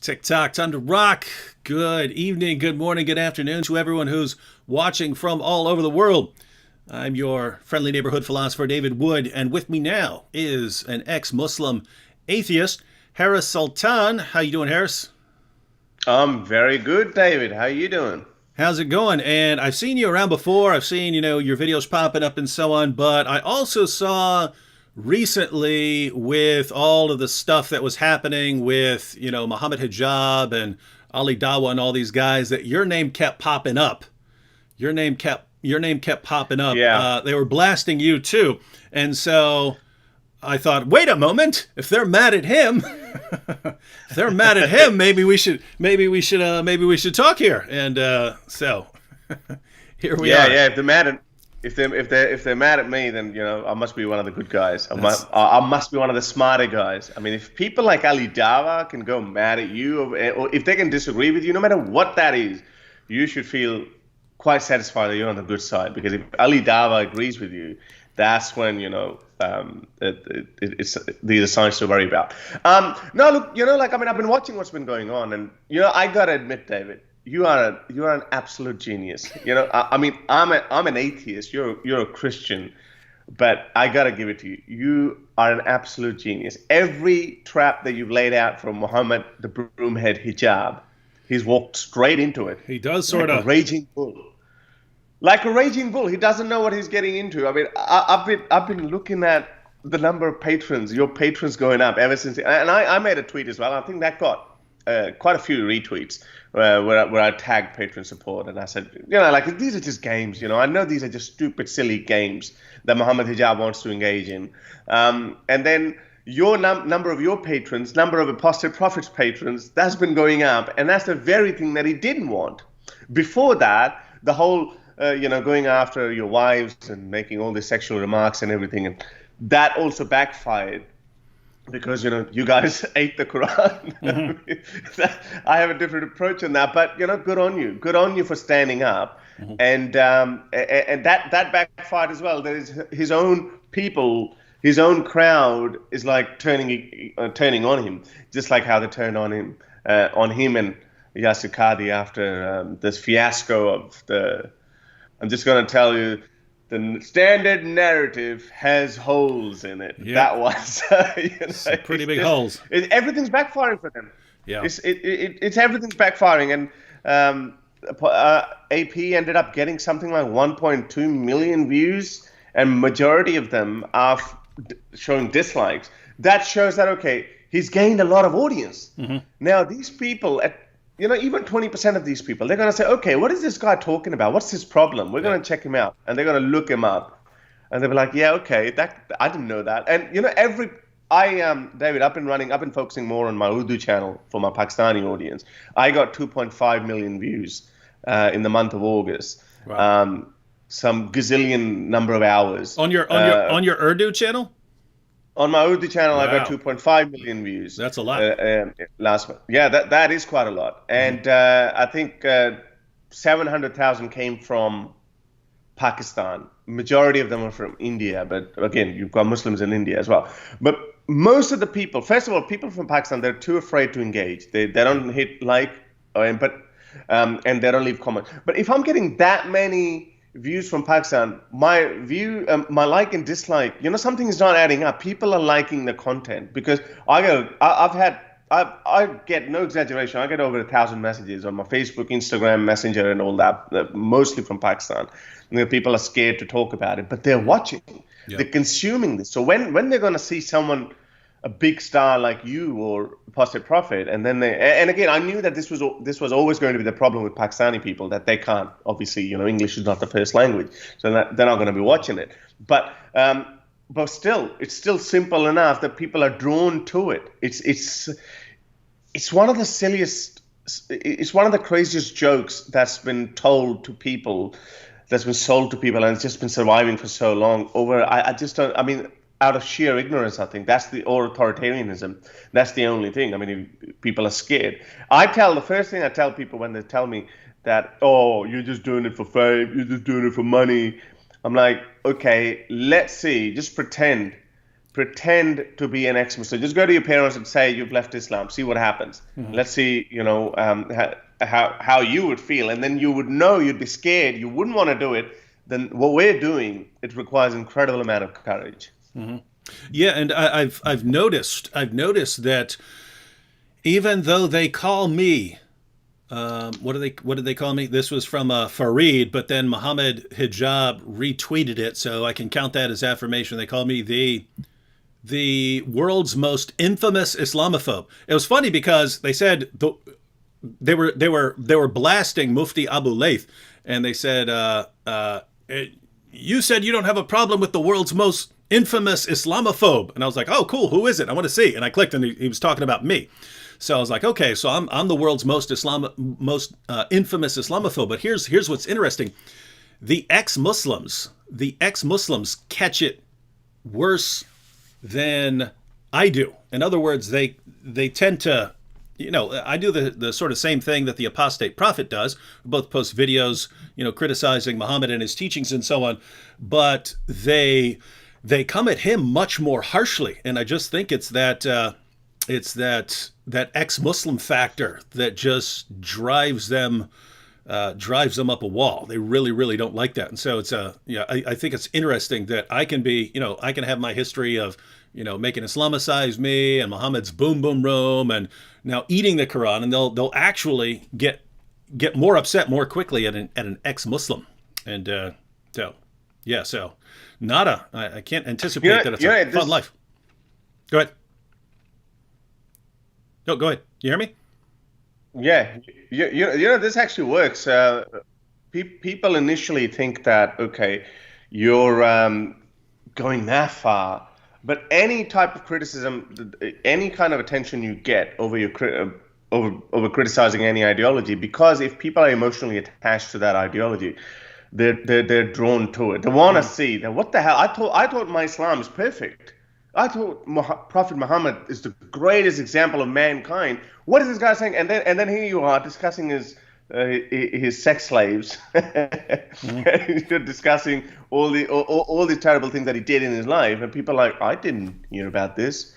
TikTok, time to rock. Good evening, good morning, good afternoon to everyone who's watching from all over the world. I'm your friendly neighborhood philosopher, David Wood, and with me now is an ex-Muslim atheist, Harris Sultan. How you doing, Harris? I'm very good, David. How you doing? How's it going? And I've seen you around before. I've seen, your videos popping up and so on, but I also saw recently with all of the stuff that was happening with, Mohammed Hijab and Ali Dawah and all these guys that your name kept popping up. Your name kept popping up. Yeah. They were blasting you too. And so I thought, wait a moment, if they're mad at him, if they're mad at him, maybe we should talk here. And so here we Yeah, are. yeah. If they're mad at me, then I must be one of the good guys. I must be one of the smarter guys. I mean, if people like Ali Dawah can go mad at you, or if they can disagree with you, no matter what that is, you should feel quite satisfied that you're on the good side. Because if Ali Dawah agrees with you, that's when it's these are signs to worry about. No, look, I've been watching what's been going on, and I gotta admit, David, you are an absolute genius. I'm an atheist. You're a Christian, but I gotta give it to you. You are an absolute genius. Every trap that you've laid out for Mohammed, the broomhead hijab, he's walked straight into it. He does Like sort a of. raging bull. Like a raging bull, he doesn't know what he's getting into. I mean, I've been looking at the number of patrons, your patrons going up ever since, and I made a tweet as well. I think that got quite a few retweets where I tagged patron support, and I said, these are just games. I know these are just stupid, silly games that Mohammed Hijab wants to engage in, and then your number of your patrons, number of Apostate Prophets patrons, that's been going up, and that's the very thing that he didn't want. Before that, the whole going after your wives and making all these sexual remarks and everything, and that also backfired because you guys ate the Quran. Mm-hmm. I have a different approach on that, but good on you for standing up, Mm-hmm. and that backfired as well. There is his own people. His own crowd is like turning on him, just like how they turned on him and Yasir Qadhi after this fiasco of the. I'm just going to tell you, the standard narrative has holes in it. Yep. That was, Some pretty big holes. Everything's backfiring for them. Yeah. It's everything's backfiring, and AP ended up getting something like 1.2 million views, and majority of them are showing dislikes. That shows that he's gained a lot of audience. Mm-hmm. Now these people even 20% of these people, they're going to say, okay, what is this guy talking about? What's his problem? We're going to check him out. And they're going to look him up. And they'll be like, yeah, okay, I didn't know that. And, David, I've been focusing more on my Urdu channel for my Pakistani audience. I got 2.5 million views in the month of August. Wow. Some gazillion number of hours. On your Urdu channel? On my Urdu channel, I got Wow. 2.5 million views. That's a lot. Last month. Yeah, that is quite a lot. And I think 700,000 came from Pakistan. Majority of them are from India, but again, you've got Muslims in India as well. But most of the people, first of all, people from Pakistan, they're too afraid to engage. They don't hit like, and they don't leave comments. But if I'm getting that many views from Pakistan, my like and dislike, something is not adding up. People are liking the content because I get no exaggeration. I get over 1,000 messages on my Facebook, Instagram, Messenger, and all that, mostly from Pakistan. People are scared to talk about it, but they're watching. Yeah. They're consuming this. So when they're going to see someone, a big star like you or Apostate Prophet, and again, I knew that this was always going to be the problem with Pakistani people, that they can't, obviously, English is not the first language, so they're not going to be watching it. But still, it's still simple enough that people are drawn to it. It's one of the silliest, it's one of the craziest jokes that's been told to people, that's been sold to people, and it's just been surviving for so long. I just don't. I mean, out of sheer ignorance, I think that's or authoritarianism. That's the only thing. I mean, if people are scared. The first thing I tell people when they tell me that, oh, you're just doing it for fame, you're just doing it for money. I'm like, okay, let's see, just pretend pretend to be an ex-Muslim. Just go to your parents and say you've left Islam. See what happens. Let's see, how you would feel, and then you would know, you'd be scared, you wouldn't want to do it. Then what we're doing, it requires an incredible amount of courage. Yeah, and I've noticed that even though they call me, what did they call me? This was from Fareed, but then Mohammed Hijab retweeted it, so I can count that as affirmation. They call me the world's most infamous Islamophobe. It was funny because they said they were blasting Mufti Abu Layth, and they said, "You said you don't have a problem with the world's most infamous Islamophobe," and I was like, "Oh, cool. Who is it? I want to see." And I clicked, and he was talking about me. So I was like, "Okay, so I'm the world's most infamous Islamophobe." But here's what's interesting: the ex-Muslims catch it worse than I do. In other words, they tend to, I do the sort of same thing that the apostate prophet does. We both post videos, criticizing Muhammad and his teachings and so on, but they come at him much more harshly. And I just think it's that ex-Muslim factor that just drives them up a wall. They really, really don't like that. And so it's I think it's interesting that I can be, I can have my history of, making Islamicize me and Muhammad's boom boom room and now eating the Quran, and they'll actually get more upset more quickly at an ex-Muslim. And so nada, I can't anticipate that it's a fun life. Go ahead. No, go ahead. You hear me? Yeah, this actually works. People initially think that, okay, you're going that far, but any type of criticism, any kind of attention you get over over criticizing any ideology, because if people are emotionally attached to that ideology, they're drawn to it. They want to see that. What the hell? I thought my Islam is perfect. I thought Prophet Muhammad is the greatest example of mankind. What is this guy saying? And then here you are discussing his sex slaves, discussing all the terrible things that he did in his life, and people are like, I didn't hear about this.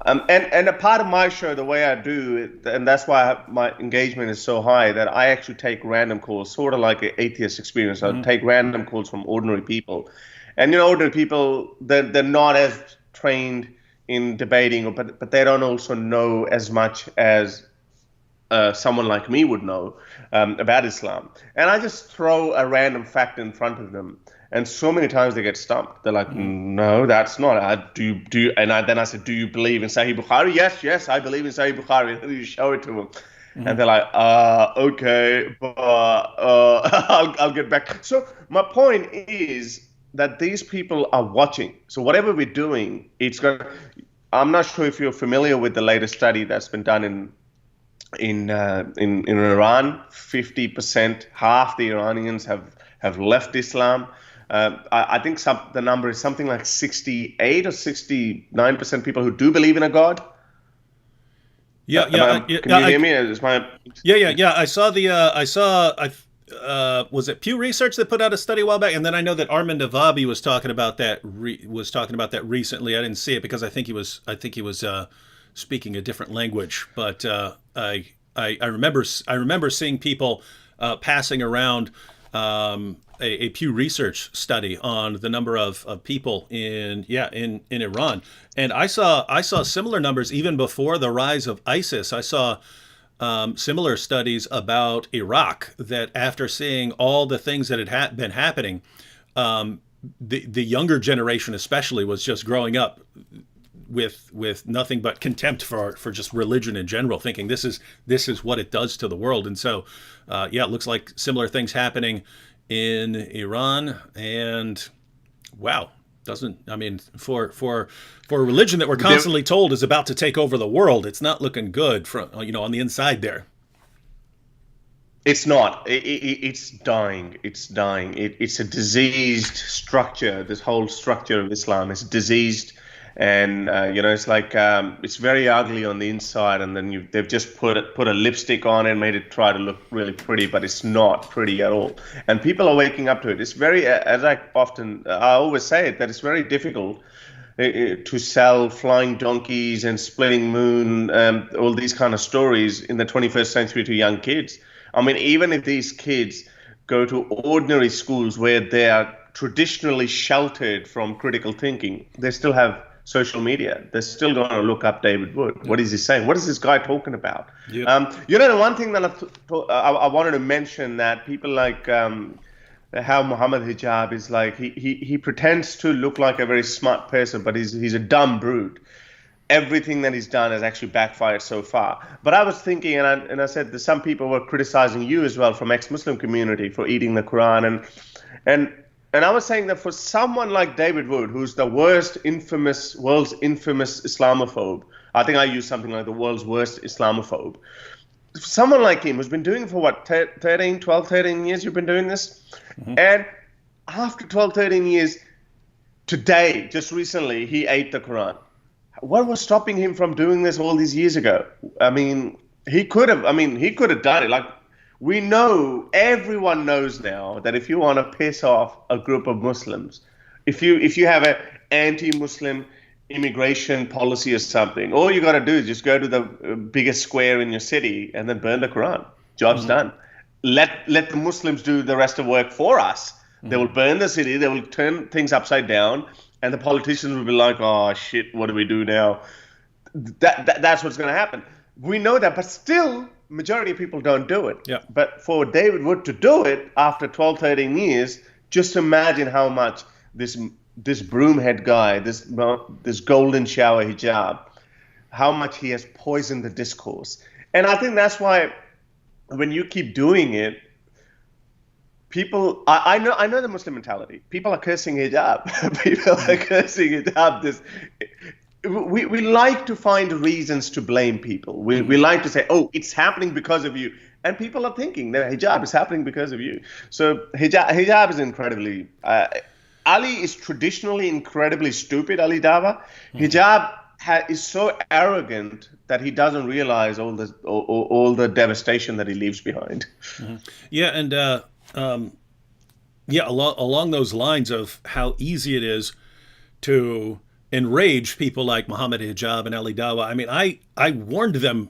And a part of my show, the way I do it, and that's why my engagement is so high, that I actually take random calls, sort of like an atheist experience. I take random calls from ordinary people, and ordinary people, they're not as trained in debating, but they don't also know as much as someone like me would know about Islam. And I just throw a random fact in front of them, and so many times they get stumped. They're like, "No, that's not." Then I said, "Do you believe in Sahih Bukhari?" Yes, I believe in Sahih Bukhari. And you show it to them, and they're like, "Okay, but I'll get back." So my point is that these people are watching. So whatever we're doing, I'm not sure if you're familiar with the latest study that's been done in Iran. 50%, half the Iranians have left Islam. I think the number is something like 68 or 69% people who do believe in a God. Can you hear me? I saw was it Pew Research that put out a study a while back, and then I know that Armin Navabi was talking about that recently. I didn't see it because I think he was speaking a different language, but I remember seeing people passing around a Pew Research study on the number of people in Iran, and I saw similar numbers even before the rise of ISIS. I saw similar studies about Iraq, that after seeing all the things that had been happening, the younger generation especially was just growing up with nothing but contempt for just religion in general, thinking this is what it does to the world. And so it looks like similar things happening in Iran. And wow, for a religion that we're constantly told is about to take over the world, it's not looking good from on the inside there. It's not. It's dying. It's dying. It's a diseased structure. This whole structure of Islam is diseased, and it's like it's very ugly on the inside, and then they've just put a lipstick on it and made it try to look really pretty, but it's not pretty at all. And people are waking up to it. It's very, as I always say it, that it's very difficult to sell flying donkeys and splitting moon, all these kind of stories in the 21st century to young kids. I mean, even if these kids go to ordinary schools where they are traditionally sheltered from critical thinking, they still have social media. They're still going to look up David Wood. What is he saying? What is this guy talking about? Yep. The one thing that I wanted to mention, that people like how Mohammed Hijab is like, he pretends to look like a very smart person, but he's a dumb brute. Everything that he's done has actually backfired so far. But I was thinking, and I said that some people were criticizing you as well from ex-Muslim community for eating the Quran, and I was saying that for someone like David Wood, who's the world's infamous Islamophobe, I think I used something like the world's worst Islamophobe. Someone like him who's been doing it for what, 12, 13 years you've been doing this? Mm-hmm. And after 12, 13 years, today, just recently, he ate the Quran. What was stopping him from doing this all these years ago? I mean, he could have done it. Like, we know, everyone knows now that if you want to piss off a group of Muslims, if you have an anti-Muslim immigration policy or something, all you got to do is just go to the biggest square in your city and then burn the Quran. Job's mm-hmm. done. Let the Muslims do the rest of the work for us. Mm-hmm. They will burn the city. They will turn things upside down. And the politicians will be like, oh, shit, what do we do now? That's what's going to happen. We know that, but still, majority of people don't do it. Yeah. But for David Wood to do it after 12, 13 years, just imagine how much this broomhead guy, this golden shower hijab, how much he has poisoned the discourse. And I think that's why when you keep doing it, people, I know the Muslim mentality. People are cursing hijab. People are cursing hijab. We like to find reasons to blame people. We like to say, oh, it's happening because of you. And people are thinking that hijab is happening because of you. So hijab is incredibly, Ali is traditionally incredibly stupid, Ali Dawah. Hijab is so arrogant that he doesn't realize all the devastation that he leaves behind. Mm-hmm. Yeah, and along those lines of how easy it is to enrage people like Mohammed Hijab and Ali Dawah. I mean, I warned them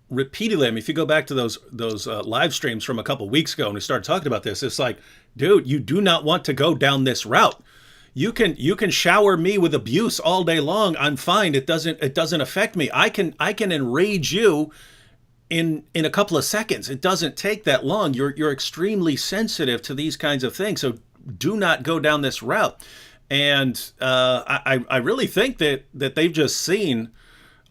repeatedly. I mean, if you go back to those live streams from a couple of weeks ago and we started talking about this, it's like, dude, you do not want to go down this route. You can shower me with abuse all day long. I'm fine. It doesn't affect me. I can enrage you in a couple of seconds. It doesn't take that long. You're extremely sensitive to these kinds of things. So do not go down this route. And I really think that they've just seen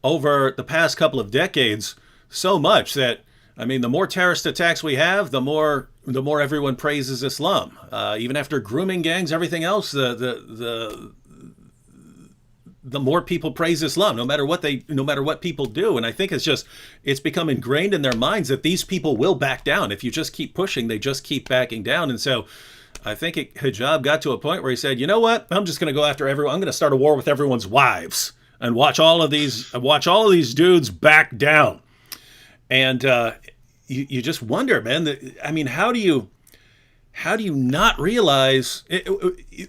over the past couple of decades so much that, I mean, the more terrorist attacks we have, the more everyone praises Islam. Even after grooming gangs, everything else, the more people praise Islam, no matter what people do. And I think it's become ingrained in their minds that these people will back down. If you just keep pushing, they just keep backing down. And so I think Hijab got to a point where he said, you know what? I'm just going to go after everyone. I'm going to start a war with everyone's wives and watch all of these dudes back down. And you just wonder, man. I mean, how do you not realize,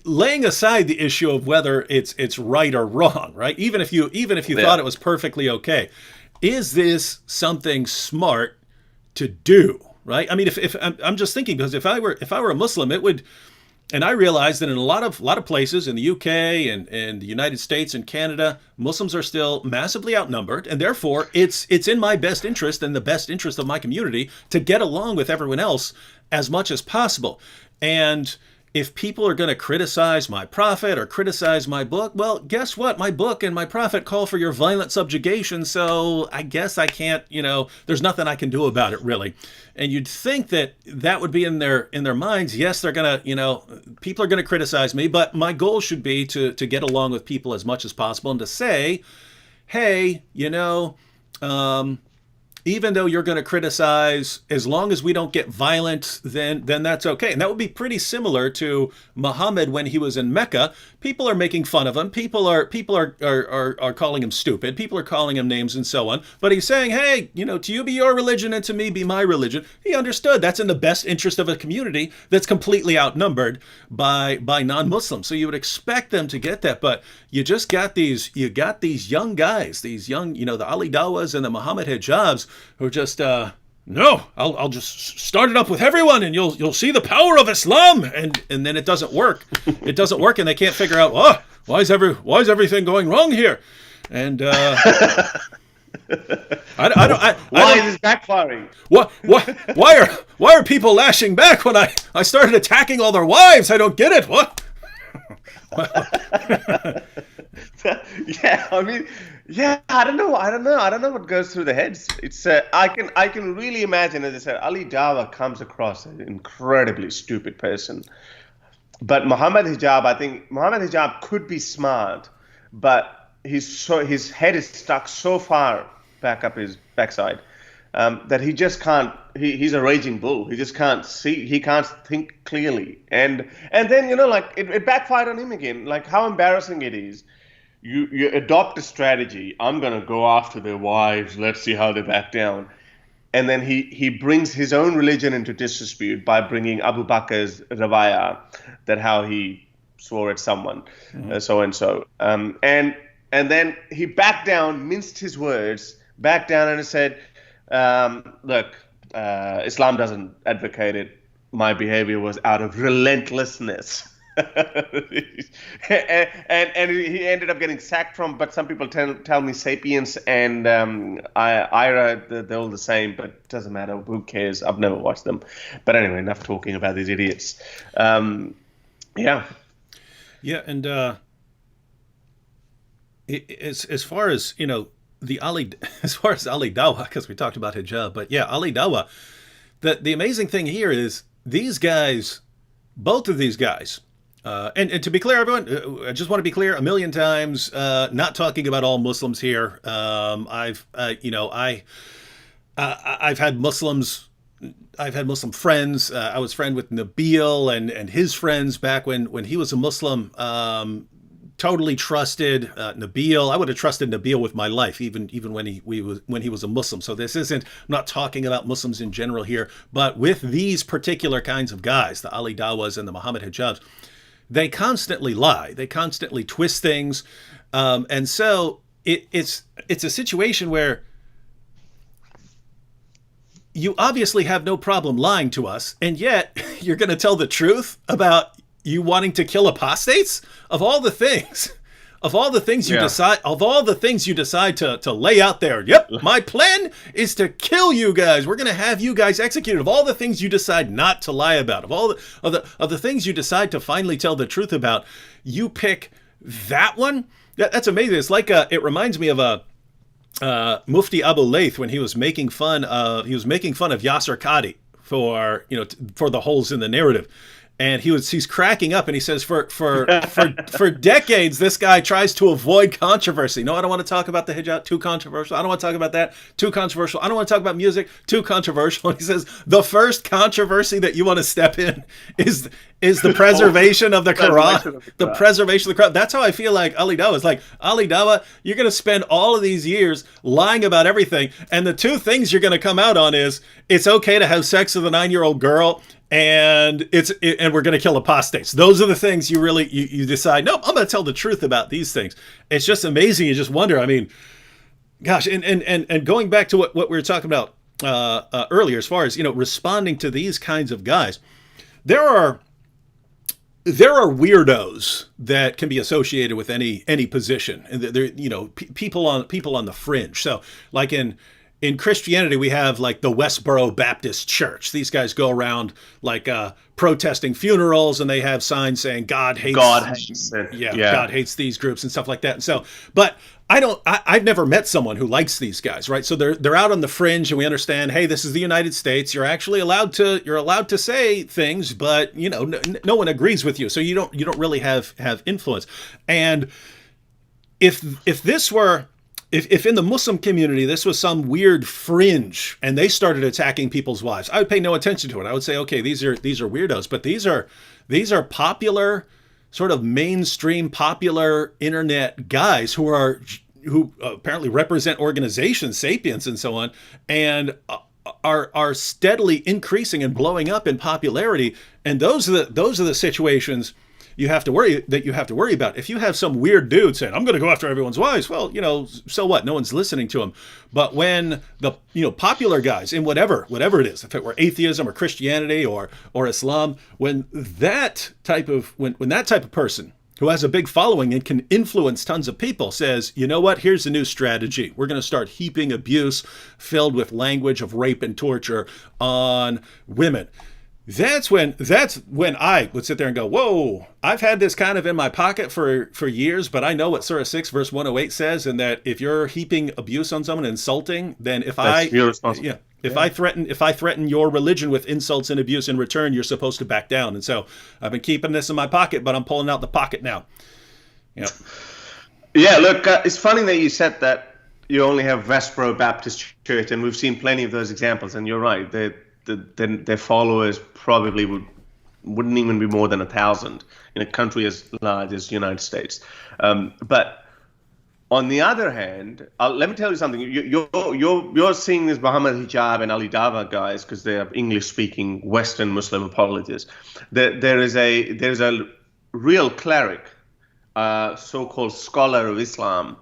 laying aside the issue of whether it's right or wrong, right? Even if you thought it was perfectly okay, is this something smart to do, right? I mean, if I'm just thinking, because if I were a Muslim, it would, and I realize that in a lot of places in the UK and the United States and Canada, Muslims are still massively outnumbered, and therefore it's in my best interest and the best interest of my community to get along with everyone else as much as possible. And if people are going to criticize my prophet or criticize my book, well, guess what? My book and my prophet call for your violent subjugation, so I guess I can't, there's nothing I can do about it, really. And you'd think that would be in their minds. Yes, they're going to, people are going to criticize me, but my goal should be to get along with people as much as possible and to say, hey, even though you're going to criticize, as long as we don't get violent, then that's okay. And that would be pretty similar to Muhammad when he was in Mecca. people are making fun of him. People are calling him stupid. People are calling him names and so on. But he's saying, hey, to you be your religion and to me be my religion. He understood that's in the best interest of a community that's completely outnumbered by non-Muslims. So you would expect them to get that, but you got these young guys, these young, the Ali Dawahs and the Mohammed Hijabs who are just no, I'll just start it up with everyone, and you'll see the power of Islam, and then it doesn't work. It doesn't work, and they can't figure out why is everything going wrong here, and I don't. Why is this backfiring? Why are people lashing back when I started attacking all their wives? I don't get it. What? Yeah, I mean. Yeah, I don't know what goes through the heads. It's I can really imagine, as I said, Ali Dawah comes across as an incredibly stupid person. But Mohammed Hijab, I think Mohammed Hijab could be smart, but his head is stuck so far back up his backside that he just can't. He's a raging bull. He just can't see. He can't think clearly. And then it backfired on him again. Like how embarrassing it is. You adopt a strategy. I'm going to go after their wives. Let's see how they back down. And then he brings his own religion into disrepute by bringing Abu Bakr's Rawaya, that how he swore at someone, so and so. And then he backed down, minced his words, backed down and said, look, Islam doesn't advocate it. My behavior was out of relentlessness. and he ended up getting sacked from, but some people tell me Sapiens and Ira, they're all the same, but it doesn't matter. Who cares? I've never watched them. But anyway, enough talking about these idiots. Yeah, and as far as as far as Ali Dawah, because we talked about hijab, but yeah, Ali Dawah. The amazing thing here is these guys, both of these guys. And to be clear, everyone, I just want to be clear a million times, not talking about all Muslims here. I've had Muslim friends. I was friend with Nabil and his friends back when he was a Muslim. Totally trusted Nabil. I would have trusted Nabil with my life, even when he was a Muslim. So this isn't. I'm not talking about Muslims in general here, but with these particular kinds of guys, the Ali Dawahs and the Mohammed Hijabs. They constantly lie. They constantly twist things, and so it's a situation where you obviously have no problem lying to us, and yet you're going to tell the truth about you wanting to kill apostates. Of all the things you decide to lay out there. Yep, my plan is to kill you guys. We're going to have you guys executed. Of all the things you decide not to lie about, of all the things you decide to finally tell the truth about, you pick that one. That's amazing. It's like it reminds me of Mufti Abu Layth when he was making fun of Yasser Qadi for the holes in the narrative. And he's cracking up, and he says, for decades, this guy tries to avoid controversy. No, I don't want to talk about the hijab, too controversial. I don't want to talk about that, too controversial. I don't want to talk about music, too controversial. And he says, the first controversy that you want to step in is the preservation of the Quran. The preservation of the Quran. That's how I feel like Ali Dawah is. Like, Ali Dawah, you're going to spend all of these years lying about everything, and the two things you're going to come out on is, it's okay to have sex with a 9-year-old girl, and we're going to kill apostates. Those are the things you decide, nope, I'm going to tell the truth about these things. It's just amazing. You just wonder, I mean, gosh, and going back to what we were talking about earlier, as far as, responding to these kinds of guys, there are weirdos that can be associated with any position, and they're, people on the fringe. So like in Christianity, we have like the Westboro Baptist Church. These guys go around like protesting funerals, and they have signs saying God hates it. Yeah, God hates these groups and stuff like that. And so, but I've never met someone who likes these guys, right? So they're out on the fringe, and we understand, hey, this is the United States. You're actually allowed to say things, but no one agrees with you, so you don't really have influence. And if in the Muslim community, this was some weird fringe and they started attacking people's wives, I would pay no attention to it. I would say, okay, these are weirdos, but these are popular sort of mainstream popular internet guys who apparently represent organizations, Sapiens and so on, and are steadily increasing and blowing up in popularity. And those are the situations you have to worry about. If you have some weird dude saying, I'm going to go after everyone's wives, well, so what? No one's listening to him. But when the popular guys in whatever it is, if it were atheism or Christianity or Islam, when that type of person who has a big following and can influence tons of people says, you know what, here's a new strategy. We're going to start heaping abuse filled with language of rape and torture on women. That's when I would sit there and go, whoa, I've had this kind of in my pocket for years, but I know what Surah 6 verse 108 says, and that if you're heaping abuse on someone, insulting, then if I threaten your religion with insults and abuse in return, you're supposed to back down. And so I've been keeping this in my pocket, but I'm pulling out the pocket now. Yeah, look, it's funny that you said that you only have Westboro Baptist Church, and we've seen plenty of those examples, and you're right. Their followers probably wouldn't even be more than 1,000 in a country as large as the United States. But on the other hand, let me tell you something. You're seeing this Mohammed Hijab and Ali Dawah guys because they are English-speaking Western Muslim apologists. There's a real cleric, so-called scholar of Islam,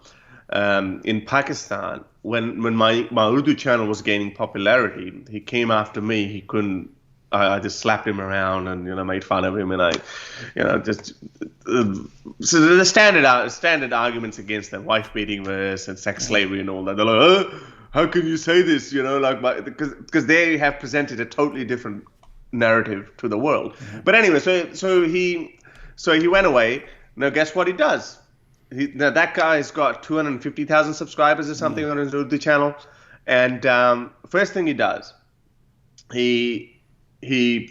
in Pakistan. When my Urdu channel was gaining popularity, he came after me. He couldn't. I just slapped him around and made fun of him, and I just so the standard arguments against the wife beating verse and sex slavery and all that. They're like, oh, how can you say this? Because they have presented a totally different narrative to the world. Mm-hmm. But anyway, so he went away. Now guess what he does? Now that guy's got 250,000 subscribers or something on his Urdu channel, and first thing he does, he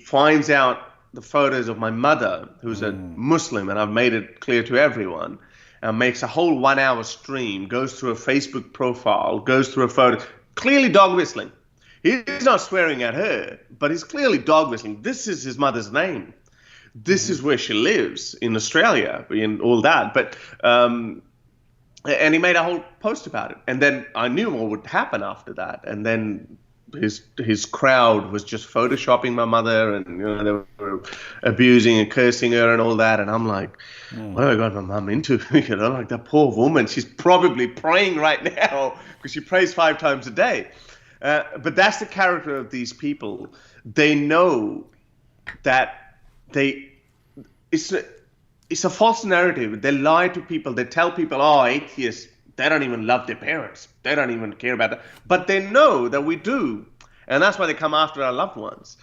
finds out the photos of my mother, who's a Muslim, and I've made it clear to everyone, and makes a whole 1 hour stream, goes through a Facebook profile, goes through a photo, clearly dog whistling. He's not swearing at her, but he's clearly dog whistling. This is his mother's name. This is where she lives in Australia and all that. But and he made a whole post about it. And then I knew what would happen after that. And then his crowd was just photoshopping my mother, and they were abusing and cursing her and all that. And I'm like, what have I got my mum into? Like that poor woman. She's probably praying right now because she prays 5 times a day. But that's the character of these people. They know that it's a false narrative. They lie to people. They tell people, oh, atheists, they don't even love their parents. They don't even care about that. But they know that we do. And that's why they come after our loved ones.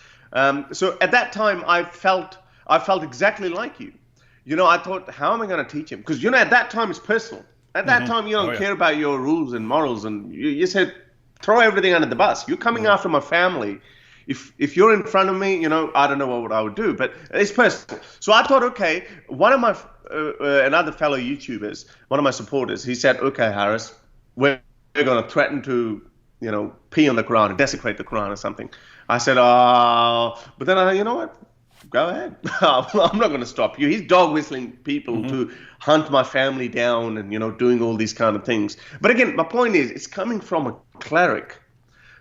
So at that time, I felt exactly like you. I thought, how am I going to teach him? Because, at that time, it's personal. At that time, you don't care about your rules and morals. And you said, throw everything under the bus. You're coming after my family. If you're in front of me, I don't know what I would do, but it's personal. So I thought, okay, one of my another fellow YouTubers, one of my supporters, he said, okay, Harris, we're going to threaten to, pee on the Quran and desecrate the Quran or something. I said, but then I thought, you know what? Go ahead. I'm not going to stop you. He's dog whistling people to hunt my family down and, doing all these kind of things. But again, my point is, it's coming from a cleric.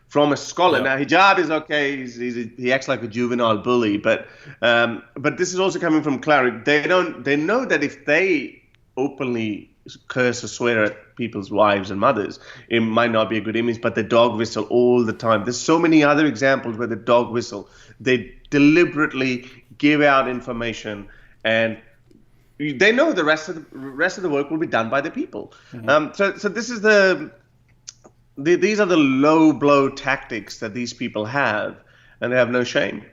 From a scholar. Now, Hijab is okay. He acts like a juvenile bully, but this is also coming from cleric. They know that if they openly curse or swear at people's wives and mothers, it might not be a good image. But they dog whistle all the time. There's so many other examples where they dog whistle. They deliberately give out information, and they know the rest of the work will be done by the people. So this is these are the low blow tactics that these people have, and they have no shame.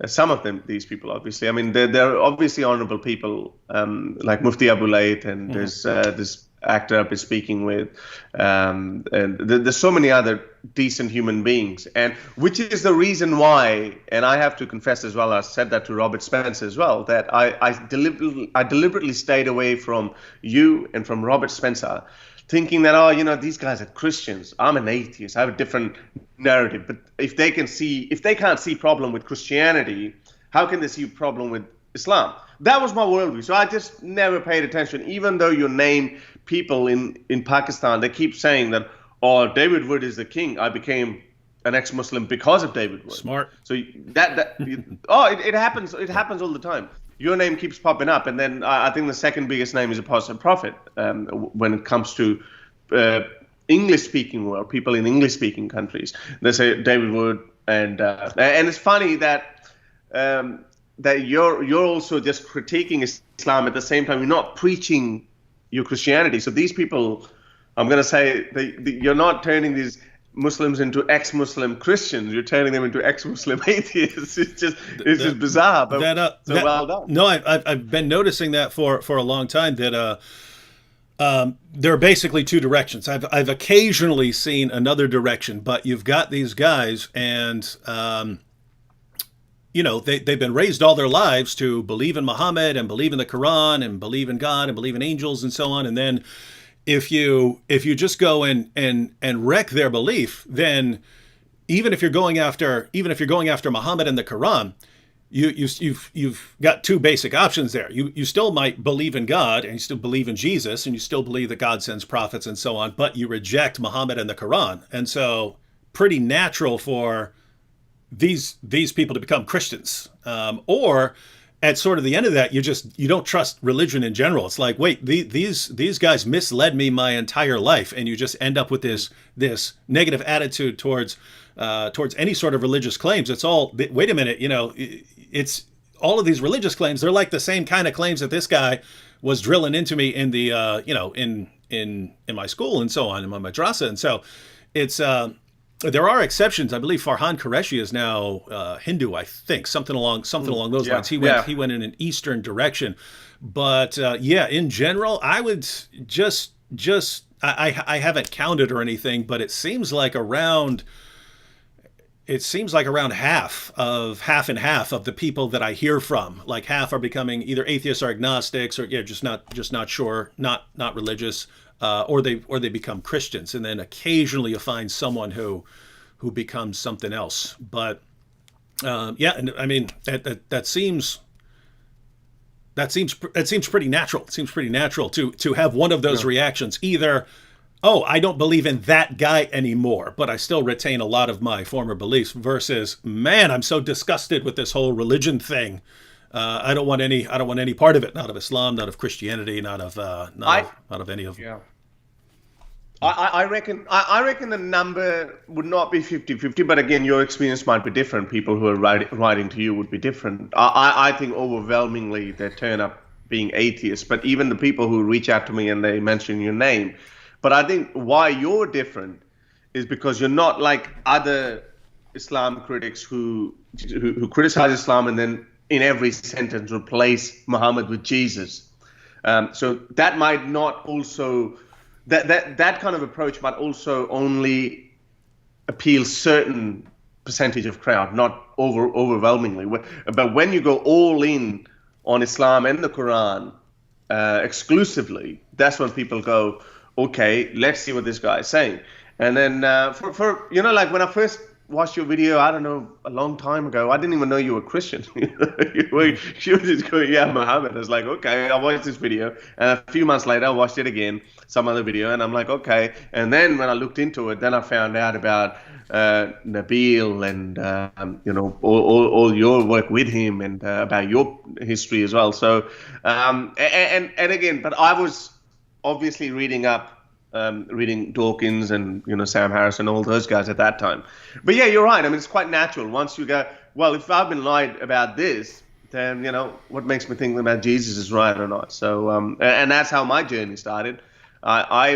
Some of them, these people, obviously. I mean, they're obviously honorable people, like Mufti Abu Layth, and there's this actor I've been speaking with, and there's so many other decent human beings, and which is the reason why. And I have to confess as well, I said that to Robert Spencer as well, that I deliberately stayed away from you and from Robert Spencer, thinking that, these guys are Christians. I'm an atheist. I have a different narrative. But if they can't see problem with Christianity, how can they see a problem with Islam. That was my worldview. So I just never paid attention, even though you name people in Pakistan, they keep saying that, oh, David Wood is the king. I became an ex-Muslim because of David Wood. Smart. So it happens. It happens all the time. Your name keeps popping up, and then I think the second biggest name is Apostle Prophet when it comes to English-speaking world, people in English-speaking countries. They say David Wood, and it's funny that that you're also just critiquing Islam at the same time. You're not preaching your Christianity. So these people, I'm going to say, you're not turning these Muslims into ex-Muslim Christians. You're turning them into ex-Muslim atheists. It's just bizarre. But well done. No, I've been noticing that for a long time, that there are basically two directions. I've occasionally seen another direction, but you've got these guys, and they've been raised all their lives to believe in Muhammad and believe in the Quran and believe in God and believe in angels and so on. And then if you just go and wreck their belief, then even if you're going after Muhammad and the Quran, you've got two basic options there. You still might believe in God, and you still believe in Jesus, and you still believe that God sends prophets and so on, but you reject Muhammad and the Quran. And so pretty natural for these people to become Christians, or at sort of the end of that, you don't trust religion in general. It's like, wait, these guys misled me my entire life, and you just end up with this negative attitude towards any sort of religious claims. It's all, wait a minute, it's all of these religious claims. They're like the same kind of claims that this guy was drilling into me in the in my school and so on, in my madrasa, and so it's. There are exceptions. I believe Farhan Qureshi is now Hindu, I think, something along those lines. He went in an Eastern direction, but in general, I would just I haven't counted or anything, but it seems like around half and half of the people that I hear from, like half are becoming either atheists or agnostics, or just not sure, not religious. Or they become Christians, and then occasionally you find someone who becomes something else. But and I mean that seems pretty natural. It seems pretty natural to have one of those reactions. Either, oh, I don't believe in that guy anymore, but I still retain a lot of my former beliefs, versus, man, I'm so disgusted with this whole religion thing. I don't want any part of it. Not of Islam, not of Christianity, not of any of them. Yeah. I reckon the number would not be 50-50, but again, your experience might be different. People who are writing to you would be different. I think overwhelmingly they turn up being atheists, but even the people who reach out to me and they mention your name. But I think why you're different is because you're not like other Islam critics who criticize Islam and then in every sentence replace Muhammad with Jesus. So that might not also, that kind of approach might also only appeal certain percentage of crowd, not overwhelmingly. But when you go all in on Islam and the Quran exclusively, that's when people go, okay, let's see what this guy is saying. And then for like when I first watched your video, I don't know, a long time ago, I didn't even know you were Christian. You were just going, yeah, Mohammed. I was like, okay, I watched this video. And a few months later, I watched it again, some other video, and I'm like, okay. And then when I looked into it, then I found out about Nabil and, all your work with him, and about your history as well. So, and again, but I was obviously reading Dawkins and Sam Harris and all those guys at that time. But yeah, you're right. I mean, it's quite natural. Once you go, well, if I've been lied about this, then what makes me think about Jesus is right or not. So and that's how my journey started. I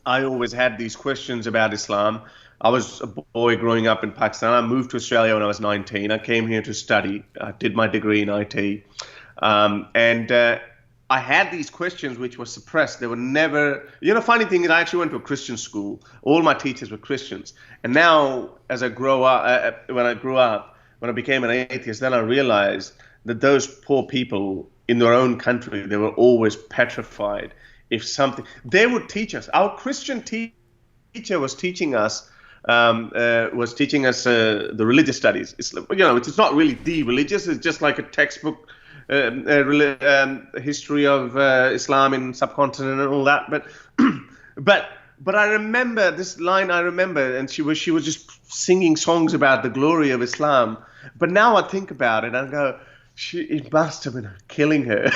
always had these questions about Islam. I was a boy growing up in Pakistan. I moved to Australia when I was 19. I came here to study. I did my degree in IT, and I had these questions which were suppressed. They were never, funny thing is I actually went to a Christian school. All my teachers were Christians. And now as I grew up, when I became an atheist, then I realized that those poor people in their own country, they were always petrified. If something, they would teach us. Our Christian teacher was teaching us was teaching us the religious studies. It's, it's not really the religious. It's just like a textbook history of Islam in subcontinent and all that. But I remember this line. I remember, and she was just singing songs about the glory of Islam. But now I think about it, and I go, it must have been killing her.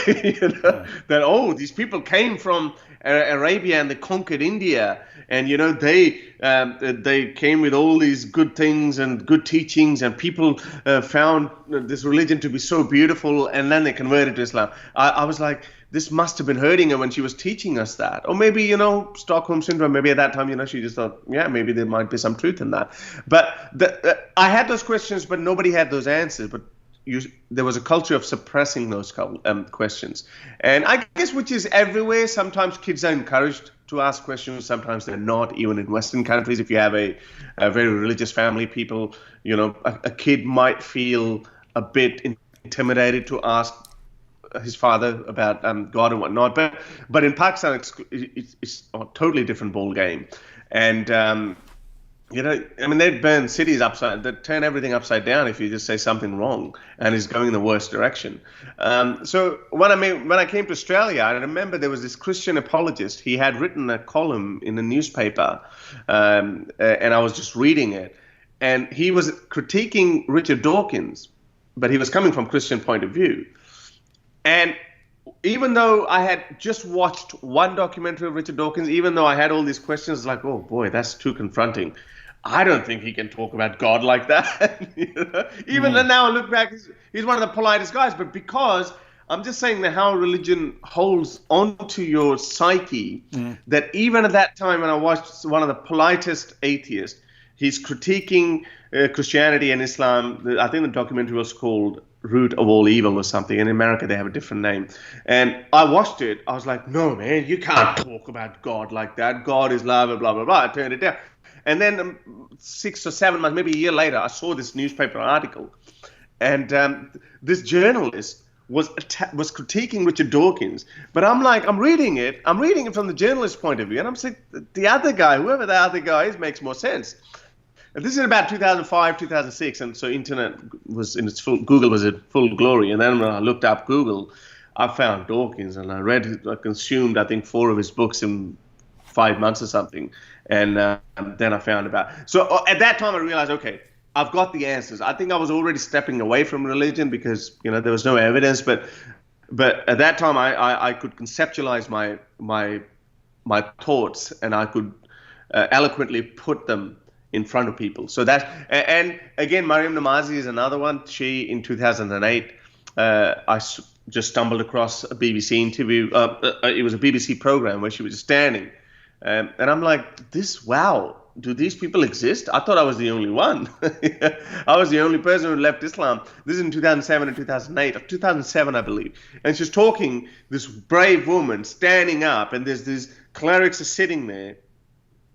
That these people came from Arabia and they conquered India, and they came with all these good things and good teachings, and people found this religion to be so beautiful, and then they converted to Islam. I was like, this must have been hurting her when she was teaching us that. Or maybe, Stockholm Syndrome, maybe at that time, she just thought, yeah, maybe there might be some truth in that. But I had those questions, but nobody had those answers. But there was a culture of suppressing those questions. And I guess which is everywhere. Sometimes kids are encouraged to ask questions. Sometimes they're not, even in Western countries. If you have a very religious family, people, a kid might feel a bit intimidated to ask his father about God and whatnot. But in Pakistan, it's a totally different ball game. And they'd burn cities they'd turn everything upside down if you just say something wrong and it's going in the worst direction. So when I came to Australia, I remember there was this Christian apologist. He had written a column in a newspaper, and I was just reading it. And he was critiquing Richard Dawkins, but he was coming from a Christian point of view. And even though I had just watched one documentary of Richard Dawkins, even though I had all these questions like, oh boy, that's too confronting. I don't think he can talk about God like that. Even then, now I look back, he's one of the politest guys. But because I'm just saying that how religion holds onto your psyche, that even at that time when I watched one of the politest atheists, he's critiquing Christianity and Islam. I think the documentary was called Root of All Evil or something. In America, they have a different name. And I watched it. I was like, no, man, you can't talk about God like that. God is love, blah, blah, blah. I turned it down. And then 6 or 7 months, maybe a year later, I saw this newspaper article. And this journalist was critiquing Richard Dawkins. But I'm reading it from the journalist's point of view. And I'm saying, the other guy, whoever the other guy is, makes more sense. And this is about 2005, 2006, and so internet was in its Google was in full glory. And then when I looked up Google, I found Dawkins, and I consumed, I think, 4 of his books in 5 months or something. And then I found about. So at that time, I realized, okay, I've got the answers. I think I was already stepping away from religion because there was no evidence. But at that time, I could conceptualize my thoughts, and I could eloquently put them in front of people. So that, and again, Mariam Namazi is another one. She, in 2008, just stumbled across a BBC interview. It was a BBC program where she was standing. And I'm like, wow, do these people exist? I thought I was the only one. I was the only person who left Islam. This is in 2007 and 2008, or 2007, I believe. And she's talking, this brave woman standing up, and there's these clerics are sitting there.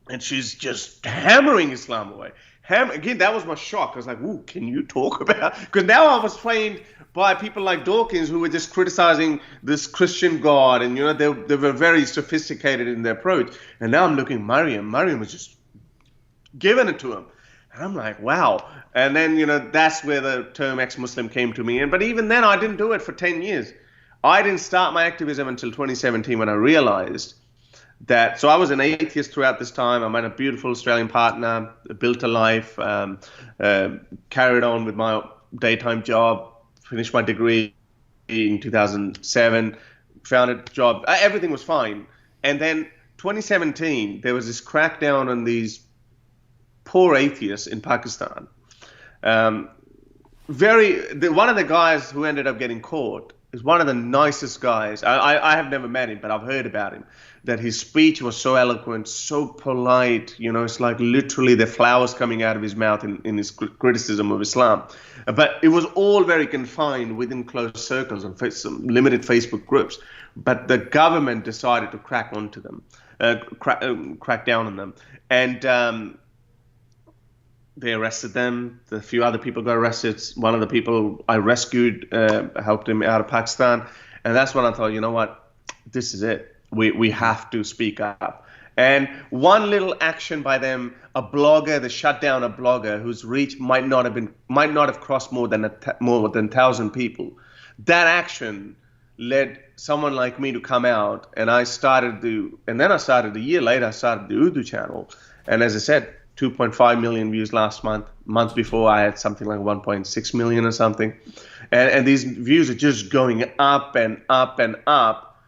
And she's just hammering Islam away. Again, that was my shock. I was like, ooh, can you talk about... Because now I was trained by people like Dawkins who were just criticizing this Christian God. And, they were very sophisticated in their approach. And now I'm looking at Mariam. Mariam was just giving it to him. And I'm like, wow. And then, that's where the term ex-Muslim came to me. But even then, I didn't do it for 10 years. I didn't start my activism until 2017 when I realized that, so I was an atheist throughout this time. I met a beautiful Australian partner, built a life, carried on with my daytime job, finished my degree in 2007, found a job. Everything was fine. And then 2017, there was this crackdown on these poor atheists in Pakistan. One of the guys who ended up getting caught is one of the nicest guys. I have never met him, but I've heard about him. That his speech was so eloquent, so polite. It's like literally the flowers coming out of his mouth in his criticism of Islam. But it was all very confined within closed circles and some limited Facebook groups. But the government decided to crack onto them, crack down on them. And they arrested them. A few other people got arrested. One of the people I rescued helped him out of Pakistan. And that's when I thought, you know what, this is it. We have to speak up. And one little action by them, a blogger, they shut down a blogger whose reach might not have crossed more than 1,000 people. That action led someone like me to come out, and then a year later, I started the Urdu channel. And as I said, 2.5 million views last month. Month before, I had something like 1.6 million or something. And these views are just going up and up and up.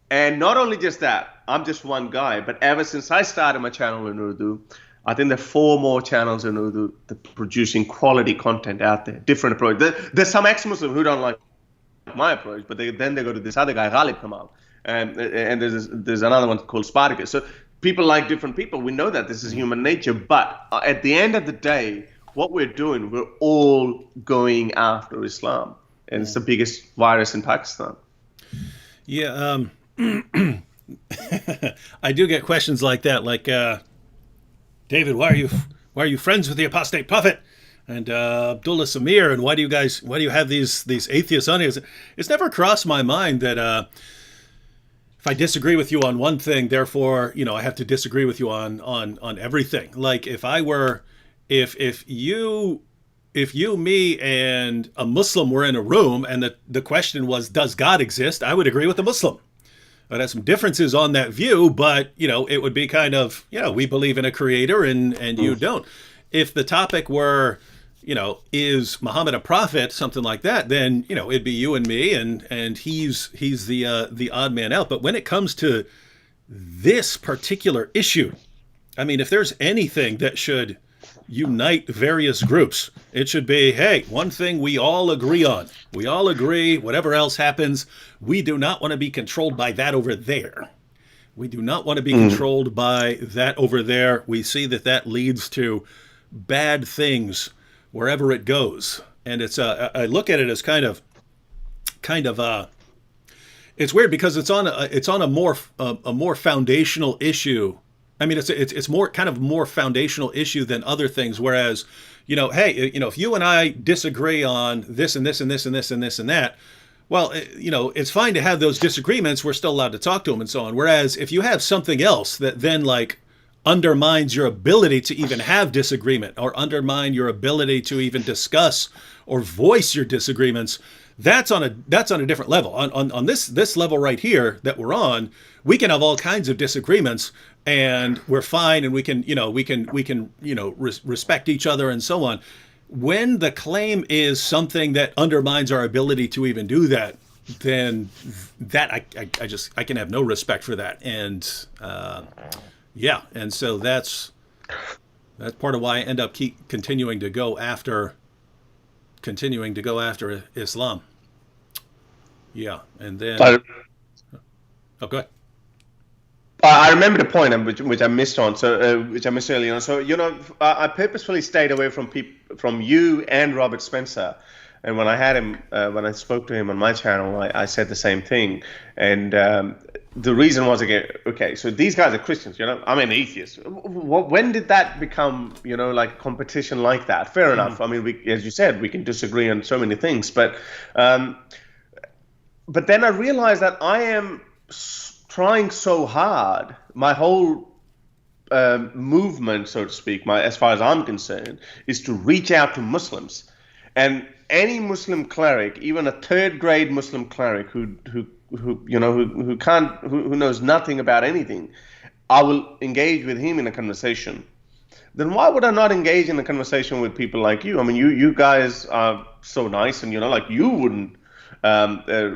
And not only just that, I'm just one guy, but ever since I started my channel in Urdu, I think there are 4 more channels in Urdu that are producing quality content out there, different approach. There's some ex-Muslims who don't like my approach, but then they go to this other guy, Ghalib Kamal, and there's another one called Spartacus. So people like different people. We know that this is human nature, but at the end of the day, what we're doing, we're all going after Islam, and it's the biggest virus in Pakistan. Yeah, I do get questions like that, like, David, why are you friends with the apostate prophet? And Abdullah Samir, and why do you have these atheists on here? It's never crossed my mind that if I disagree with you on one thing, therefore, I have to disagree with you on everything. Like if you, me, and a Muslim were in a room, and the question was, does God exist? I would agree with the Muslim. I'd have some differences on that view, but it would be kind of, we believe in a creator, and you don't. If the topic were, is Muhammad a prophet, something like that, then, it'd be you and me, and he's the odd man out. But when it comes to this particular issue, I mean, if there's anything that should unite various groups, it should be, hey, one thing we all agree on. We all agree, whatever else happens, we do not want to be controlled by that over there. We do not want to be controlled by that over there. We see that leads to bad things wherever it goes. And it's I look at it as kind of it's weird because it's on a more foundational issue. I mean, it's more foundational issue than other things. Whereas, hey, if you and I disagree on this and this and this and this and this and that, well, it's fine to have those disagreements. We're still allowed to talk to them and so on. Whereas if you have something else that then undermines your ability to even have disagreement, or undermine your ability to even discuss or voice your disagreements, that's on a different level. On this level right here that we're on, we can have all kinds of disagreements, and we're fine, and we can respect each other and so on. When the claim is something that undermines our ability to even do that, then that I can have no respect for that. And yeah, and so that's part of why I end up continuing to go after Islam. Yeah, and then go ahead. I remember the point which I missed on, which I missed earlier on. So I purposefully stayed away from you and Robert Spencer. And when I spoke to him on my channel, I said the same thing. And the reason was, okay, so these guys are Christians, I'm an atheist. When did that become, like competition like that? Fair enough. I mean, as you said, we can disagree on so many things, but then I realized that I am trying so hard, my whole movement, so to speak, as far as I'm concerned, is to reach out to Muslims. And any Muslim cleric, even a third-grade Muslim cleric who knows nothing about anything, I will engage with him in a conversation. Then why would I not engage in a conversation with people like you? I mean, you guys are so nice, and you wouldn't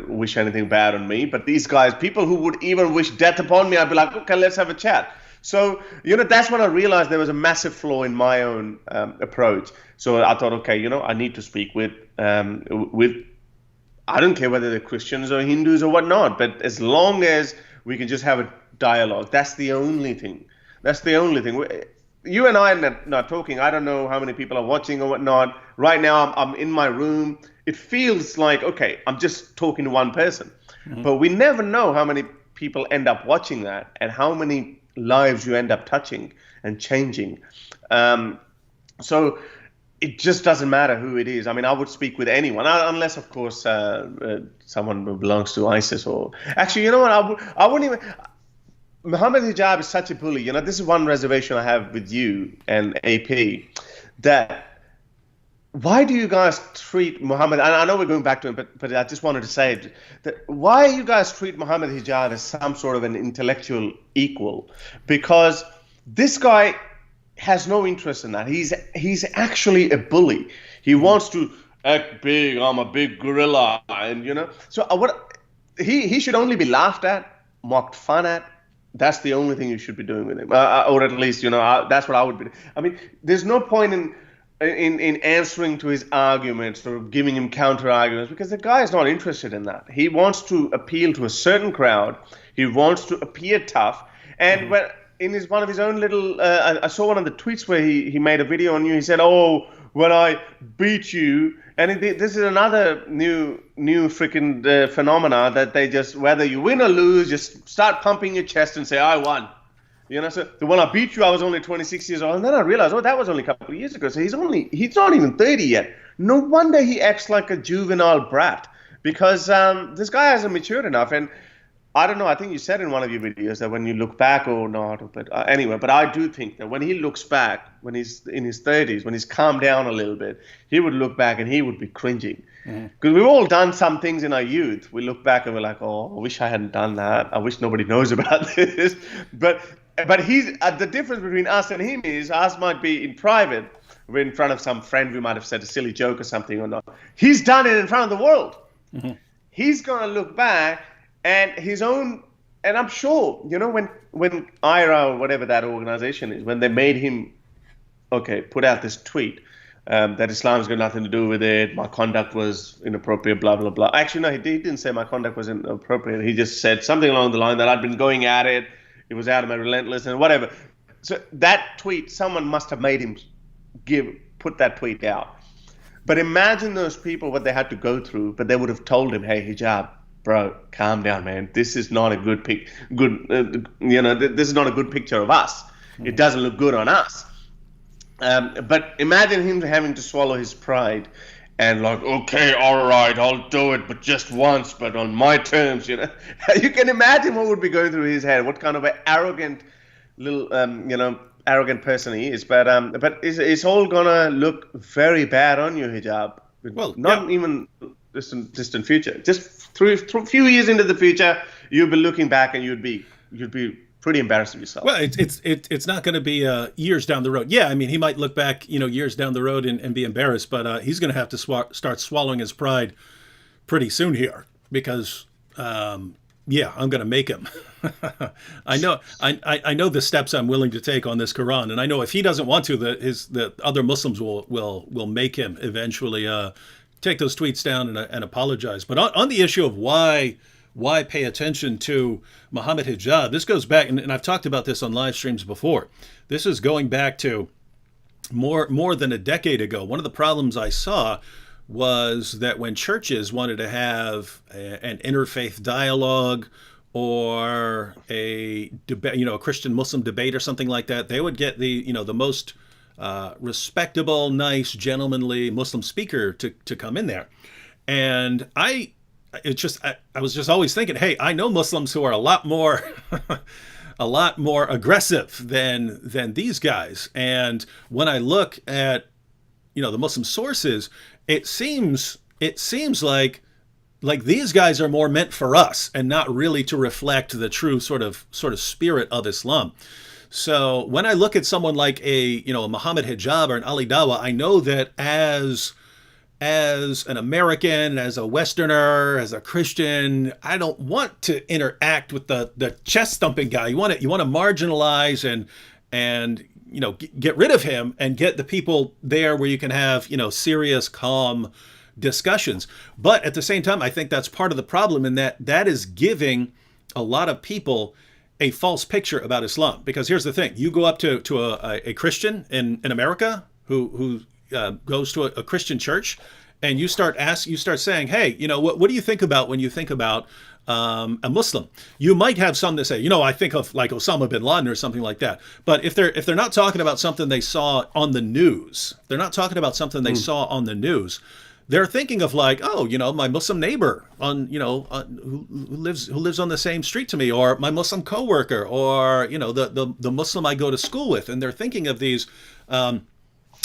wish anything bad on me. But these guys, people who would even wish death upon me, I'd be like, okay, let's have a chat. So, that's when I realized there was a massive flaw in my own approach. So I thought, okay, I need to speak with, I don't care whether they're Christians or Hindus or whatnot, but as long as we can just have a dialogue, that's the only thing. You and I are not talking. I don't know how many people are watching or whatnot. Right now, I'm in my room. It feels like, okay, I'm just talking to one person. Mm-hmm. But we never know how many people end up watching that and how many lives you end up touching and changing. So it just doesn't matter who it is. I mean, I would speak with anyone, unless, of course, someone who belongs to ISIS or... Actually, you know what? I wouldn't even... Mohammed Hijab is such a bully. This is one reservation I have with you and AP, that why do you guys treat Muhammad? And I know we're going back to him, but I just wanted to say it, that why you guys treat Muhammad Hijab as some sort of an intellectual equal? Because this guy has no interest in that. He's actually a bully. He wants to act big. I'm a big gorilla, and So what he should only be laughed at, mocked fun at. That's the only thing you should be doing with him, or at least that's what I would be. I mean, there's no point in answering to his arguments or giving him counter arguments, because the guy is not interested in that. He wants to appeal to a certain crowd. He wants to appear tough. And when in one of his own little, I saw one of the tweets where he made a video on you. He said, "Oh, when I beat you," and this is another new freaking phenomena that they just, whether you win or lose, just start pumping your chest and say, "I won." So when I beat you, I was only 26 years old. And then I realized, that was only a couple of years ago. So he's not even 30 yet. No wonder he acts like a juvenile brat, because this guy hasn't matured enough. And I don't know, I think you said in one of your videos that when you look back or not, but anyway, but I do think that when he looks back, when he's in his 30s, when he's calmed down a little bit, he would look back and he would be cringing. Because we've all done some things in our youth. We look back and we're like, oh, I wish I hadn't done that. I wish nobody knows about this. But he's the difference between us and him is us might be in private, we're in front of some friend, we might have said a silly joke or something or not. He's done it in front of the world. He's going to look back and his own, and I'm sure, when IRA or whatever that organization is, when they made him, put out this tweet that Islam's got nothing to do with it, my conduct was inappropriate, blah, blah, blah. Actually, no, he didn't say my conduct was inappropriate. He just said something along the line that I'd been going at it. It was out of my relentless and whatever. So that tweet, someone must have made him put that tweet out. But imagine those people, what they had to go through, but they would have told him, hey, Hijab, bro, calm down, man. This is not a this is not a good picture of us. It doesn't look good on us. But imagine him having to swallow his pride and like, okay, all right, I'll do it, but just once, but on my terms, You can imagine what would be going through his head, what kind of an arrogant little, arrogant person he is. But it's all gonna look very bad on you, Hijab. Well, even distant future. Just through a few years into the future, you'll be looking back and you'd be pretty embarrassed of yourself. Well, it's not going to be years down the road. Yeah, I mean, he might look back, years down the road and be embarrassed, but he's going to have to start swallowing his pride pretty soon here, because I'm going to make him. I know the steps I'm willing to take on this Quran, and I know if he doesn't want to, the other Muslims will make him eventually take those tweets down and apologize. But on the issue of why pay attention to Mohammed Hijab, this goes back, and I've talked about this on live streams before. This is going back to more than a decade ago. One of the problems I saw was that when churches wanted to have an interfaith dialogue or a debate, a Christian-Muslim debate or something like that, they would get the most respectable, nice, gentlemanly Muslim speaker to come in there. And I was just always thinking, hey, I know Muslims who are a lot more aggressive than these guys. And when I look at the Muslim sources, it seems like these guys are more meant for us and not really to reflect the true sort of spirit of Islam. So when I look at someone like a Mohammed Hijab or an Ali Dawah, I know that as an American, as a Westerner, as a Christian, I don't want to interact with the chest thumping guy. You want to marginalize and get rid of him and get the people there where you can have serious, calm discussions. But at the same time, I think that's part of the problem, in that is giving a lot of people a false picture about Islam. Because here's the thing: you go up to a Christian in America who goes to a Christian church, and you start saying, hey, what do you think about when you think about a Muslim? You might have some that say, I think of like Osama bin Laden or something like that. But if they're not talking about something they saw on the news, they're thinking of like, oh, my Muslim neighbor who lives on the same street to me, or my Muslim coworker, or the Muslim I go to school with, and they're thinking of these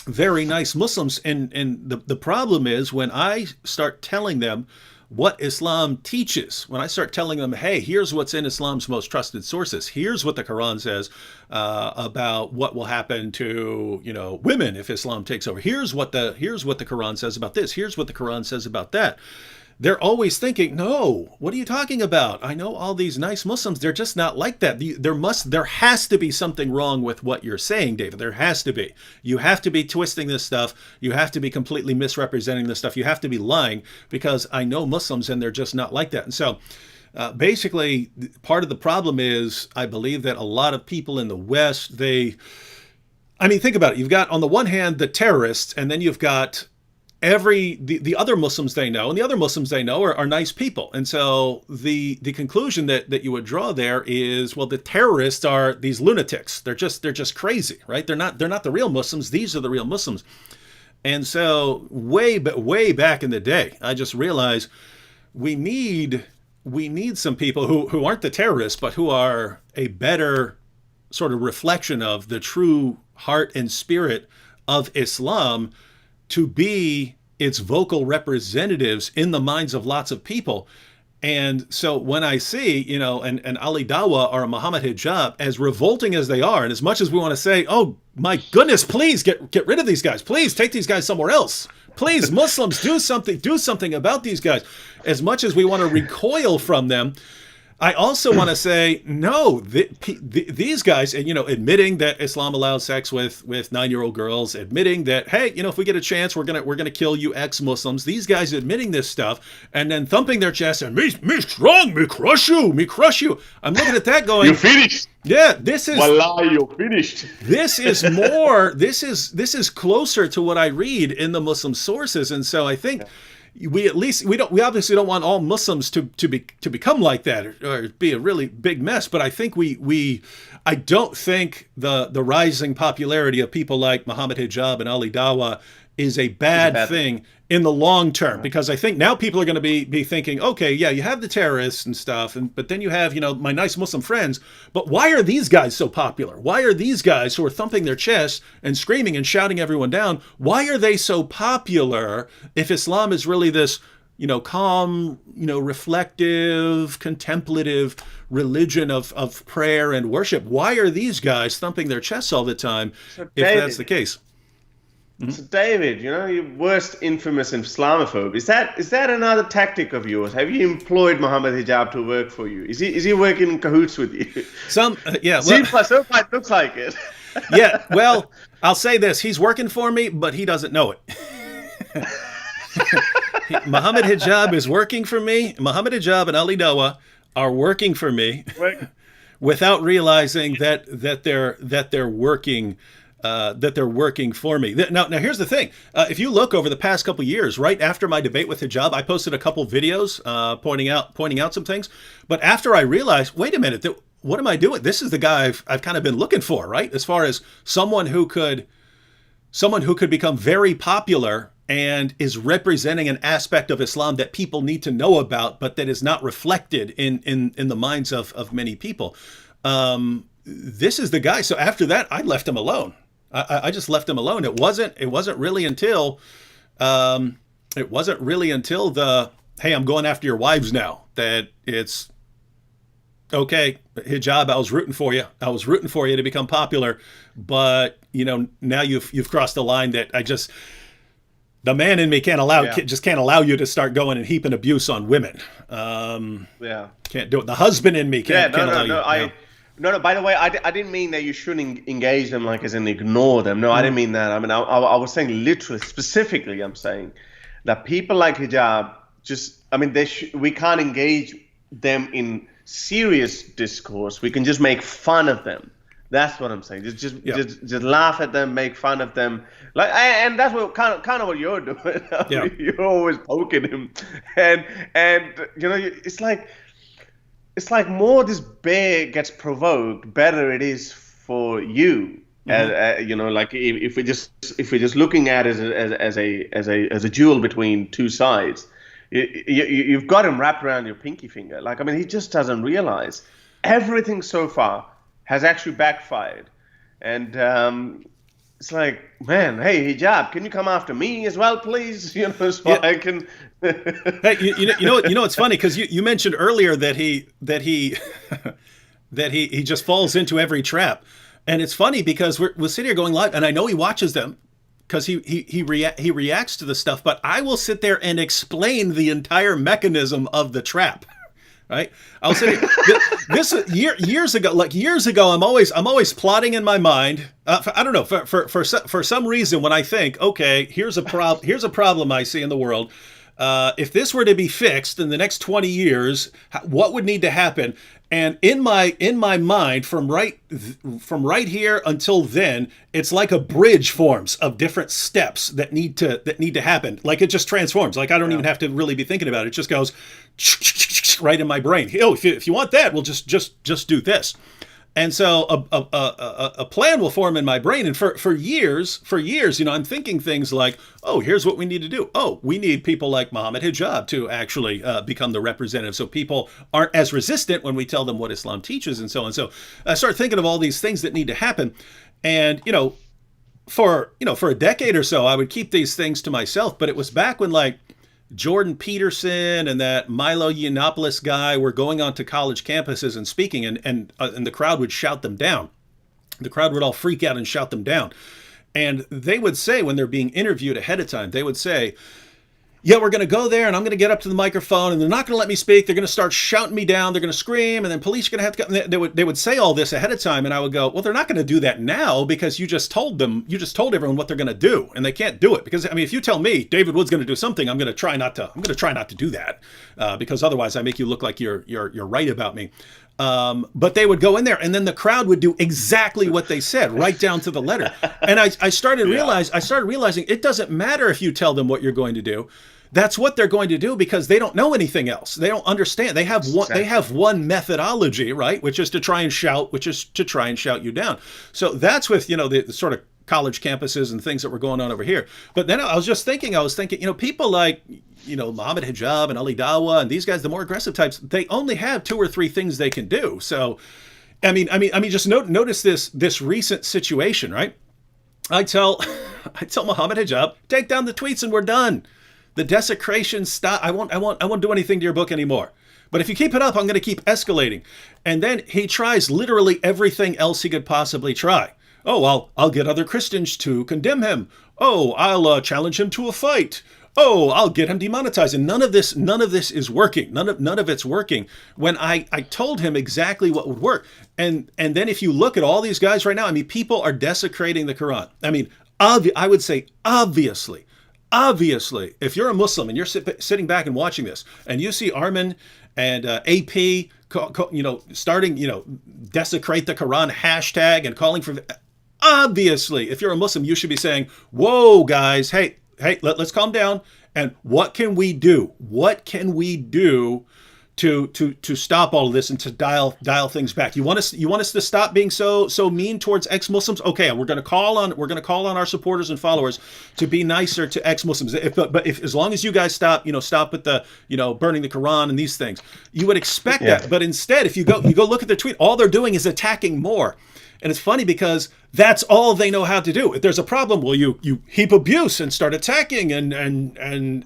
very nice Muslims. And the problem is when I start telling them what Islam teaches, when I start telling them, hey, here's what's in Islam's most trusted sources, here's what the Quran says about what will happen to women if Islam takes over, here's what the Quran says about this, here's what the Quran says about that. They're always thinking, no, what are you talking about? I know all these nice Muslims, they're just not like that. There has to be something wrong with what you're saying, David. There has to be. You have to be twisting this stuff. You have to be completely misrepresenting this stuff. You have to be lying, because I know Muslims and they're just not like that. And so basically, part of the problem is, I believe that a lot of people in the West, think about it. You've got, on the one hand, the terrorists, and then you've got the other Muslims they know, and the other Muslims they know are nice people. And so the conclusion that you would draw there is, well, the terrorists are these lunatics. They're just crazy, right? They're not the real Muslims. These are the real Muslims. And so way back in the day, I just realized we need some people who aren't the terrorists, but who are a better sort of reflection of the true heart and spirit of Islam, to be its vocal representatives in the minds of lots of people. And so when I see, an Ali Dawah or a Mohammed Hijab, as revolting as they are, and as much as we want to say, oh my goodness, please get rid of these guys, please take these guys somewhere else, please Muslims, do something about these guys, as much as we want to recoil from them, I also want to say, no, these guys, and, admitting that Islam allows sex with 9-year-old girls, admitting that, hey, if we get a chance, we're gonna kill you ex-Muslims. These guys admitting this stuff, and then thumping their chest and me strong, me crush you. I'm looking at that going, you're finished. Yeah, this is. Wallah, you're finished. This is more. This is closer to what I read in the Muslim sources, and so I think. Yeah. We obviously don't want all Muslims to become like that or be a really big mess, but I think I don't think the rising popularity of people like Mohammed Hijab and Ali Dawah is a bad thing in the long term, because I think now people are going to be thinking, okay, yeah, you have the terrorists and stuff, but then you have, my nice Muslim friends, but why are these guys so popular? Why are these guys who are thumping their chests and screaming and shouting everyone down, why are they so popular if Islam is really this, calm, reflective, contemplative religion of prayer and worship? Why are these guys thumping their chests all the time if that's the case? Mm-hmm. So David, your worst infamous Islamophobe, is that another tactic of yours? Have you employed Mohammed Hijab to work for you? Is he working in cahoots with you? Yeah. So far it looks like it. Yeah. Well, I'll say this: he's working for me, but he doesn't know it. Mohammed Hijab is working for me. Mohammed Hijab and Ali Dawah are working for me without realizing that they're working. That they're working for me. Now here's the thing. If you look over the past couple of years, right after my debate with Hijab, I posted a couple videos pointing out some things. But after I realized, wait a minute, what am I doing? This is the guy I've kind of been looking for, right? As far as someone who could become very popular and is representing an aspect of Islam that people need to know about, but that is not reflected in the minds of many people. This is the guy. So after that, I left him alone. I just left him alone. It wasn't really until the, hey, I'm going after your wives now, that it's okay, Hijab, I was rooting for you to become popular, but now you've crossed the line that the man in me can't allow you to start going and heaping abuse on women. Can't do it. The husband in me can't allow you. No, by the way, I didn't mean that you shouldn't engage them, like as in ignore them. No, I didn't mean that. I mean, I was saying literally, specifically, I'm saying that people like Hijab, we can't engage them in serious discourse. We can just make fun of them. That's what I'm saying. Just laugh at them, make fun of them, and that's what kind of what you're doing. Yeah. You're always poking him, and it's like more this bear gets provoked, better it is for you. Like if we're just looking at it as a duel between two sides, you've got him wrapped around your pinky finger. Like, I mean, he just doesn't realize everything so far has actually backfired. And it's like, man, hey, Hijab, can you come after me as well, please? So I can. Hey, you know, it's funny because you mentioned earlier that he that he just falls into every trap, and it's funny because we're sitting here going live, and I know he watches them because he reacts to the stuff, but I will sit there and explain the entire mechanism of the trap. Right? I'll say this years ago. I'm always plotting in my mind. I don't know for some reason when I think, okay, here's a problem I see in the world. If this were to be fixed in the next 20 years, what would need to happen? And in my mind, from right here until then, it's like a bridge forms of different steps that need to happen. Like it just transforms. Like I don't even have to really be thinking about it. It just goes right in my brain. Oh, if you want that, we'll just do this. And so a plan will form in my brain. And for years, I'm thinking things like, oh, here's what we need to do. Oh, we need people like Mohammed Hijab to actually become the representative so people aren't as resistant when we tell them what Islam teaches and so on. So I start thinking of all these things that need to happen. And, for a decade or so, I would keep these things to myself. But it was back when like Jordan Peterson and that Milo Yiannopoulos guy were going onto college campuses and speaking, and the crowd would shout them down. The crowd would all freak out and shout them down. And they would say, when they're being interviewed ahead of time, they would say, yeah, we're going to go there and I'm going to get up to the microphone and they're not going to let me speak. They're going to start shouting me down. They're going to scream and then police are going to have to come. They would say all this ahead of time. And I would go, well, they're not going to do that now because you just told everyone what they're going to do and they can't do it. Because I mean, if you tell me David Wood's going to do something, I'm going to try not to do that because otherwise I make you look like you're right about me. But they would go in there and then the crowd would do exactly what they said, right down to the letter. And I started realizing it doesn't matter if you tell them what you're going to do. That's what they're going to do because they don't know anything else. They don't understand. They have one methodology, right? Which is to try and shout you down. So that's with, the sort of college campuses and things that were going on over here. But then I was thinking, people like, Mohammed Hijab and Ali Dawah and these guys, the more aggressive types, they only have 2 or 3 things they can do. So, I mean, just notice this recent situation, right? I tell Mohammed Hijab, take down the tweets and we're done. The desecration stop. I won't do anything to your book anymore. But if you keep it up, I'm going to keep escalating. And then he tries literally everything else he could possibly try. Oh, I'll get other Christians to condemn him. Oh, I'll challenge him to a fight. Oh, I'll get him demonetized. And none of this is working. None of it's working. When I told him exactly what would work. And then if you look at all these guys right now, I mean, people are desecrating the Quran. I mean, I would say obviously, if you're a Muslim and you're sitting back and watching this, and you see Armin and AP, starting, desecrate the Quran hashtag and calling for, obviously, if you're a Muslim, you should be saying, whoa, guys, hey, let's calm down. And what can we do? What can we do to stop all of this and to dial things back? You want us to stop being so mean towards ex-Muslims? Okay, we're going to call on our supporters and followers to be nicer to ex-Muslims. But as long as you guys stop with the burning the Quran and these things, you would expect that. But instead, if you go look at their tweet, all they're doing is attacking more. And it's funny because that's all they know how to do. If there's a problem, well, you heap abuse and start attacking and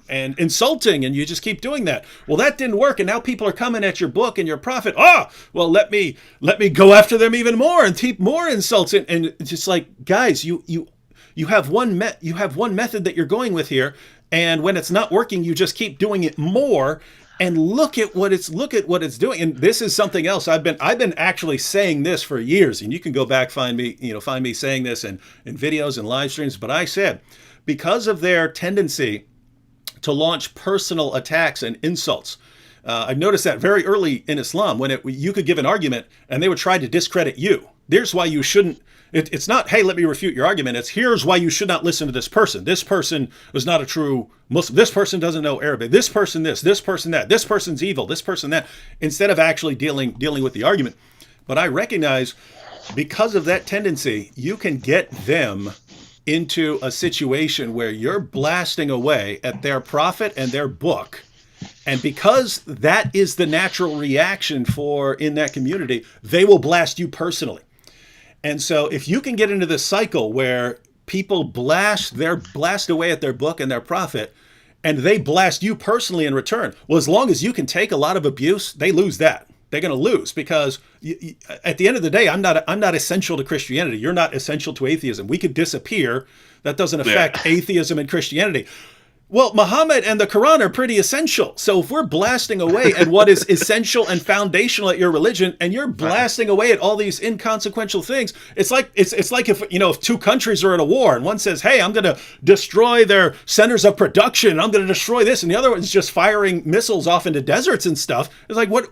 insulting, and you just keep doing that. Well, that didn't work, and now people are coming at your book and your prophet. Well, let me go after them even more and heap more insults. And it's just like, guys, you have one method that you're going with here, and when it's not working, you just keep doing it more. And look at what it's doing. And this is something else. I've been actually saying this for years. And you can go back, find me saying this in videos and live streams. But I said, because of their tendency to launch personal attacks and insults, I've noticed that very early in Islam, when you could give an argument and they would try to discredit you. There's why you shouldn't. It's not, hey, let me refute your argument. It's, here's why you should not listen to this person. This person was not a true Muslim. This person doesn't know Arabic. This person this person that. This person's evil. This person that. Instead of actually dealing with the argument. But I recognize because of that tendency, you can get them into a situation where you're blasting away at their prophet and their book. And because that is the natural reaction for in that community, they will blast you personally. And so if you can get into this cycle where people blast away at their book and their prophet, and they blast you personally in return, well, as long as you can take a lot of abuse, they lose that. They're going to lose because at the end of the day, I'm not essential to Christianity. You're not essential to atheism. We could disappear. That doesn't affect atheism and Christianity. Well, Muhammad and the Quran are pretty essential. So if we're blasting away at what is essential and foundational at your religion, and you're blasting away at all these inconsequential things, it's like if two countries are at a war and one says, "Hey, I'm going to destroy their centers of production. I'm going to destroy this," and the other one's just firing missiles off into deserts and stuff. It's like, what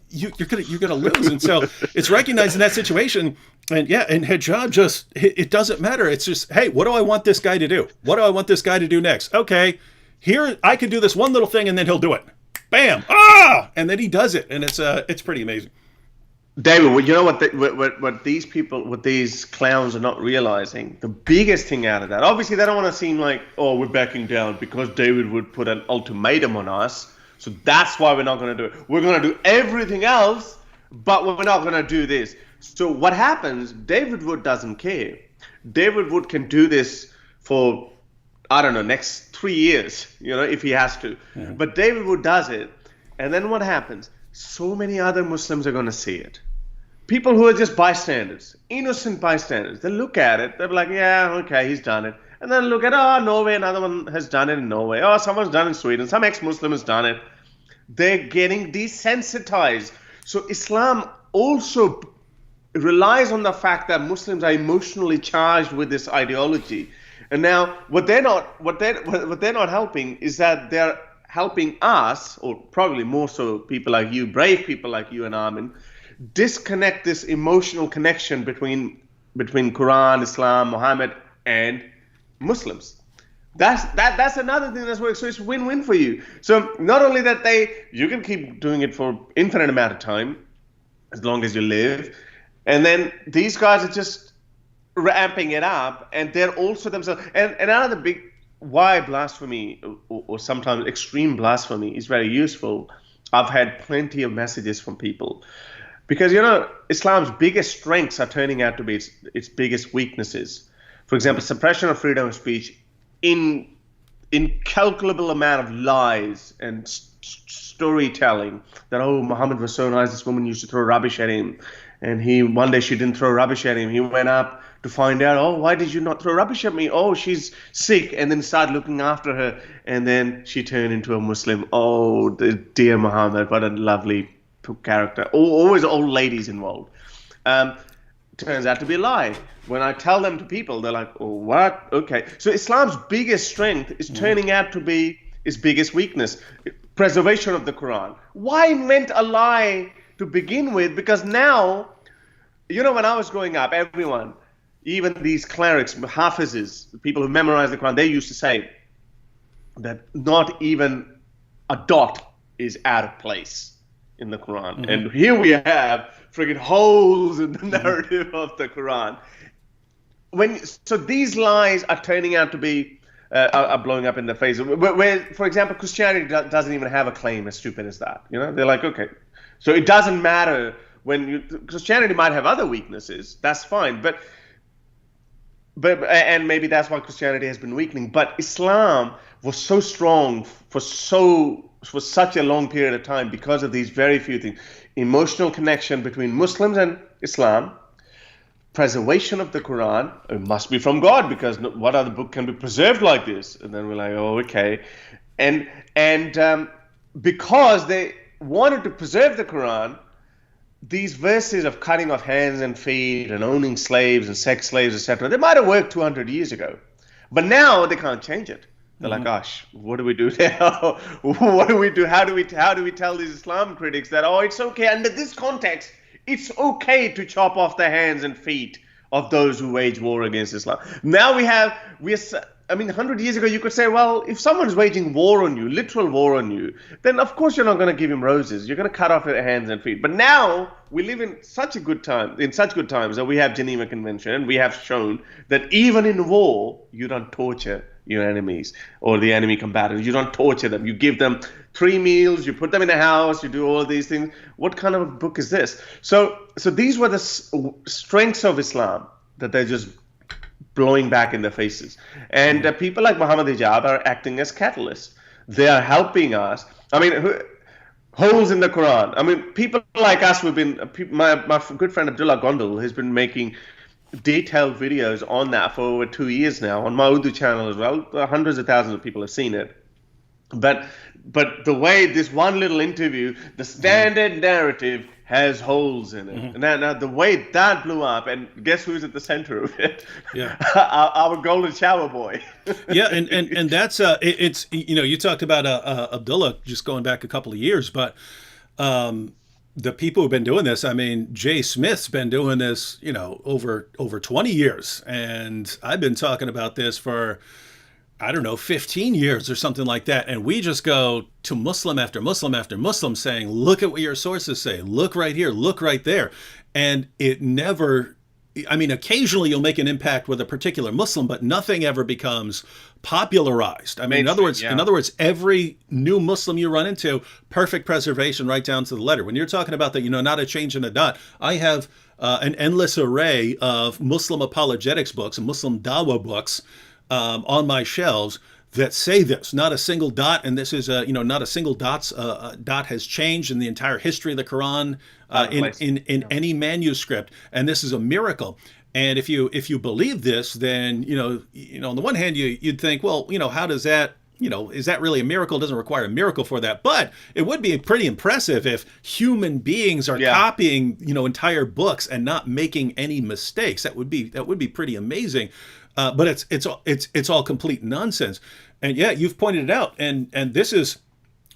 you're going to lose. And so it's recognizing that situation. And hijab it doesn't matter. It's just, hey, what do I want this guy to do? What do I want this guy to do next? Okay, here I can do this one little thing and then he'll do it. Bam! And then he does it, and it's pretty amazing. David, well, you know what these clowns are not realizing? The biggest thing out of that, obviously they don't want to seem like, oh, we're backing down because David would put an ultimatum on us. So that's why we're not going to do it. We're going to do everything else, but we're not going to do this. So what happens, David Wood doesn't care. David Wood can do this for, I don't know, next 3 years, if he has to. Yeah. But David Wood does it. And then what happens? So many other Muslims are going to see it. People who are just bystanders, innocent bystanders. They look at it. They're like, yeah, okay, he's done it. And then look at, Norway, another one has done it in Norway. Oh, someone's done it in Sweden. Some ex-Muslim has done it. They're getting desensitized. So Islam also relies on the fact that Muslims are emotionally charged with this ideology. And now what they're not helping is that they're helping us, or probably more so people like you, brave people like you and Armin, disconnect this emotional connection between Quran, Islam, Muhammad, and Muslims. That's another thing that's working. So it's win-win for you. So not only that you can keep doing it for infinite amount of time, as long as you live, and then these guys are just ramping it up, and they're also themselves. And another big why blasphemy or sometimes extreme blasphemy is very useful. I've had plenty of messages from people because Islam's biggest strengths are turning out to be its biggest weaknesses. For example, suppression of freedom of speech, incalculable amount of lies and storytelling that Muhammad was so nice, this woman used to throw rubbish at him, and one day she didn't throw rubbish at him. He went up to find out, why did you not throw rubbish at me? Oh, she's sick, and then started looking after her, and then she turned into a Muslim. Oh, dear Muhammad, what a lovely character. Always old ladies involved. Turns out to be a lie. When I tell them to people, they're like, oh, what? Okay. So Islam's biggest strength is turning out to be its biggest weakness. Preservation of the Quran. Why invent a lie to begin with? Because now, when I was growing up, everyone, even these clerics, hafizes, people who memorize the Quran, they used to say that not even a dot is out of place in the Quran. Mm-hmm. And here we have friggin' holes in the narrative of the Quran. So these lies are turning out to be are blowing up in the face. Where, for example, Christianity doesn't even have a claim as stupid as that. They're like, okay, so it doesn't matter Christianity might have other weaknesses. That's fine, but and maybe that's why Christianity has been weakening. But Islam was so strong for such a long period of time because of these very few things: emotional connection between Muslims and Islam. Preservation of the Quran, it must be from God, because what other book can be preserved like this? And then we're like, oh, okay. And because they wanted to preserve the Quran, these verses of cutting off hands and feet and owning slaves and sex slaves, etc., they might have worked 200 years ago. But now they can't change it. They're like, gosh, what do we do now? What do we do? How do we tell these Islam critics that, it's okay, under this context, it's okay to chop off the hands and feet of those who wage war against Islam? Now I mean, 100 years ago, you could say, well, if someone's waging war on you, literal war on you, then of course you're not going to give him roses. You're going to cut off their hands and feet. But now we live in such good times that we have Geneva Convention, and we have shown that even in war, you don't torture your enemies or the enemy combatants. You don't torture them. You give them 3 meals. You put them in a house. You do all these things. What kind of a book is this? So these were the strengths of Islam that they're just blowing back in their faces. And people like Mohammed Hijab are acting as catalysts. They are helping us. I mean, holes in the Quran. I mean, people like us, my good friend Abdullah Gondal has been making detailed videos on that for over 2 years now, on my Urdu channel as well. Hundreds of thousands of people have seen it. But the way this one little interview, the standard narrative has holes in it. Mm-hmm. Now the way that blew up, and guess who's at the center of it? Yeah, our golden shower boy. Yeah, and that's it's you talked about Abdullah just going back a couple of years, but the people who've been doing this, I mean, Jay Smith's been doing this, over 20 years, and I've been talking about this for, I don't know, 15 years or something like that. And we just go to Muslim after Muslim after Muslim saying, look at what your sources say. Look right here. Look right there. And it never, I mean, occasionally you'll make an impact with a particular Muslim, but nothing ever becomes popularized. I mean, in other words, every new Muslim you run into, perfect preservation right down to the letter. When you're talking about that, not a change in a dot, I have an endless array of Muslim apologetics books and Muslim Dawah books on my shelves that say this. Not a single dot, and this is not a single dot has changed in the entire history of the Quran in any manuscript, and this is a miracle. And if you believe this, then on the one hand you'd think, well, how does that, is that really a miracle? It doesn't require a miracle for that, but it would be pretty impressive if human beings are copying entire books and not making any mistakes. That would be pretty amazing. But it's all complete nonsense. And yeah, you've pointed it out. And this is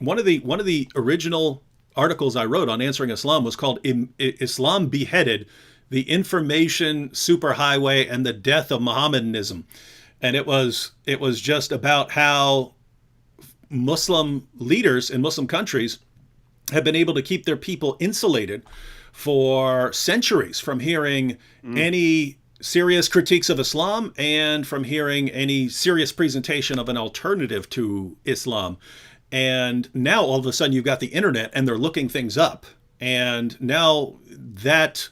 one of the original articles I wrote on Answering Islam was called Islam Beheaded: The Information Superhighway and the Death of Mohammedanism. And it was just about how Muslim leaders in Muslim countries have been able to keep their people insulated for centuries from hearing any serious critiques of Islam and from hearing any serious presentation of an alternative to Islam. And now all of a sudden you've got the internet and they're looking things up. And now that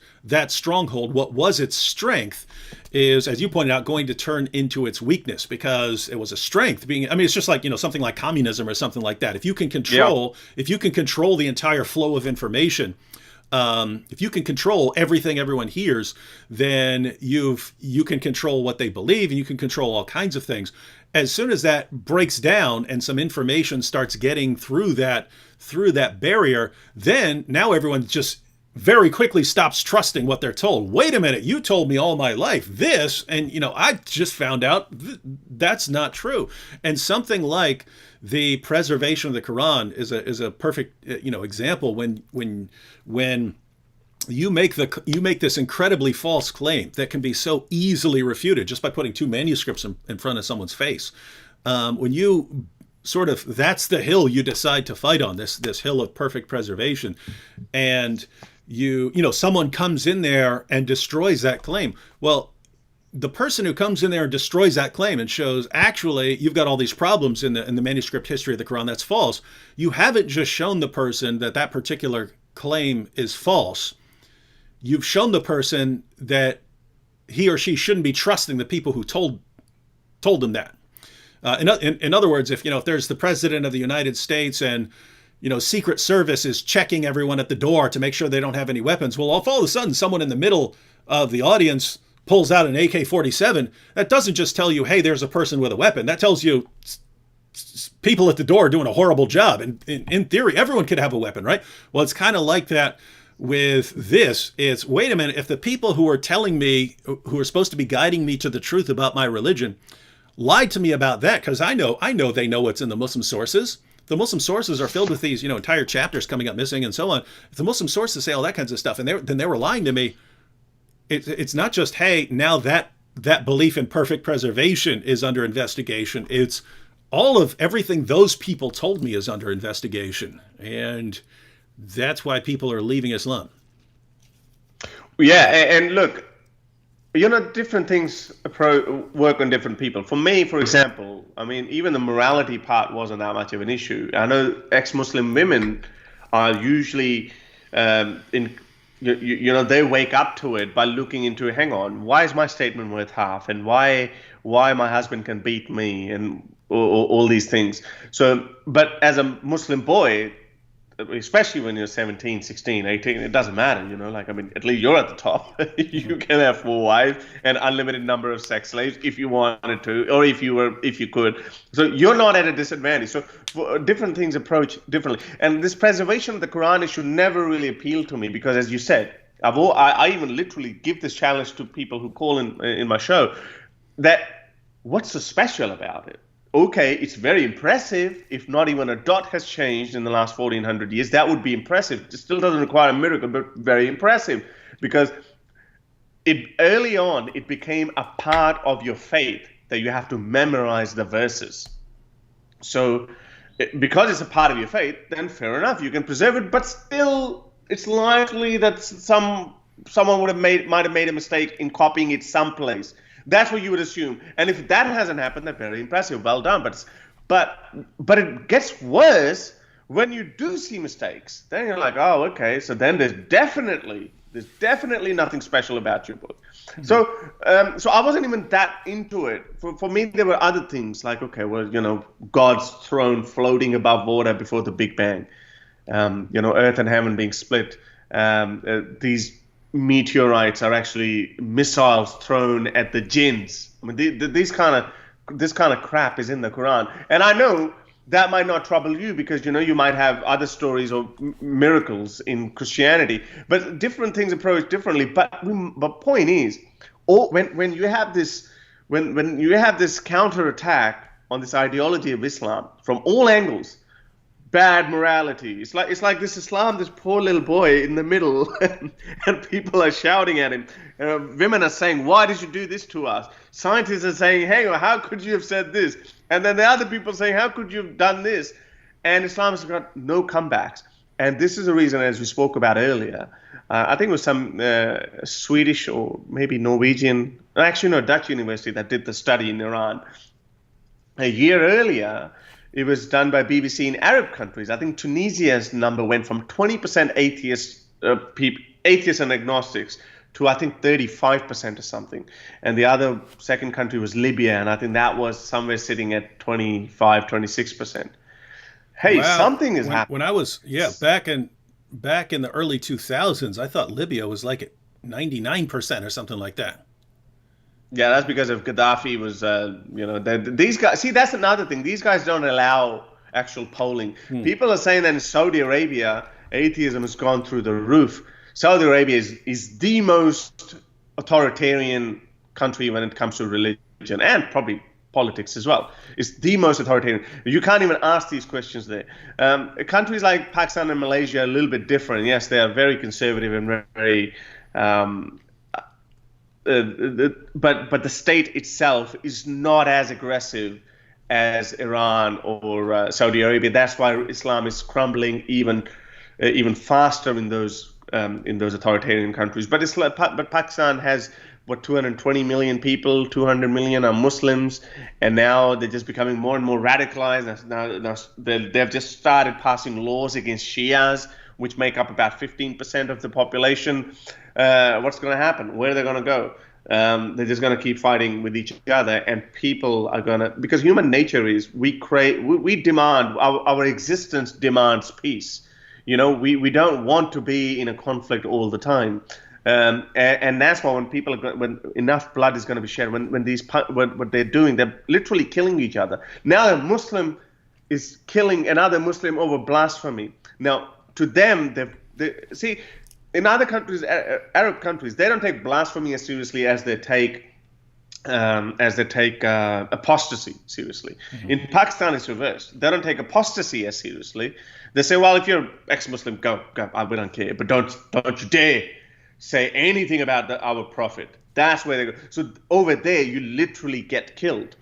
stronghold, what was its strength, is, as you pointed out, going to turn into its weakness, because it was a strength it's just like, something like communism or something like that. If you can control the entire flow of information, if you can control everything everyone hears, then you can control what they believe, and you can control all kinds of things. As soon as that breaks down and some information starts getting through that barrier, then now everyone just very quickly stops trusting what they're told. Wait a minute, you told me all my life this, and I just found out that's not true. And something like the preservation of the Quran is a perfect example when you make this incredibly false claim that can be so easily refuted just by putting 2 manuscripts in front of someone's face. When you that's the hill you decide to fight on, this hill of perfect preservation, and someone comes in there and destroys that claim. Well, the person who comes in there and destroys that claim and shows, actually, you've got all these problems in the manuscript history of the Quran, that's false. You haven't just shown the person that particular claim is false. You've shown the person that he or she shouldn't be trusting the people who told them that. In other words, if there's the president of the United States and Secret Service is checking everyone at the door to make sure they don't have any weapons, well, if all of a sudden someone in the middle of the audience pulls out an AK-47, that doesn't just tell you, hey, there's a person with a weapon. That tells you people at the door are doing a horrible job. And in theory, everyone could have a weapon, right? Well, it's kind of like that with this. It's, wait a minute, if the people who are telling me, who are supposed to be guiding me to the truth about my religion, lied to me about that, because I know they know what's in the Muslim sources. The Muslim sources are filled with these, entire chapters coming up missing and so on. If the Muslim sources say all that kinds of stuff, and then they were lying to me, it's not just, hey, now that that belief in perfect preservation is under investigation. It's all of everything those people told me is under investigation. And that's why people are leaving Islam. Yeah, and look, different things work on different people. For me, for example, I mean, even the morality part wasn't that much of an issue. I know ex-Muslim women are usually they wake up to it by looking into, hang on, why is my statement worth half, and why my husband can beat me, and all these things. So, but as a Muslim boy, especially when you're 17, 16, 18, it doesn't matter, like, I mean, at least you're at the top. You can have 4 wives and unlimited number of sex slaves if you wanted to, or if you could. So you're not at a disadvantage. So different things approach differently. And this preservation of the Quran should never really appeal to me, because as you said, I even literally give this challenge to people who call in my show, that what's so special about it? Okay, it's very impressive. If not even a dot has changed in the last 1400 years, that would be impressive. It still doesn't require a miracle, but very impressive, because early on it became a part of your faith that you have to memorize the verses. So because it's a part of your faith, then fair enough, you can preserve it, but still it's likely that someone might have made a mistake in copying it someplace. That's what you would assume. And if that hasn't happened, then very impressive, well done. But it gets worse when you do see mistakes. Then you're like, oh, okay, so then there's definitely nothing special about your book. So I wasn't even that into it. For me, there were other things like, okay, well, God's throne floating above water before the Big Bang, earth and heaven being split, these meteorites are actually missiles thrown at the jinns. I mean, this kind of crap is in the Quran, and I know that might not trouble you, because you might have other stories or miracles in Christianity, but different things approach differently. But point is, when you have this counterattack on this ideology of Islam from all angles, bad morality. It's like this Islam, this poor little boy in the middle, and people are shouting at him. Women are saying, "Why did you do this to us?" Scientists are saying, "Hey, how could you have said this?" And then the other people saying, "How could you have done this?" And Islam has got no comebacks. And this is the reason, as we spoke about earlier, I think it was some Swedish or maybe Norwegian, actually no, Dutch university that did the study in Iran. A year earlier, it was done by BBC in Arab countries. I think Tunisia's number went from 20% atheists and agnostics to I think 35% or something. And the second country was Libya, and I think that was somewhere sitting at 25, 26%. Hey, wow. Something is happening. When I was back in the early 2000s, I thought Libya was like at 99% or something like that. Yeah, that's because of Gaddafi was, these guys, see, that's another thing. These guys don't allow actual polling. People are saying that in Saudi Arabia, atheism has gone through the roof. Saudi Arabia is the most authoritarian country when it comes to religion, and probably politics as well. It's the most authoritarian. You can't even ask these questions there. Countries like Pakistan and Malaysia are a little bit different. Yes, they are very conservative and very... but the state itself is not as aggressive as Iran or Saudi Arabia. That's why Islam is crumbling even faster in those authoritarian countries. But Pakistan has 220 million people, 200 million are Muslims, and now they're just becoming more and more radicalized. Now they've just started passing laws against Shias, which make up about 15% of the population. What's going to happen? Where are they going to go? They're just going to keep fighting with each other, and people are going to, because human nature is we demand, our existence demands peace. We don't want to be in a conflict all the time. And that's why when enough blood is going to be shed, what they're doing, they're literally killing each other. Now a Muslim is killing another Muslim over blasphemy. Now, to them, see, in other countries, Arab countries, they don't take blasphemy as seriously as they take apostasy seriously. Mm-hmm. In Pakistan, it's reversed. They don't take apostasy as seriously. They say, well, if you're ex-Muslim, go, we don't care, but don't you dare say anything about our prophet. That's where they go. So over there, you literally get killed.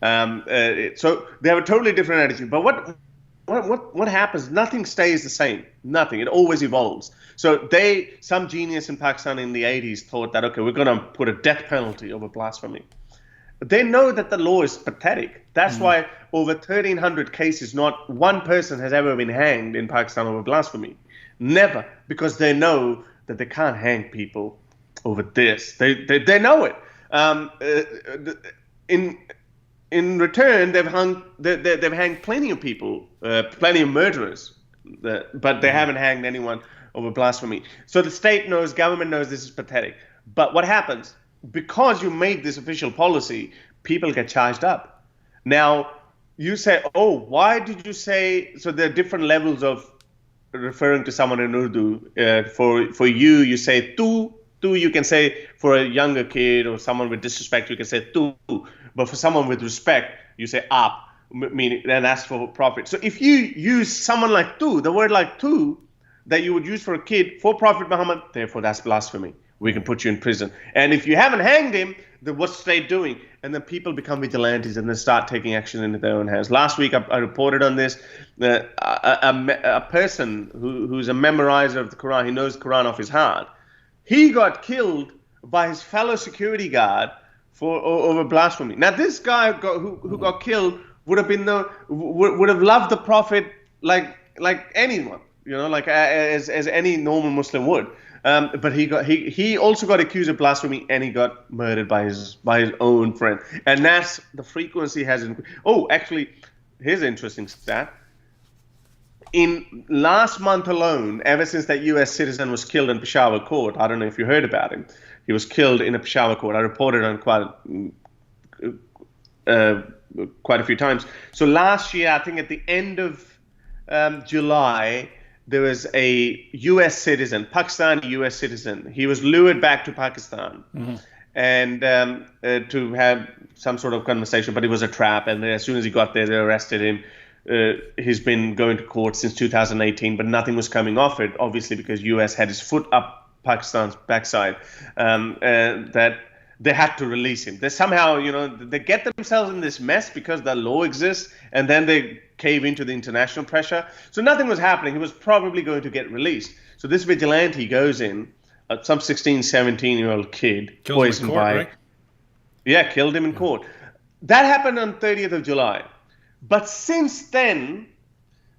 So they have a totally different attitude. But what happens? Nothing stays the same. Nothing. It always evolves. So some genius in Pakistan in the 80s thought that, okay, we're going to put a death penalty over blasphemy. They know that the law is pathetic. That's why over 1,300 cases, not one person has ever been hanged in Pakistan over blasphemy. Never, because they know that they can't hang people over this. They know it. In return, they've hanged plenty of people, plenty of murderers, but they haven't hanged anyone over blasphemy. So the state knows, government knows this is pathetic. But what happens? Because you made this official policy, people get charged up. Now, you say, oh, why did you say, so there are different levels of referring to someone in Urdu. For you say tu. Tu, you can say for a younger kid or someone with disrespect, you can say tu. But for someone with respect, you say ap, meaning, and that's for Prophet. So if you use someone like tu, the word like tu, that you would use for a kid, for Prophet Muhammad, therefore that's blasphemy. We can put you in prison. And if you haven't hanged him, then what's the state doing? And then people become vigilantes and they start taking action into their own hands. Last week, I reported on this. A person who's a memorizer of the Quran, he knows the Quran off his heart, he got killed by his fellow security guard over blasphemy. Now, this guy who got killed would have loved the Prophet like anyone, like as any normal Muslim would. But he also got accused of blasphemy, and he got murdered by his own friend. And that's the frequency has increased. Oh, actually, here's an interesting stat. In last month alone, ever since that U.S. citizen was killed in Peshawar court, I don't know if you heard about him. He was killed in a Peshawar court. I reported on quite a few times. So last year, I think at the end of July, there was a U.S. citizen, Pakistani U.S. citizen. He was lured back to Pakistan and to have some sort of conversation, but it was a trap. And as soon as he got there, they arrested him. He's been going to court since 2018, but nothing was coming off it, obviously, because U.S. had his foot up Pakistan's backside, that they had to release him. They somehow, they get themselves in this mess because the law exists, and then they cave into the international pressure. So nothing was happening. He was probably going to get released. So this vigilante goes in, some 16, 17-year-old kid, poisoned by... Right? Yeah, killed him in court. That happened on 30th of July. But since then,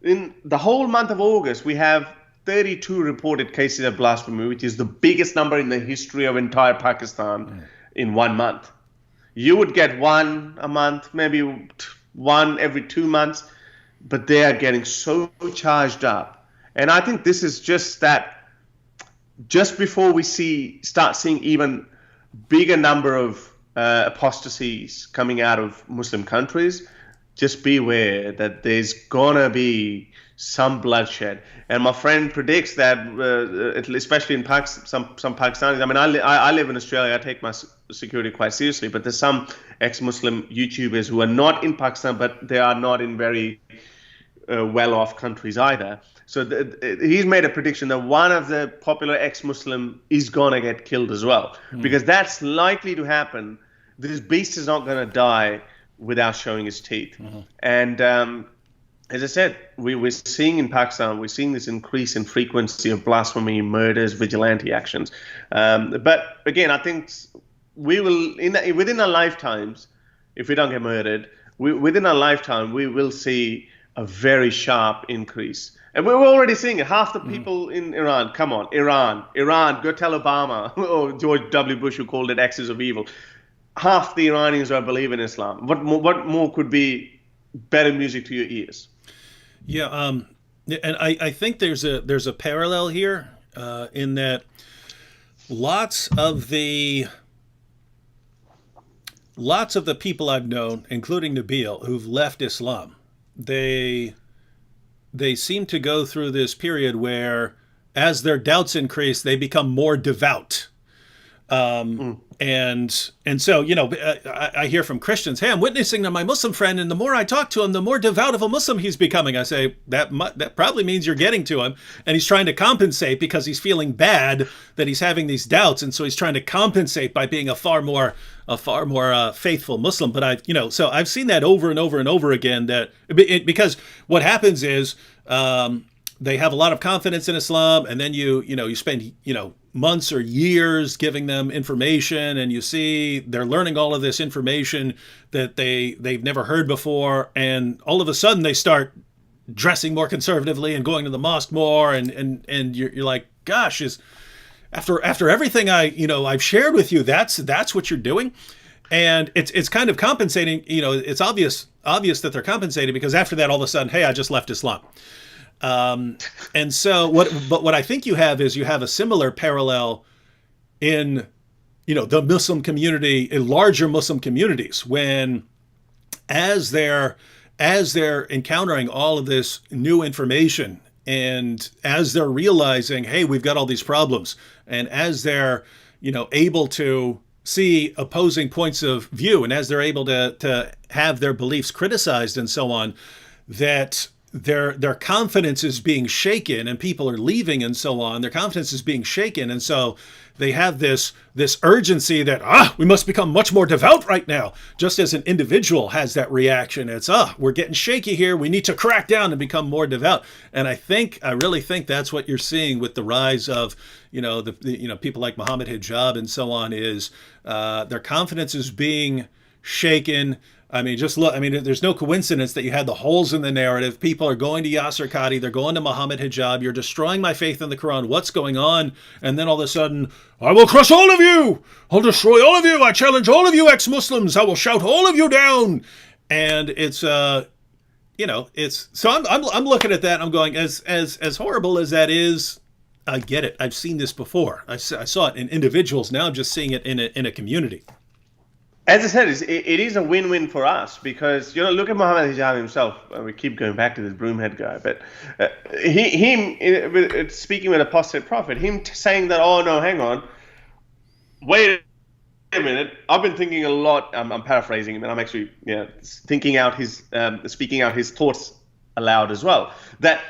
in the whole month of August, we have 32 reported cases of blasphemy, which is the biggest number in the history of entire Pakistan in 1 month. You would get one a month, maybe one every 2 months, but they are getting so charged up. And I think this is just that, just before we start seeing even bigger number of apostasies coming out of Muslim countries, just beware that there's gonna be some bloodshed. And my friend predicts that, especially in some Pakistanis. I mean, I live in Australia. I take my security quite seriously, but there's some ex-Muslim YouTubers who are not in Pakistan, but they are not in very well-off countries either. So he's made a prediction that one of the popular ex-Muslim is gonna get killed as well, because that's likely to happen. This beast is not gonna die without showing his teeth. And as I said, we're seeing in Pakistan, we're seeing this increase in frequency of blasphemy, murders, vigilante actions. But again, I think we will, within our lifetimes, if we don't get murdered, within our lifetime, we will see a very sharp increase. And we're already seeing it. Half the people in Iran, come on, Iran, go tell Obama or George W. Bush, who called it axis of evil. Half the Iranians don't believe in Islam. What more could be better music to your ears? Yeah, and I think there's a parallel here in that lots of the people I've known, including Nabil, who've left Islam, they seem to go through this period where, as their doubts increase, they become more devout. And so, I hear from Christians, hey, I'm witnessing to my Muslim friend, and the more I talk to him, the more devout of a Muslim he's becoming. I say, that probably means you're getting to him, and he's trying to compensate because he's feeling bad that he's having these doubts, and so he's trying to compensate by being a far more faithful Muslim. But so I've seen that over and over and over again, because what happens is they have a lot of confidence in Islam, and then you spend months or years giving them information, and you see they're learning all of this information that they've never heard before, and all of a sudden they start dressing more conservatively and going to the mosque more, and you're like, gosh, after everything I've shared with you, that's what you're doing. And it's kind of compensating. It's obvious that they're compensating, because after that, all of a sudden, hey, I just left Islam. And so what I think you have a similar parallel in, the Muslim community, in larger Muslim communities, when as they're encountering all of this new information, and as they're realizing, hey, we've got all these problems, and as they're, able to see opposing points of view, and as they're able to have their beliefs criticized and so on, that their confidence is being shaken, and people are leaving and so on. Their confidence is being shaken, and so they have this urgency that we must become much more devout right now. Just as an individual has that reaction, it's we're getting shaky here. We need to crack down and become more devout. And I really think that's what you're seeing with the rise of people like Mohammed, Hijab, and so on. Is their confidence is being shaken. I mean, just look. I mean, there's no coincidence that you had the holes in the narrative. People are going to Yasser Qadi. They're going to Mohammed Hijab. You're destroying my faith in the Quran. What's going on? And then all of a sudden, I will crush all of you. I'll destroy all of you. I challenge all of you ex-Muslims. I will shout all of you down. And it's, so I'm looking at that. And I'm going, as horrible as that is, I get it. I've seen this before. I saw it in individuals. Now I'm just seeing it in a community. As I said, it is a win-win for us, because look at Mohammed Hijab himself. We keep going back to this broomhead guy, but him speaking with apostate prophet, him saying that, oh no, hang on, wait a minute. I've been thinking a lot. I'm paraphrasing him, and I'm actually speaking out his thoughts aloud as well. That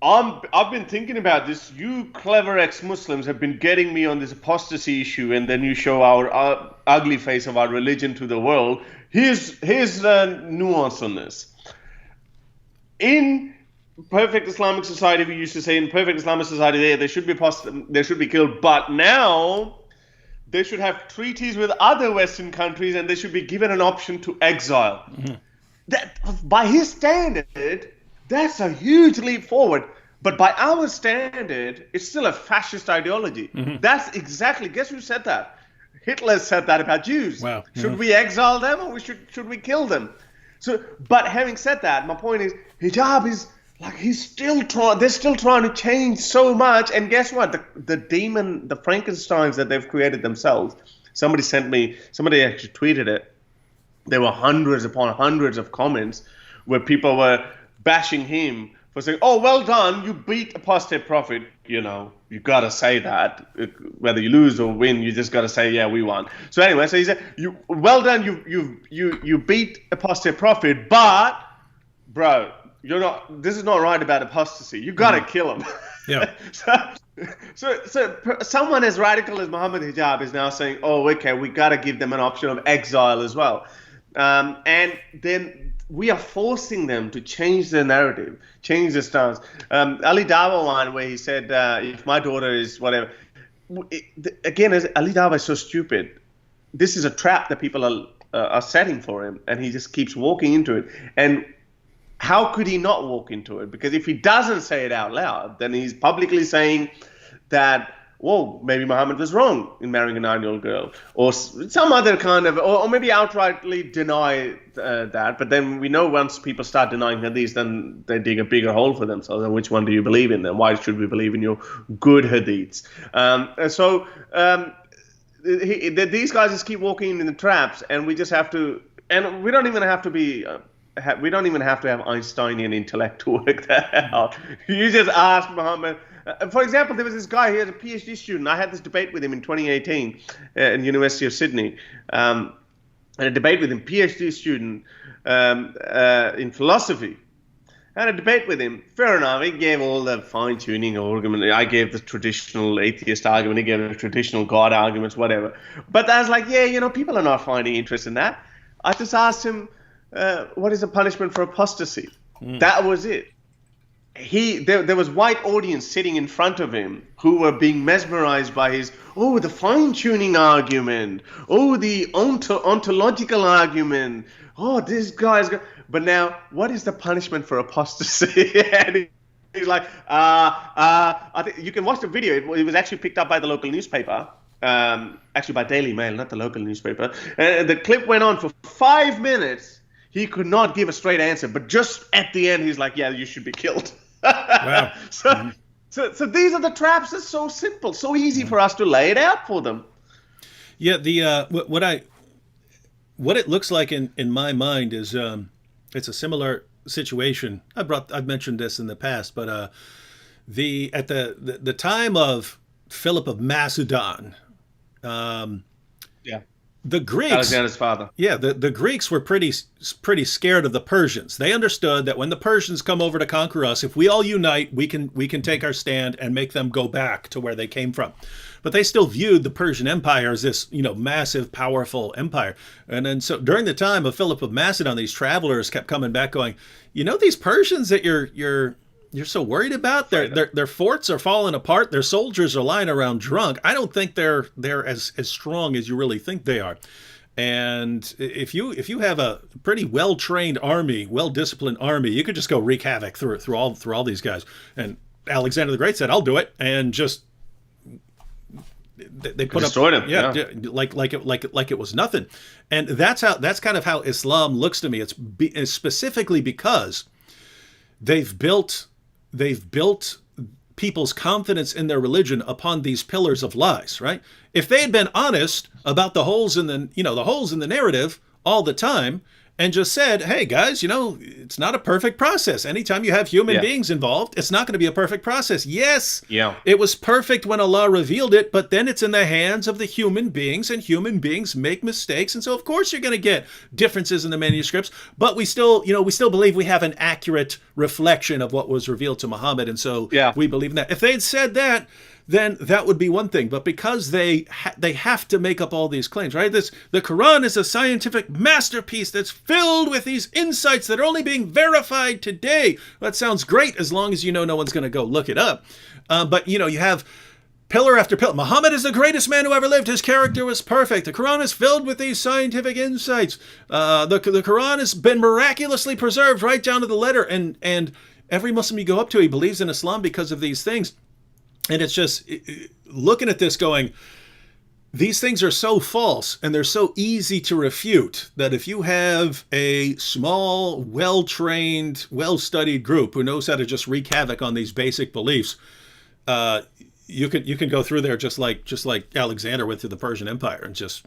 I've been thinking about this. You clever ex-Muslims have been getting me on this apostasy issue, and then you show our ugly face of our religion to the world. Here's nuance on this. In perfect Islamic society, we used to say, in perfect Islamic society, they should be killed. But now they should have treaties with other Western countries, and they should be given an option to exile. Mm-hmm. That, by his standard, that's a huge leap forward. But by our standard, it's still a fascist ideology. Mm-hmm. That's exactly, guess who said that? Hitler said that about Jews. Wow. Should we exile them, or should we kill them? So, but having said that, my point is, Hijab is like, they're still trying to change so much. And guess what? The demon, the Frankensteins that they've created themselves. Somebody actually tweeted it. There were hundreds upon hundreds of comments where people were bashing him for saying, oh, well done, you beat apostate prophet. You got to say that. Whether you lose or win, you just got to say, yeah, we won. So anyway, so he said, well done, you beat apostate prophet, but, bro, this is not right about apostasy. You got to kill him. Yeah. So someone as radical as Mohammed Hijab is now saying, oh, okay, we got to give them an option of exile as well. And then we are forcing them to change their narrative, change their stance. Ali Dawah one where he said, if my daughter is whatever. Again, Ali Dawah is so stupid. This is a trap that people are setting for him, and he just keeps walking into it. And how could he not walk into it? Because if he doesn't say it out loud, then he's publicly saying that, whoa, maybe Muhammad was wrong in marrying a 9-year-old girl, or some other kind of, or maybe outrightly deny that. But then we know once people start denying hadiths, then they dig a bigger hole for themselves. And which one do you believe in then? Why should we believe in your good hadiths? These guys just keep walking in the traps, and we just have to, and we don't even have to be, we don't even have to have Einsteinian intellect to work that out. You just ask Muhammad, For example, there was this guy, he had a PhD student. I had this debate with him in 2018 in University of Sydney. I had a debate with him, PhD student in philosophy. I had a debate with him. Fair enough. He gave all the fine-tuning argument. I gave the traditional atheist argument. He gave the traditional God arguments, whatever. But I was like, yeah, people are not finding interest in that. I just asked him, what is the punishment for apostasy? That was it. There was white audience sitting in front of him who were being mesmerized by his, the fine-tuning argument. The ontological argument. This guy's got... But now, what is the punishment for apostasy? And he's like, I think you can watch the video. It was actually picked up by the local newspaper, actually by Daily Mail, not the local newspaper. And the clip went on for 5 minutes. He could not give a straight answer, but just at the end, he's like, yeah, you should be killed. Wow. So these are the traps. It's so simple, so easy for us to lay it out for them. Yeah, what it looks like in my mind is it's a similar situation. I've mentioned this in the past, but at the time of Philip of Macedon, the Greeks, Alexander's father. Yeah, the Greeks were pretty scared of the Persians. They understood that when the Persians come over to conquer us, if we all unite, we can take our stand and make them go back to where they came from. But they still viewed the Persian Empire as this, massive, powerful empire. And then so during the time of Philip of Macedon, these travelers kept coming back going, these Persians that you're so worried about, their forts are falling apart, their soldiers are lying around drunk. I don't think they're as strong as you really think they are. And if you have a pretty well-trained army, well-disciplined army, you could just go wreak havoc through all these guys. And Alexander the Great said, "I'll do it," and just they put destroyed up, him, like it was nothing. And that's kind of how Islam looks to me. It's specifically because they've built people's confidence in their religion upon these pillars of lies, right? If they had been honest about the holes in the narrative all the time and just said, hey guys, it's not a perfect process. Anytime you have human beings involved, it's not going to be a perfect process. Yes, it was perfect when Allah revealed it, but then it's in the hands of the human beings, and human beings make mistakes. And so of course you're going to get differences in the manuscripts, but we still believe we have an accurate reflection of what was revealed to Muhammad. And so we believe in that. If they'd said that, then that would be one thing. But because they have to make up all these claims, right? The Quran is a scientific masterpiece that's filled with these insights that are only being verified today. That sounds great as long as no one's going to go look it up. But you have pillar after pillar. Muhammad is the greatest man who ever lived. His character was perfect. The Quran is filled with these scientific insights. The Quran has been miraculously preserved right down to the letter. And every Muslim you go up to, he believes in Islam because of these things. And it's just looking at this going, these things are so false and they're so easy to refute that if you have a small, well-trained, well-studied group who knows how to just wreak havoc on these basic beliefs, you can go through there just like Alexander went through the Persian Empire and just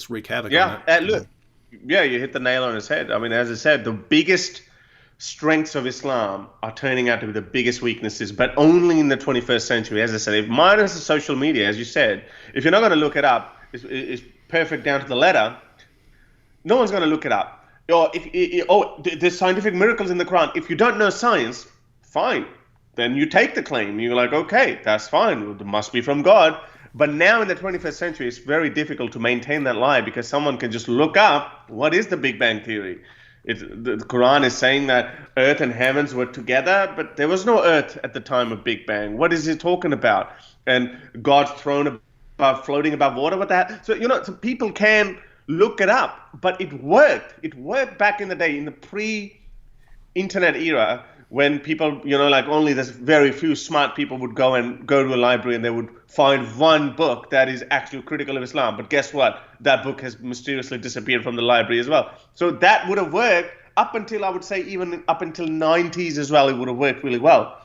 wreak havoc on it. Look, you hit the nail on his head. I mean, as I said, the biggest strengths of Islam are turning out to be the biggest weaknesses, but only in the 21st century. As I said, if minus the social media, as you said, if you're not going to look it up, it's perfect down to the letter, no one's going to look it up. Or there's scientific miracles in the Quran. If you don't know science, fine. Then you take the claim. You're like, okay, that's fine. It must be from God. But now in the 21st century, it's very difficult to maintain that lie because someone can just look up what is the Big Bang Theory. The Quran is saying that earth and heavens were together, but there was no earth at the time of Big Bang. What is it talking about? And God's throne floating above water with that. So, so people can look it up, but it worked. It worked back in the day, in the pre-internet era, when people, only there's very few smart people would go to a library and they would find one book that is actually critical of Islam. But guess what? That book has mysteriously disappeared from the library as well. So that would have worked up until, I would say, even up until 90s as well. It would have worked really well.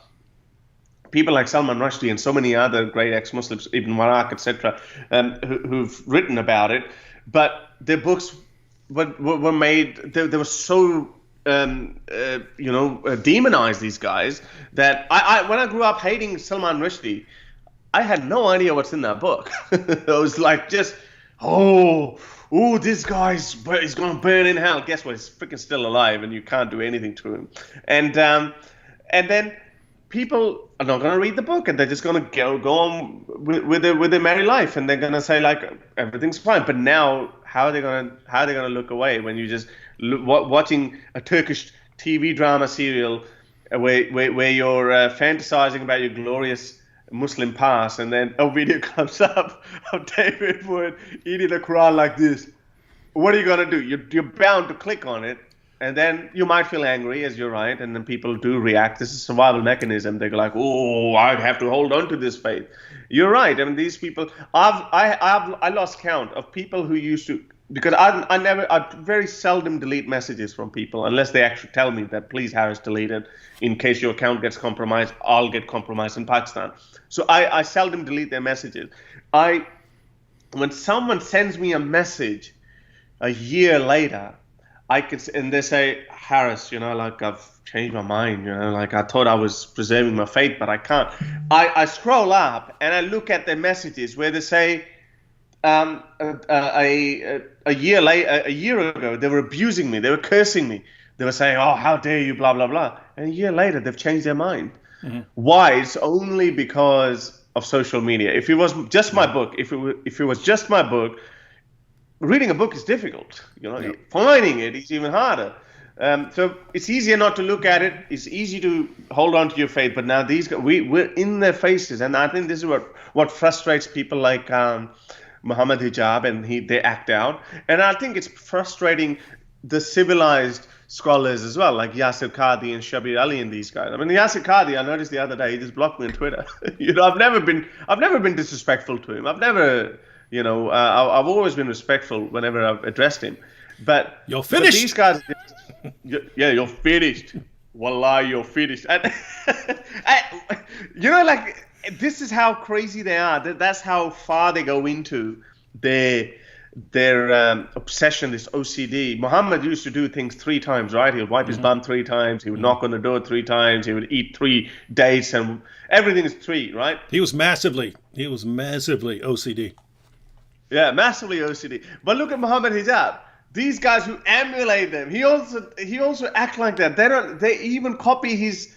People like Salman Rushdie and so many other great ex-Muslims, Ibn Waraq, etc., who've written about it. But their books were made, they were so demonize these guys. That when I grew up hating Salman Rushdie, I had no idea what's in that book. It was like just, this guy's he's gonna burn in hell. Guess what? He's freaking still alive, and you can't do anything to him. And then people are not gonna read the book, and they're just gonna go on with their merry life, and they're gonna say like everything's fine. But now, how are they gonna look away when you just watching a Turkish TV drama serial where you're fantasizing about your glorious Muslim past, and then a video comes up of David Wood eating the Quran like this? What are you gonna do? You're bound to click on it, and then you might feel angry, as you're right, and then people do react. This is a survival mechanism. They're like, "Oh, I have to hold on to this faith." You're right. I mean, these people. I lost count of people who used to, because I very seldom delete messages from people unless they actually tell me that, please, Harris, delete it in case your account gets compromised. I'll get compromised in Pakistan. So I seldom delete their messages. When someone sends me a message a year later, and they say, Harris, like I've changed my mind, like I thought I was preserving my faith, but I can't. I scroll up and I look at their messages where they say, a year ago, they were abusing me, they were cursing me, they were saying, oh, how dare you, blah, blah, blah. And a year later, they've changed their mind. Mm-hmm. Why? It's only because of social media. If it was just my book, if it was just my book, reading a book is difficult. Yep. Finding it is even harder. So it's easier not to look at it. It's easy to hold on to your faith. But now these guys, we're in their faces, and I think this is what frustrates people like Mohammed Hijab, and they act out. And I think it's frustrating the civilized scholars as well, like Yasir Qadhi and Shabir Ali and these guys. I mean, Yasir Qadhi, I noticed the other day, he just blocked me on Twitter. I've never been disrespectful to him. I've always been respectful whenever I've addressed him. But you're finished. But these guys, you're finished. Wallah, you're finished. And, this is how crazy they are. That's how far they go into their obsession, this OCD. Muhammad used to do things 3 times, right? He would wipe his bum 3 times. He would knock on the door 3 times. He would eat 3 dates, and everything is 3, right? He was massively OCD. Yeah, massively OCD. But look at Mohammed Hijab. These guys who emulate them, he also act like that. They even copy his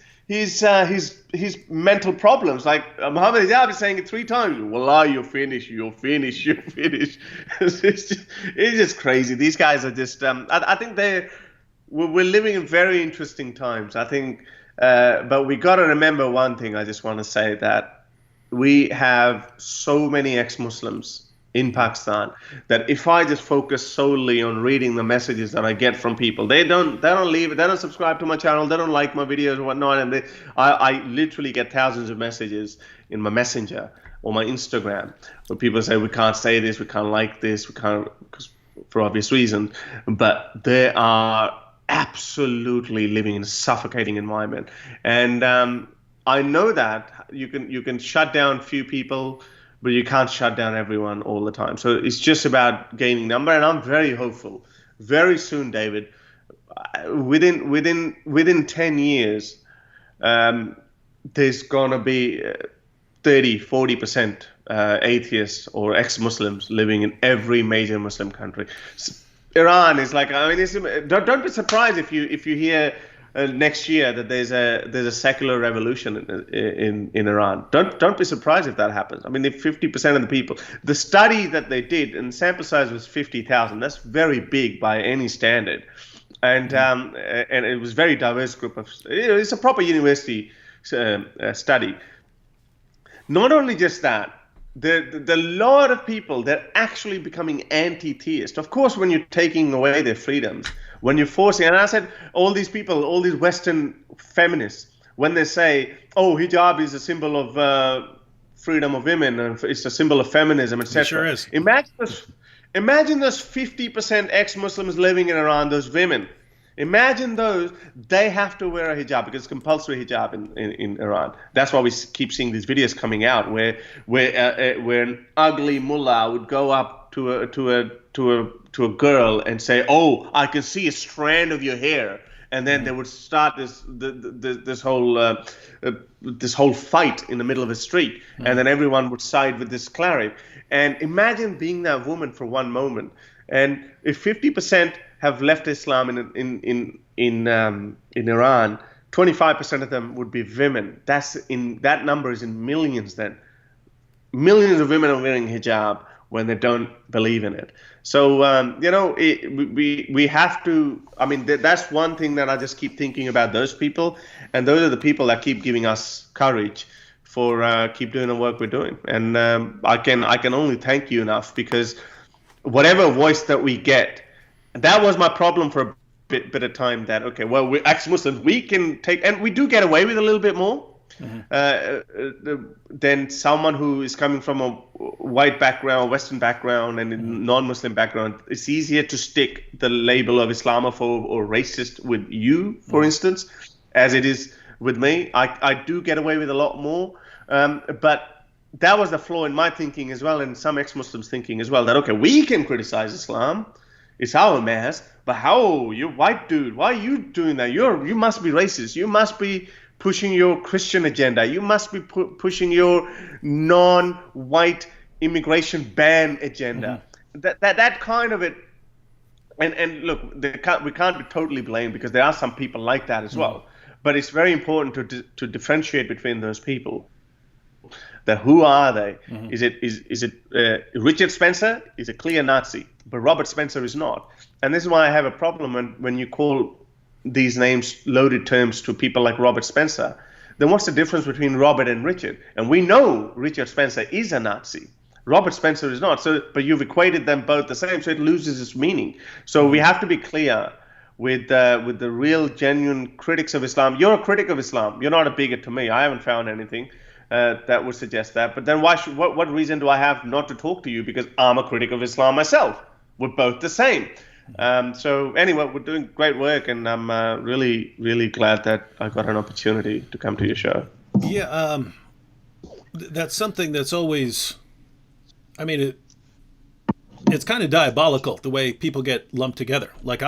mental problems. Like Mohammed Hijab is saying it 3 times. Wallah, you're finished. You're finished. You're finished. It's just crazy. These guys are just. I think we're living in very interesting times. I think, but we got to remember one thing. I just want to say that we have so many ex-Muslims in Pakistan that if I just focus solely on reading the messages that I get from people, they don't leave it, they don't subscribe to my channel, they don't like my videos or whatnot, and I literally get thousands of messages in my Messenger or my Instagram where people say we can't say this, we can't like this, we can't, for obvious reasons, but they are absolutely living in a suffocating environment. And I know that you can shut down few people, but you can't shut down everyone all the time. So it's just about gaining number, and I'm very hopeful. Very soon, David, within 10 years, there's gonna be 30-40% atheists or ex-Muslims living in every major Muslim country. Iran is like, I mean, don't be surprised if you hear next year that there's a secular revolution in Iran. Don't be surprised if that happens. I mean, if 50% of the people, the study that they did, and sample size was 50,000. That's very big by any standard, and it was very diverse group of. It's a proper university study. Not only just that. The lot of people that are actually becoming anti-theist. Of course, when you're taking away their freedoms, when you're forcing, and I said, all these people, all these Western feminists, when they say, oh, hijab is a symbol of freedom of women, and it's a symbol of feminism, etc. It sure is. Imagine those 50% ex-Muslims living in Iran, those women. Imagine those, they have to wear a hijab because it's compulsory hijab in Iran. That's why we keep seeing these videos coming out where an ugly mullah would go up to a girl and say, "Oh, I can see a strand of your hair," and then they would start this whole fight in the middle of a street, and then everyone would side with this cleric. And imagine being that woman for one moment, and if 50% have left Islam in Iran, 25% of them would be women. That number is in millions. Then millions of women are wearing hijab when they don't believe in it. So we have to. I mean, that's one thing that I just keep thinking about those people, and those are the people that keep giving us courage for keep doing the work we're doing. And I can only thank you enough, because whatever voice that we get, that was my problem for a bit of time. That okay, well, we're ex-Muslims, we can take, and we do get away with a little bit more. Than someone who is coming from a white background, Western background, and non-Muslim background. It's easier to stick the label of Islamophobe or racist with you, for instance, as it is with me. I do get away with a lot more, but that was the flaw in my thinking as well, and some ex-Muslims thinking as well, that okay, we can criticize Islam, it's our mess, but how, you white dude, why are you doing that? You must be racist, you must be pushing your Christian agenda, you must be pushing your non-white immigration ban agenda. That kind of it, and look, we can't be totally blamed, because there are some people like that as well. But it's very important to differentiate between those people. That who are they? Is it Richard Spencer is a clear Nazi, but Robert Spencer is not. And this is why I have a problem when you call these names loaded terms to people like Robert Spencer. Then what's the difference between Robert and Richard? And we know Richard Spencer is a Nazi. Robert Spencer is not. So, but you've equated them both the same, so it loses its meaning. So we have to be clear with the real, genuine critics of Islam. You're a critic of Islam. You're not a bigot to me. I haven't found anything that would suggest that. But then what reason do I have not to talk to you? Because I'm a critic of Islam myself. We're both the same. So anyway, we're doing great work, and I'm really, really glad that I got an opportunity to come to your show. Yeah, that's something that's always, I mean, it's kind of diabolical, the way people get lumped together. Like,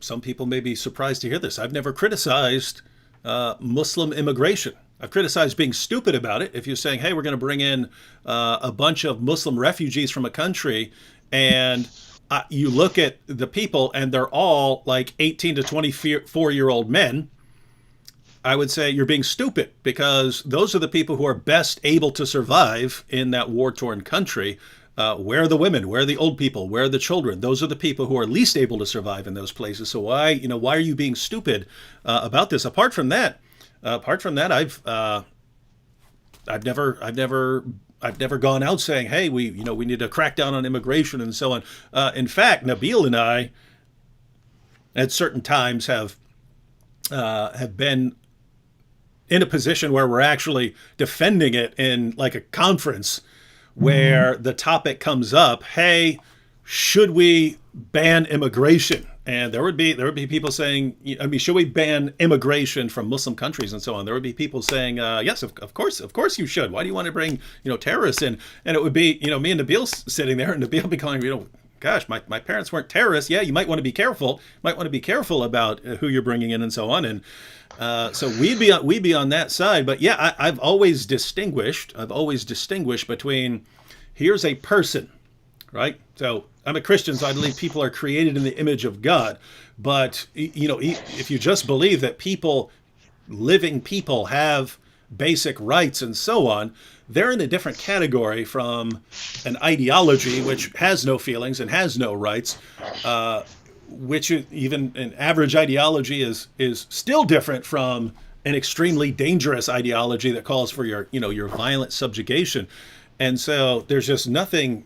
some people may be surprised to hear this, I've never criticized Muslim immigration. I've criticized being stupid about it. If you're saying, hey, we're going to bring in a bunch of Muslim refugees from a country, and you look at the people and they're all like 18 to 24-year-old men, I would say you're being stupid, because those are the people who are best able to survive in that war-torn country. Where are the women? Where are the old people? Where are the children? Those are the people who are least able to survive in those places. So why are you being stupid about this? Apart from that, I've never gone out saying, hey, we need to crack down on immigration and so on. In fact, Nabil and I, at certain times, have been in a position where we're actually defending it in like a conference, where the topic comes up, hey, should we ban immigration? And there would be people saying, should we ban immigration from Muslim countries and so on? There would be people saying, yes, of course you should. Why do you want to bring, terrorists in? And it would be, me and Nabil sitting there, and Nabil would be calling, gosh, my parents weren't terrorists. Yeah, you might want to be careful. About who you're bringing in and so on. And so we'd be on that side. But yeah, I've always distinguished between, here's a person, right? So I'm a Christian, so I believe people are created in the image of God. But if you just believe that living people have basic rights and so on, they're in a different category from an ideology which has no feelings and has no rights, which even an average ideology is still different from an extremely dangerous ideology that calls for your violent subjugation. And so there's just nothing.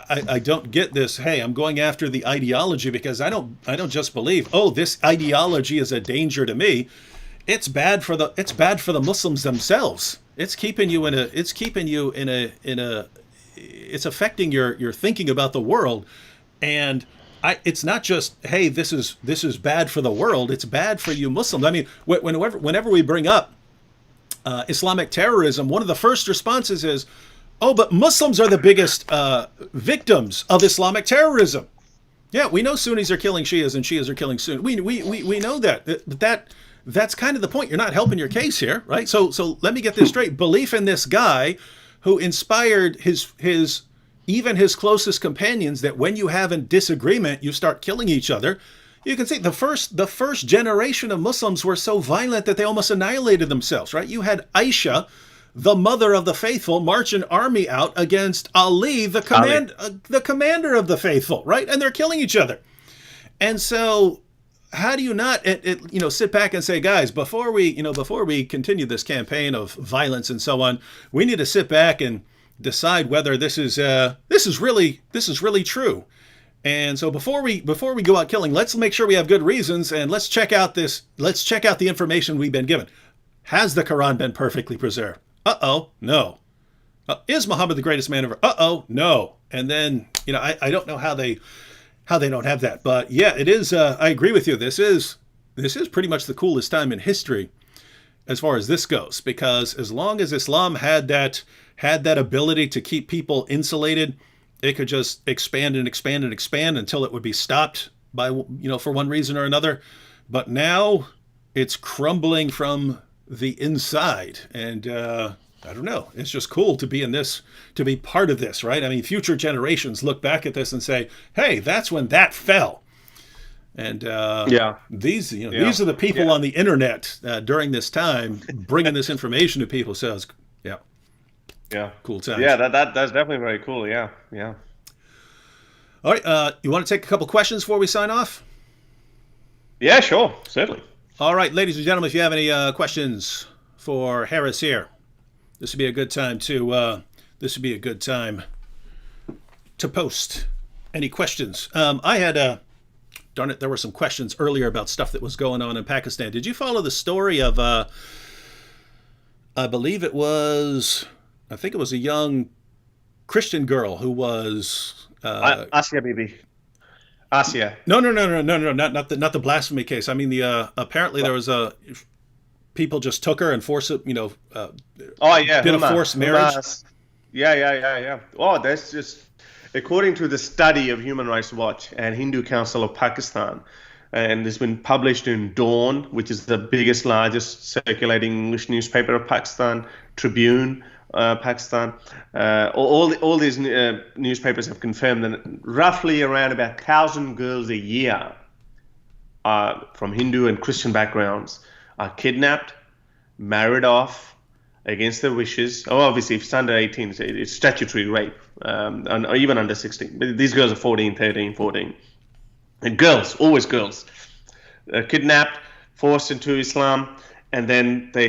I don't get this, hey, I'm going after the ideology because I don't just believe, oh, this ideology is a danger to me. It's bad for the Muslims themselves. It's affecting your thinking about the world. And it's not just, hey, this is bad for the world. It's bad for you Muslims. I mean, whenever we bring up Islamic terrorism, one of the first responses is, oh, but Muslims are the biggest victims of Islamic terrorism. Yeah, we know Sunnis are killing Shias and Shias are killing Sunnis. We know that. But that's kind of the point. You're not helping your case here, right? So let me get this straight. Belief in this guy who inspired his even his closest companions that when you have a disagreement, you start killing each other. You can see the first generation of Muslims were so violent that they almost annihilated themselves, right? You had Aisha, the mother of the faithful, march an army out against Ali, the commander of the faithful, right? And they're killing each other. And so how do you not sit back and say, guys, before we continue this campaign of violence and so on, we need to sit back and decide whether this is really true. And so before we go out killing, let's make sure we have good reasons, and let's check out the information we've been given. Has the Quran been perfectly preserved? Uh-oh, no. Is Muhammad the greatest man ever? Uh-oh, no. And then, I don't know how they don't have that. But yeah, it is, I agree with you. This is pretty much the coolest time in history as far as this goes, because as long as Islam had that ability to keep people insulated, it could just expand and expand and expand until it would be stopped by, for one reason or another. But now it's crumbling from the inside. And I don't know. It's just cool to be in this, to be part of this, right? I mean, future generations look back at this and say, hey, that's when that fell. And these are the people on the internet during this time bringing this information to people. So it's, cool times. Yeah, that's definitely very cool. Yeah. All right, you want to take a couple questions before we sign off? Yeah, sure, certainly. All right, ladies and gentlemen, if you have any questions for Harris here, this would be a good time to post any questions. I had darn it, there were some questions earlier about stuff that was going on in Pakistan. Did you follow the story of I believe it was a young Christian girl who was Asia, baby. Asia. No, not the blasphemy case. I mean apparently there was people just took her and forced it, did a forced marriage. Yeah. Oh, that's just according to the study of Human Rights Watch and Hindu Council of Pakistan, and it's been published in Dawn, which is the largest circulating English newspaper of Pakistan, Tribune, Pakistan. All these newspapers have confirmed that roughly around about 1,000 girls a year from Hindu and Christian backgrounds are kidnapped, married off against their wishes. Oh, obviously, if it's under 18, it's statutory rape, or even under 16. But these girls are 14, 13, 14. And girls, always girls, kidnapped, forced into Islam, and then they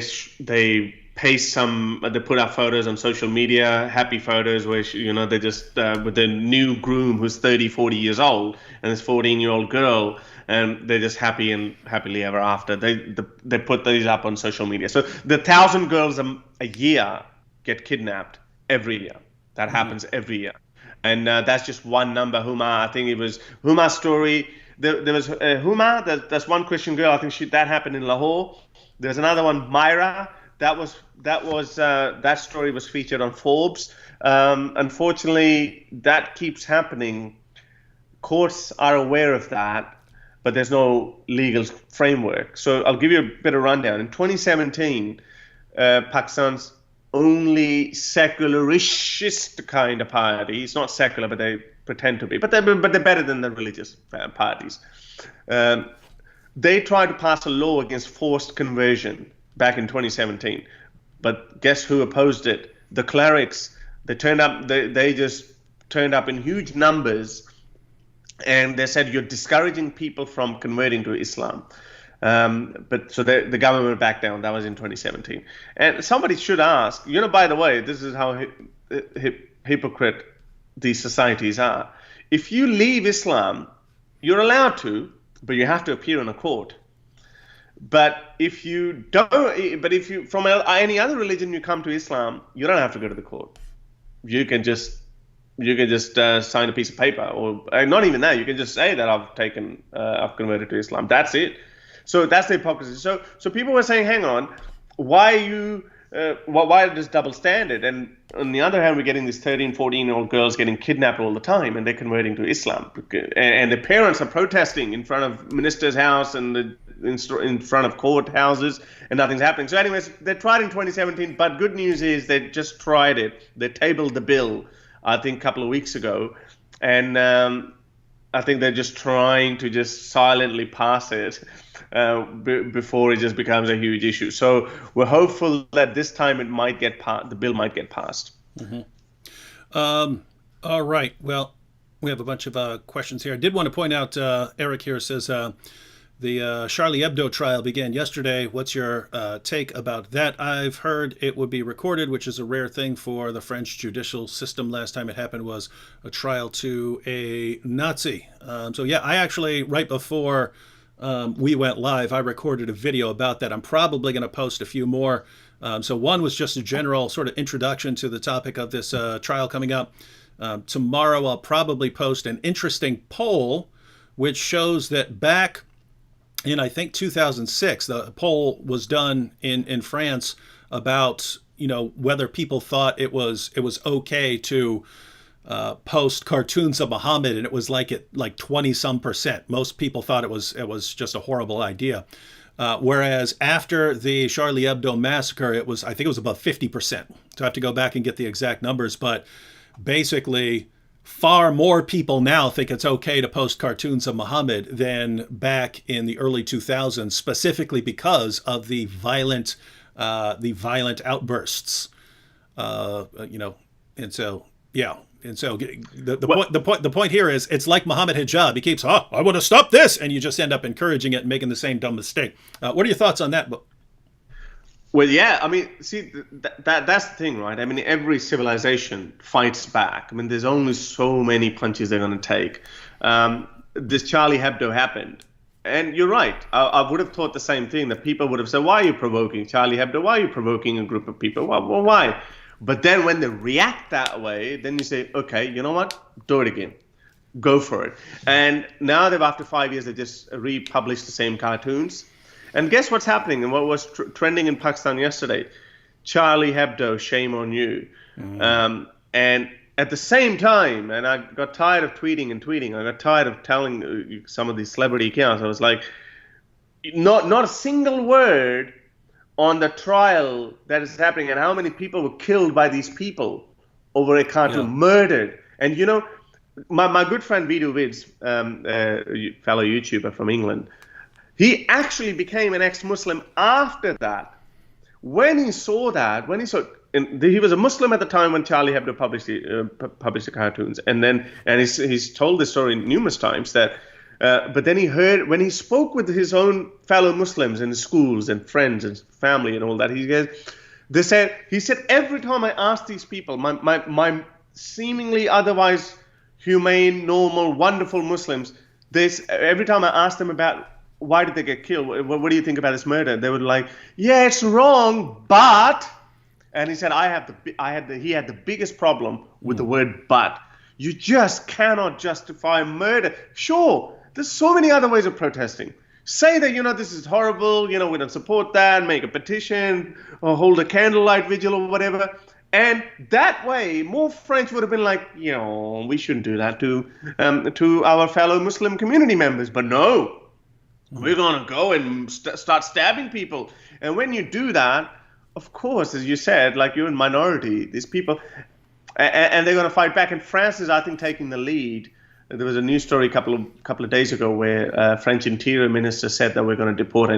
put up photos on social media, happy photos where they just with the new groom who's 30, 40 years old, and this 14-year-old girl, and they're just happily ever after. They put these up on social media. So the 1,000 girls a year get kidnapped every year. That happens every year, and that's just one number. Huma, I think it was Huma's story. There was Huma. That's one Christian girl. I think that happened in Lahore. There's another one, Myra. That story was featured on Forbes. Unfortunately, that keeps happening. Courts are aware of that, but there's no legal framework. So I'll give you a bit of rundown. In 2017, Pakistan's only secularist kind of party. It's not secular, but they pretend to be. But they're better than the religious parties. They tried to pass a law against forced conversion back in 2017, but guess who opposed it? The clerics. They turned up. They just turned up in huge numbers, and they said, you're discouraging people from converting to Islam. But so the government backed down. That was in 2017. And somebody should ask, by the way, this is how hypocrite these societies are. If you leave Islam, you're allowed to, but you have to appear in a court. But if you from any other religion you come to Islam, you don't have to go to the court. You can just sign a piece of paper, or not even that. You can just say that I've converted to Islam. That's it. So that's the hypocrisy. So people were saying, hang on, why are you why this double standard? And on the other hand, we're getting these 13, 14-year-old girls getting kidnapped all the time, and they're converting to Islam. And the parents are protesting in front of minister's house and in front of courthouses, and nothing's happening. So anyways, they tried in 2017, but good news is they just tried it. They tabled the bill, I think, a couple of weeks ago. And I think they're just trying to just silently pass it before it just becomes a huge issue. So we're hopeful that this time the bill might get passed. Mm-hmm. All right. Well, we have a bunch of questions here. I did want to point out, Eric here says, the Charlie Hebdo trial began yesterday. What's your take about that? I've heard it would be recorded, which is a rare thing for the French judicial system. Last time it happened was a trial to a Nazi. So yeah, I actually, right before we went live, I recorded a video about that. I'm probably going to post a few more. So one was just a general sort of introduction to the topic of this trial coming up. Tomorrow I'll probably post an interesting poll which shows that back in, I think, 2006, the poll was done in France about, whether people thought it was okay to post cartoons of Mohammed, and it was like 20-some%. Most people thought it was just a horrible idea. Whereas after the Charlie Hebdo massacre, I think it was about 50%. So I have to go back and get the exact numbers, but basically far more people now think it's okay to post cartoons of Muhammad than back in the early 2000s, specifically because of the violent outbursts. And so yeah. And so the point here is, it's like Mohammed Hijab. He keeps, I want to stop this, and you just end up encouraging it and making the same dumb mistake. What are your thoughts on that? Well, yeah, I mean, see, that's the thing, right? I mean, every civilization fights back. I mean, there's only so many punches they're going to take. This Charlie Hebdo happened. And you're right. I would have thought the same thing, that people would have said, why are you provoking Charlie Hebdo? Why are you provoking a group of people? Well, why? But then when they react that way, then you say, okay, you know what? Do it again. Go for it. And now after 5 years, they just republished the same cartoons. And guess what's happening? And what was trending in Pakistan yesterday? Charlie Hebdo, shame on you. And at the same time, and I got tired of tweeting. I got tired of telling some of these celebrity accounts. I was like, not a single word on the trial that is happening and how many people were killed by these people over a cartoon, murdered. And my good friend Vidu Vids, fellow YouTuber from England, he actually became an ex-Muslim after that. When he saw, he was a Muslim at the time when Charlie Hebdo published the cartoons, and he's told this story numerous times that. But then he heard, when he spoke with his own fellow Muslims in schools and friends and family and all that, he said every time I asked these people, my seemingly otherwise humane, normal, wonderful Muslims, every time I asked them about why did they get killed, what do you think about this murder, they were like, yeah, it's wrong, but, and he said he had the biggest problem with the word but. You just cannot justify murder. Sure, there's so many other ways of protesting. Say that, this is horrible, we don't support that, make a petition, or hold a candlelight vigil or whatever. And that way, more French would have been like, we shouldn't do that to our fellow Muslim community members. But no, we're going to go and start stabbing people. And when you do that, of course, as you said, like you're in minority, these people, and they're going to fight back. And France is, I think, taking the lead. There was a news story a couple of days ago where French Interior Minister said that we're going to deport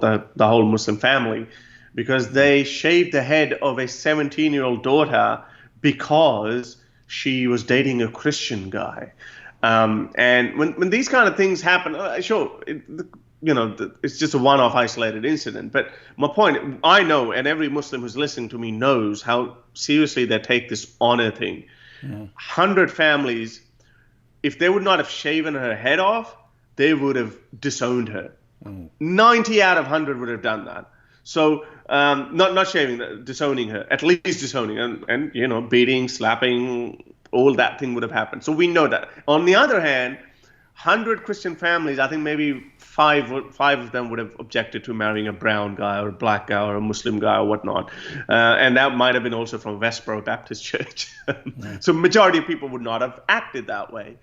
the whole Muslim family because they shaved the head of a 17-year-old daughter because she was dating a Christian guy. And when these kind of things happen, sure, it's just a one-off isolated incident. But my point, I know, and every Muslim who's listening to me knows how seriously they take this honor thing. 100 families, if they would not have shaven her head off, they would have disowned her. 90 out of 100 would have done that. So not shaving, disowning her, at least disowning, and beating, slapping, all that thing would have happened. So we know that. On the other hand, 100 Christian families, I think maybe five of them would have objected to marrying a brown guy or a black guy or a Muslim guy or whatnot, and that might have been also from Westboro Baptist Church. So majority of people would not have acted that way.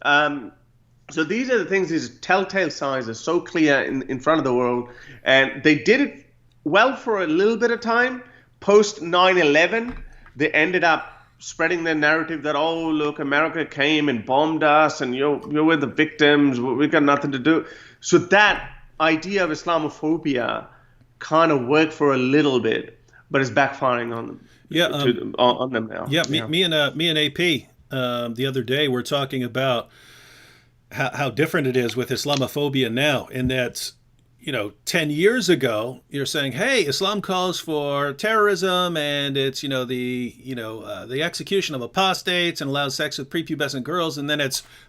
So these are the things, these telltale signs are so clear in front of the world, and they did it well for a little bit of time. Post 9/11, they ended up spreading their narrative that, oh, look, America came and bombed us and you're the victims, we got nothing to do. So that idea of Islamophobia kind of worked for a little bit, but it's backfiring on them. On them now. Yeah, me and AP the other day were talking about how different it is with Islamophobia now, in that 10 years ago, you're saying, hey, Islam calls for terrorism and it's, the execution of apostates and allows sex with prepubescent girls. And then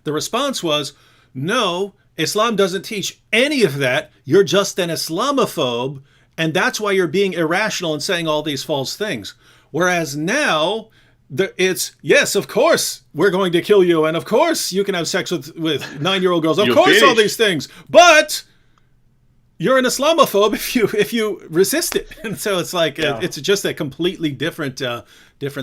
the response was, no, Islam doesn't teach any of that. You're just an Islamophobe. And that's why you're being irrational and saying all these false things. Whereas now it's, yes, of course, we're going to kill you. And of course you can have sex with 9-year-old girls. Of course, all these things. But you're an Islamophobe if you resist it. And so it's like it's just a completely different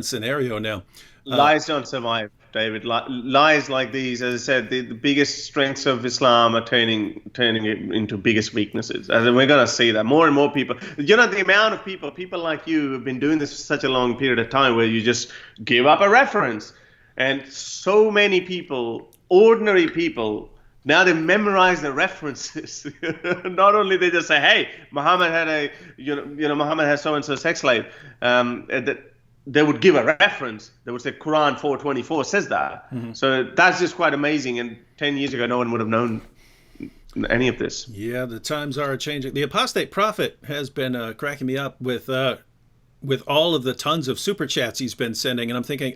scenario now. Lies don't survive, David. Lies like these, as I said, the biggest strengths of Islam are turning it into biggest weaknesses. And we're going to see that more and more people. The amount of people like you who've been doing this for such a long period of time, where you just give up a reference, and so many people, ordinary people, now they memorize the references. Not only they just say, "Hey, Muhammad had Muhammad has so and so sex slave," they would give a reference. They would say Quran 4:24 says that. Mm-hmm. So that's just quite amazing. And 10 years ago, no one would have known any of this. Yeah, the times are changing. The apostate prophet has been cracking me up with all of the tons of super chats he's been sending, and I'm thinking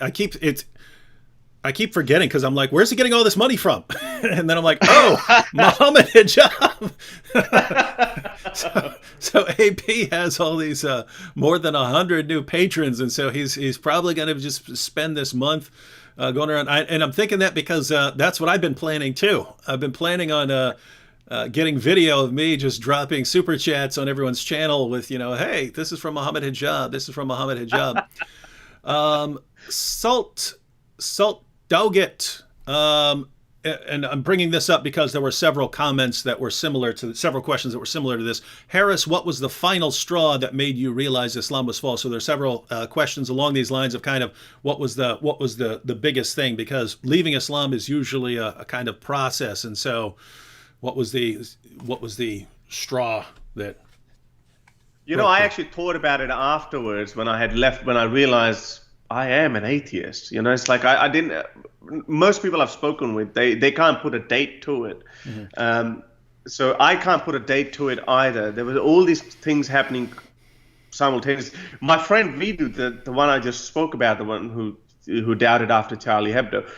I keep forgetting, because I'm like, where's he getting all this money from? And then I'm like, oh, Mohammed Hijab. so AP has all these more than 100 new patrons, and so he's probably going to just spend this month going around. And I'm thinking that because that's what I've been planning too. I've been planning on getting video of me just dropping super chats on everyone's channel with, hey, this is from Mohammed Hijab. This is from Mohammed Hijab. Salt Doggett, and I'm bringing this up because there were several questions that were similar to this. Harris, what was the final straw that made you realize Islam was false? So there are several questions along these lines of kind of what was the biggest thing, because leaving Islam is usually a kind of process. And so what was the straw that? I actually thought about it afterwards when I had left, when I realized I am an atheist. It's like I didn't. Most people I've spoken with, they can't put a date to it. Mm-hmm. So I can't put a date to it either. There were all these things happening simultaneously. My friend Vidu, the one I just spoke about, the one who doubted after Charlie Hebdo,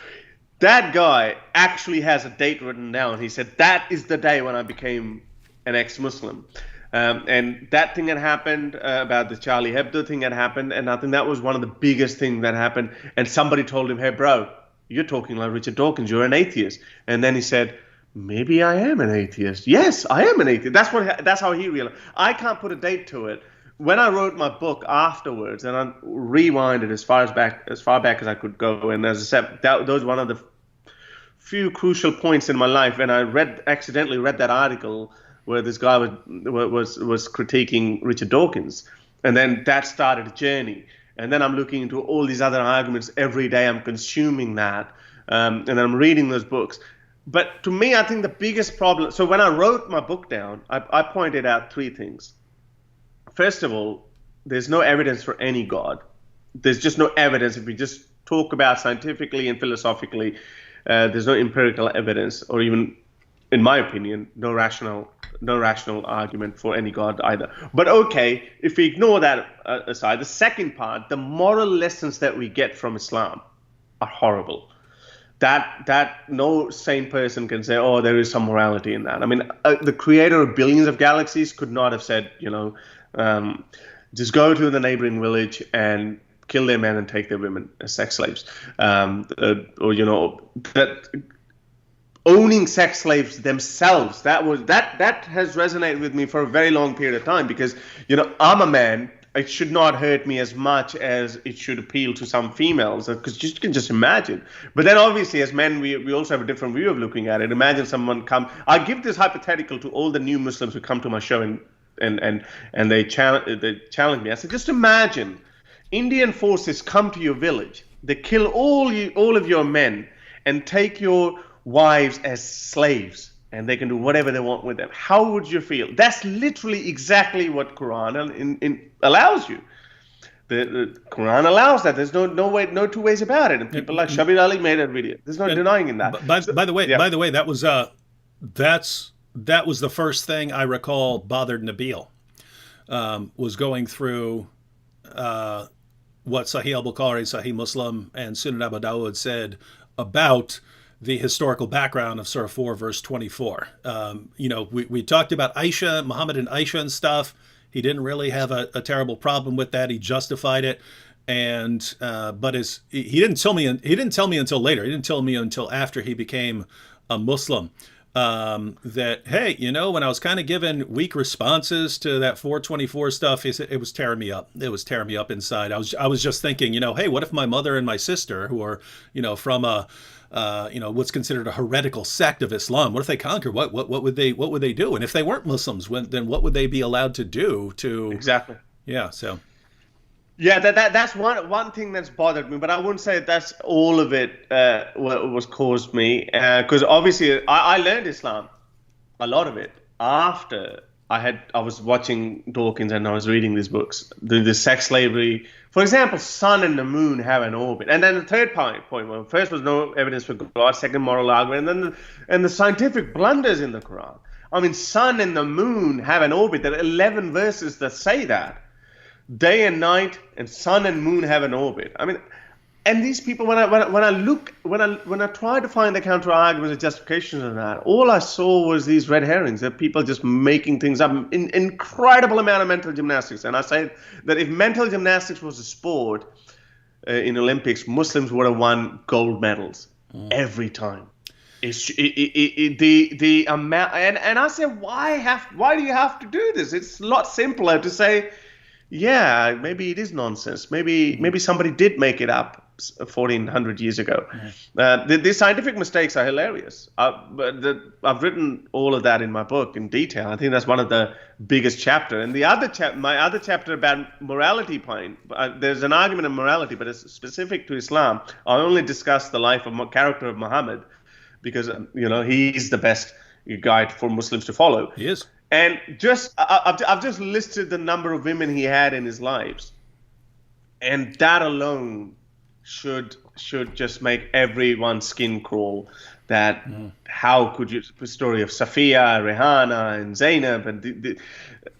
that guy actually has a date written down. He said, that is the day when I became an ex-Muslim. And that thing had happened, about the Charlie Hebdo thing had happened, and I think that was one of the biggest things that happened. And somebody told him, hey, bro, you're talking like Richard Dawkins, you're an atheist. And then he said, maybe I am an atheist. Yes, I am an atheist. That's how he realized. I can't put a date to it. When I wrote my book afterwards, and I rewinded as far back as I could go, and as I said, that was one of the few crucial points in my life. And I accidentally read that article where this guy was critiquing Richard Dawkins, and then that started a journey. And then I'm looking into all these other arguments every day. I'm consuming that, and then I'm reading those books. But to me, I think the biggest problem. So when I wrote my book down, I pointed out three things. First of all, there's no evidence for any God. There's just no evidence. If we just talk about scientifically and philosophically, there's no empirical evidence, or even, in my opinion, no rational argument for any God either. But okay, if we ignore that aside, the second part, the moral lessons that we get from Islam are horrible. That no sane person can say, oh, there is some morality in that. I mean, the creator of billions of galaxies could not have said, just go to the neighboring village and kill their men and take their women as sex slaves, or that. owning sex slaves themselves. That has resonated with me for a very long period of time, because I'm a man. It should not hurt me as much as it should appeal to some females, because you can just imagine. But then obviously as men, we also have a different view of looking at it. Imagine someone come. I give this hypothetical to all the new Muslims who come to my show and they challenge me. I said, just imagine Indian forces come to your village. They kill all of your men and take your wives as slaves, and they can do whatever they want with them. How would you feel? That's literally exactly what Quran allows you. The Quran allows that. There's no two ways about it. And people like Shabir Ali made a video. There's no denying in that. By the way, that was the first thing I recall bothered Nabil. Was going through what Sahih al-Bukhari, Sahih Muslim, and Sunan Abu Dawud said about the historical background of Surah 4, verse 24. We talked about Aisha, Muhammad and Aisha and stuff. He didn't really have a terrible problem with that. He justified it, and but he didn't tell me until later. He didn't tell me until after he became a Muslim. That, hey, when I was kind of given weak responses to that 424 stuff, it was tearing me up. It was tearing me up inside. I was just thinking, hey, what if my mother and my sister, who are, from a, what's considered a heretical sect of Islam, what if they conquer? What would they do? And if they weren't Muslims, then what would they be allowed to do to? Exactly. Yeah. So. Yeah, that's one thing that's bothered me, but I wouldn't say that's all of it was caused me, because obviously I learned Islam, a lot of it, after I was watching Dawkins and I was reading these books, the sex slavery. For example, sun and the moon have an orbit, and then the third point. Well, first was no evidence for God, second moral argument, and the scientific blunders in the Quran. I mean, sun and the moon have an orbit. There are 11 verses that say that. Day and night, and sun and moon have an orbit. I mean, and these people, when I tried to find the counter arguments and justifications of that, all I saw was these red herrings. That people just making things up, in incredible amount of mental gymnastics. And I say that if mental gymnastics was a sport in Olympics, Muslims would have won gold medals every time. The amount, and I said, why do you have to do this? It's a lot simpler to say, yeah, maybe it is nonsense. Maybe somebody did make it up 1,400 years ago. The scientific mistakes are hilarious. I've written all of that in my book in detail. I think that's one of the biggest chapters. And my other chapter about morality point, there's an argument of morality, but it's specific to Islam. I only discuss the life of character of Muhammad because he's the best guide for Muslims to follow. He is. And I've just listed the number of women he had in his lives, and that alone should just make everyone's skin crawl. That how could you? The story of Safiya, Rihanna, and Zainab, and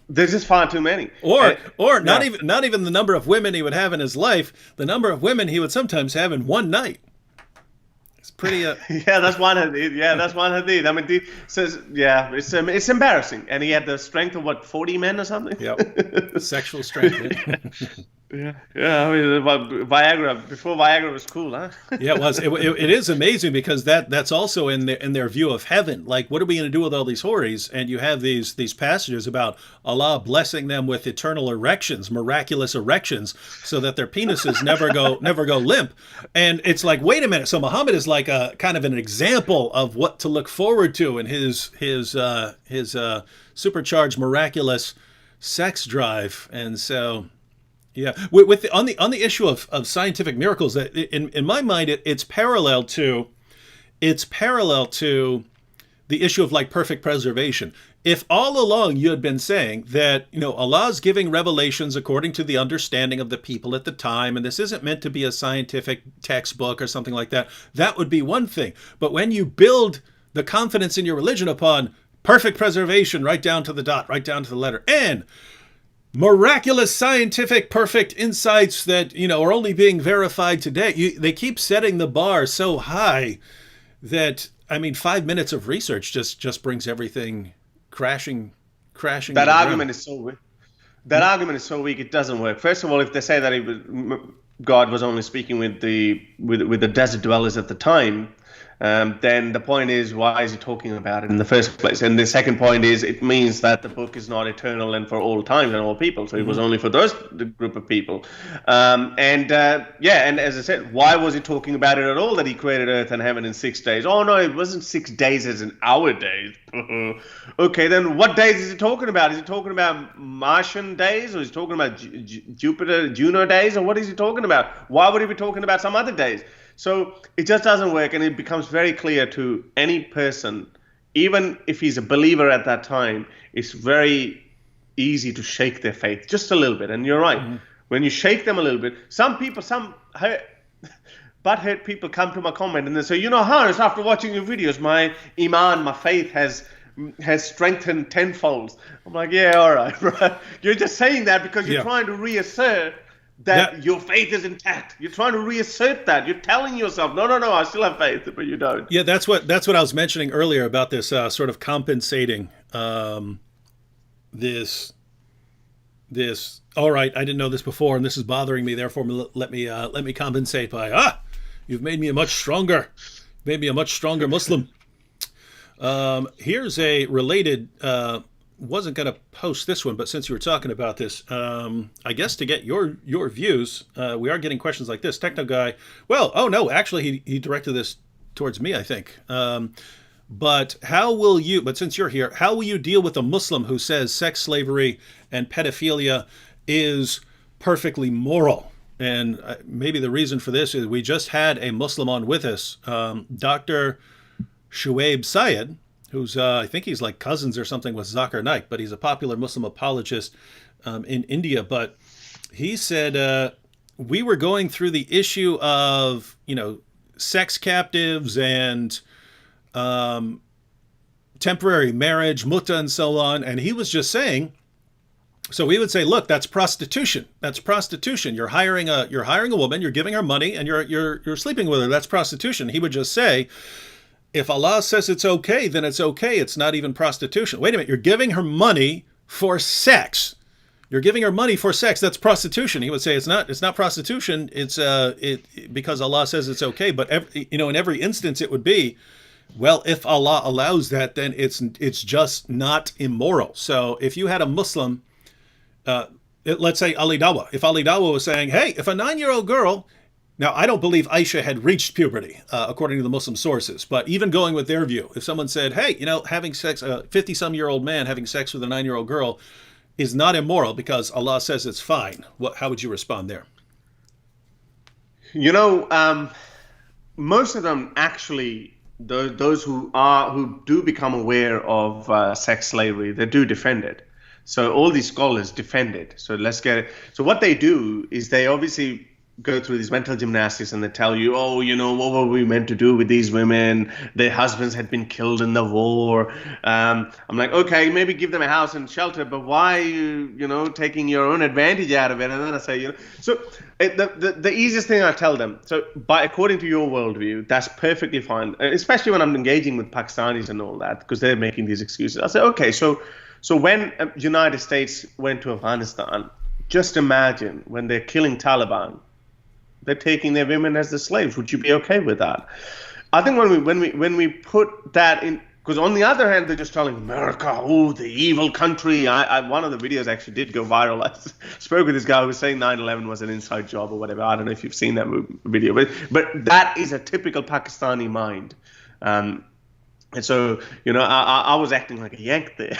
there's just far too many. Or not even the number of women he would have in his life. The number of women he would sometimes have in one night. It's pretty. Yeah, that's one hadith. Yeah, that's one hadith. I mean, it's embarrassing. And he had the strength of 40 men or something. Yep, sexual strength. Yeah. I mean, Viagra before Viagra was cool, huh? Yeah, it was. It is amazing because that's also in their view of heaven. Like, what are we going to do with all these houris? And you have these passages about Allah blessing them with eternal erections, miraculous erections, so that their penises never go limp. And it's like, wait a minute. So Muhammad is like a kind of an example of what to look forward to in his supercharged miraculous sex drive. And so. Yeah, on the issue of scientific miracles, that in my mind it's parallel to the issue of like perfect preservation. If all along you had been saying that Allah's giving revelations according to the understanding of the people at the time, and this isn't meant to be a scientific textbook or something like that, that would be one thing. But when you build the confidence in your religion upon perfect preservation, right down to the dot, right down to the letter, and miraculous scientific perfect insights that are only being verified today, they keep setting the bar so high that 5 minutes of research just brings everything crashing. That argument is so weak. That argument is so weak it doesn't work. First of all, if they say that God was only speaking with the desert dwellers at the time, then the point is, why is he talking about it in the first place? And the second point is, it means that the book is not eternal and for all time and all people. So it was only for the group of people. And as I said, why was he talking about it at all, that he created earth and heaven in 6 days? Oh, no, it wasn't 6 days as in our days. Okay, then what days is he talking about? Is he talking about Martian days, or is he talking about Jupiter, Juno days, or what is he talking about? Why would he be talking about some other days? So it just doesn't work, and it becomes very clear to any person, even if he's a believer at that time, it's very easy to shake their faith just a little bit. And you're right. When you shake them a little bit, some butthurt people come to my comment and they say, Harris, after watching your videos, my iman, my faith has strengthened tenfold. I'm like, yeah, all right, right. You're just saying that because you're trying to reassert that your faith is intact. You're trying to reassert that. You're telling yourself, no, I still have faith, but you don't. Yeah, that's what I was mentioning earlier about this sort of compensating this. All right, I didn't know this before, and this is bothering me. Therefore, let me compensate by you've made me a much stronger Muslim. Here's a related. Wasn't going to post this one, but since you were talking about this, I guess to get your views, we are getting questions like this. Techno guy, well, oh no, actually he directed this towards me, I think. But since you're here, how will you deal with a Muslim who says sex slavery and pedophilia is perfectly moral? And maybe the reason for this is we just had a Muslim on with us, Dr. Shuaib Syed, who's, I think he's like cousins or something with Zakir Naik, but he's a popular Muslim apologist in India. But he said we were going through the issue of, sex captives and temporary marriage, mutta and so on. And he was just saying, so we would say, look, that's prostitution. That's prostitution. You're hiring a woman, you're giving her money, and you're sleeping with her. That's prostitution. He would just say, if Allah says it's okay, then it's okay. It's not even prostitution. Wait a minute. You're giving her money for sex. You're giving her money for sex. That's prostitution. He would say it's not prostitution. It's because Allah says it's okay. But in every instance it would be, well, if Allah allows that, then it's just not immoral. So if you had a Muslim, let's say Ali Dawah, if Ali Dawah was saying, hey, if a 9-year-old girl. Now, I don't believe Aisha had reached puberty, according to the Muslim sources. But even going with their view, if someone said, hey, having sex, a 50-some-year-old man having sex with a 9-year-old girl is not immoral because Allah says it's fine, how would you respond there? Most of them actually, those who do become aware of sex slavery, they do defend it. So all these scholars defend it. So let's get it. So what they do is they obviously go through these mental gymnastics and they tell you, what were we meant to do with these women? Their husbands had been killed in the war. I'm like, okay, maybe give them a house and shelter, but why are you, taking your own advantage out of it? And then I say, so the easiest thing I tell them, so according to your worldview, that's perfectly fine, especially when I'm engaging with Pakistanis and all that, because they're making these excuses. I say, okay, so when United States went to Afghanistan, just imagine when they're killing Taliban, they're taking their women as the slaves. Would you be okay with that? I think when we put that in, because on the other hand, they're just telling America, the evil country. One of the videos actually did go viral. I spoke with this guy who was saying 9/11 was an inside job or whatever. I don't know if you've seen that video, but that is a typical Pakistani mind. And so, I was acting like a Yank there.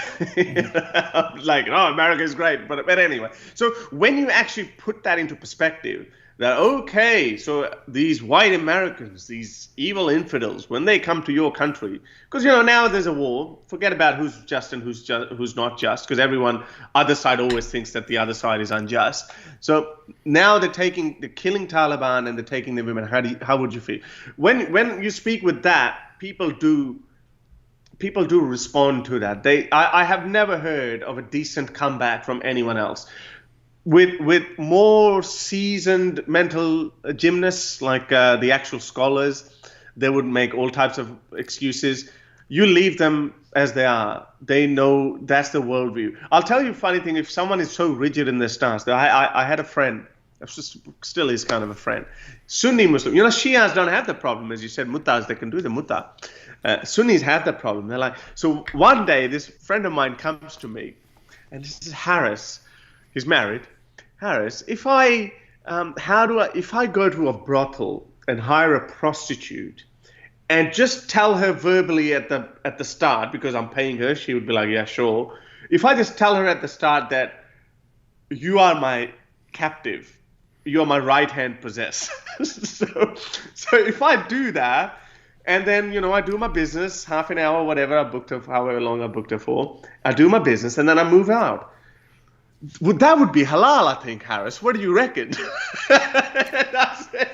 Like, America is great. But anyway, so when you actually put that into perspective, that, okay, so these white Americans, these evil infidels, when they come to your country, because, now there's a war, forget about who's just and who's not just, because other side always thinks that the other side is unjust. So now they're killing Taliban and they're taking their women. How would you feel? When you speak with that, people do respond to that. I have never heard of a decent comeback from anyone else. With more seasoned mental gymnasts, like the actual scholars, they would make all types of excuses. You leave them as they are. They know that's the worldview. I'll tell you a funny thing. If someone is so rigid in their stance, I had a friend still is kind of a friend. Sunni Muslim, Shias don't have the problem, as you said, Muttas, they can do the Mutta. Sunnis have the problem. They're like, so one day this friend of mine comes to me, and this is Harris. He's married. Harris, if I go to a brothel and hire a prostitute and just tell her verbally at the start, because I'm paying her, she would be like, yeah, sure. If I just tell her at the start that you are my captive, you're my right-hand possessor. so if I do that, and then, I do my business, half an hour, whatever I booked her, however long I booked her for, I do my business, and then I move out. That would be halal, I think, Harris. What do you reckon? I said,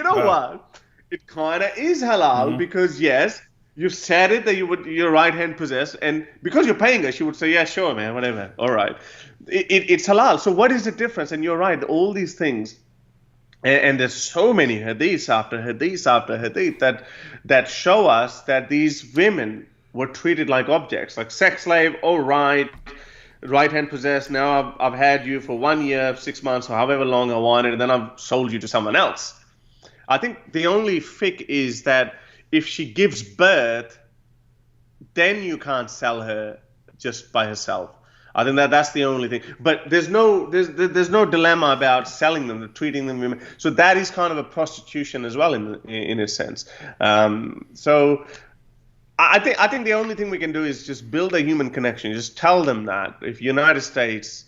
what? It kind of is halal because, yes, you've said it that you're right-hand possessed, and because you're paying her, she would say, yeah, sure, man, whatever, all right. It's halal. So what is the difference? And you're right, all these things, and there's so many hadiths after hadiths after hadith that show us that these women were treated like objects, like sex slave, all right, right-hand possessed, now I've had you for 1 year, 6 months, or however long I wanted, and then I've sold you to someone else. I think the only fiqh is that if she gives birth, then you can't sell her just by herself. I think that's the only thing. But there's no dilemma about selling them, treating them women. So that is kind of a prostitution as well in a sense. So I think the only thing we can do is just build a human connection. Just tell them that if United States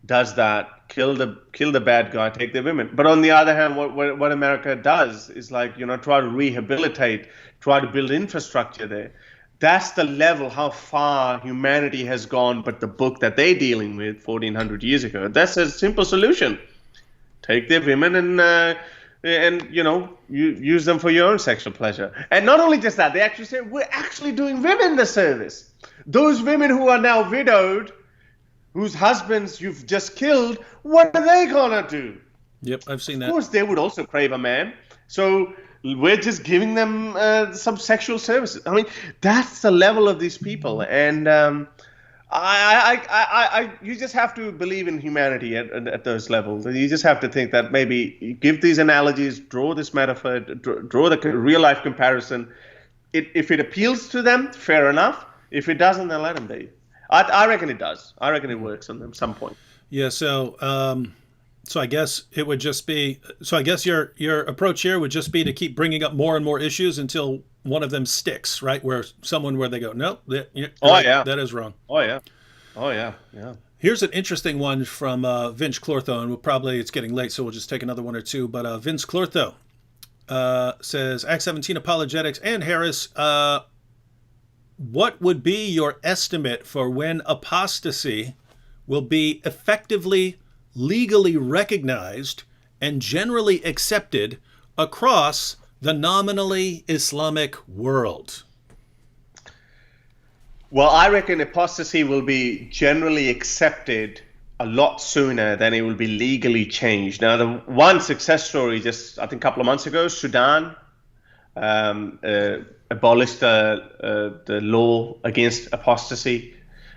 does that, kill the bad guy, take the women. But on the other hand, what America does is like, try to rehabilitate, try to build infrastructure there. That's the level how far humanity has gone. But the book that they're dealing with 1400 years ago, that's a simple solution. Take their women and you use them for your own sexual pleasure. And not only just that, they actually say, we're actually doing women the service. Those women who are now widowed, whose husbands you've just killed, what are they gonna do? Yep, I've seen that. Of course, they would also crave a man. So we're just giving them some sexual services. I mean, that's the level of these people. And you just have to believe in humanity at those levels. You just have to think that maybe give these analogies, draw this metaphor, draw the real life comparison. If it appeals to them, fair enough. If it doesn't, then let them be. I reckon it does. I reckon it works on them at some point. Yeah. So I guess it would just be. So I guess your approach here would just be to keep bringing up more and more issues until one of them sticks, right? Where they go, nope. That is wrong. Oh yeah. Here's an interesting one from Vince Clortho, and it's getting late, so we'll just take another one or two. But Vince Clortho says, Act 17 Apologetics and Harris. What would be your estimate for when apostasy will be effectively legally recognized and generally accepted across the nominally Islamic world? Well, I reckon apostasy will be generally accepted a lot sooner than it will be legally changed. Now, the one success story just, I think, a couple of months ago, Sudan abolished the law against apostasy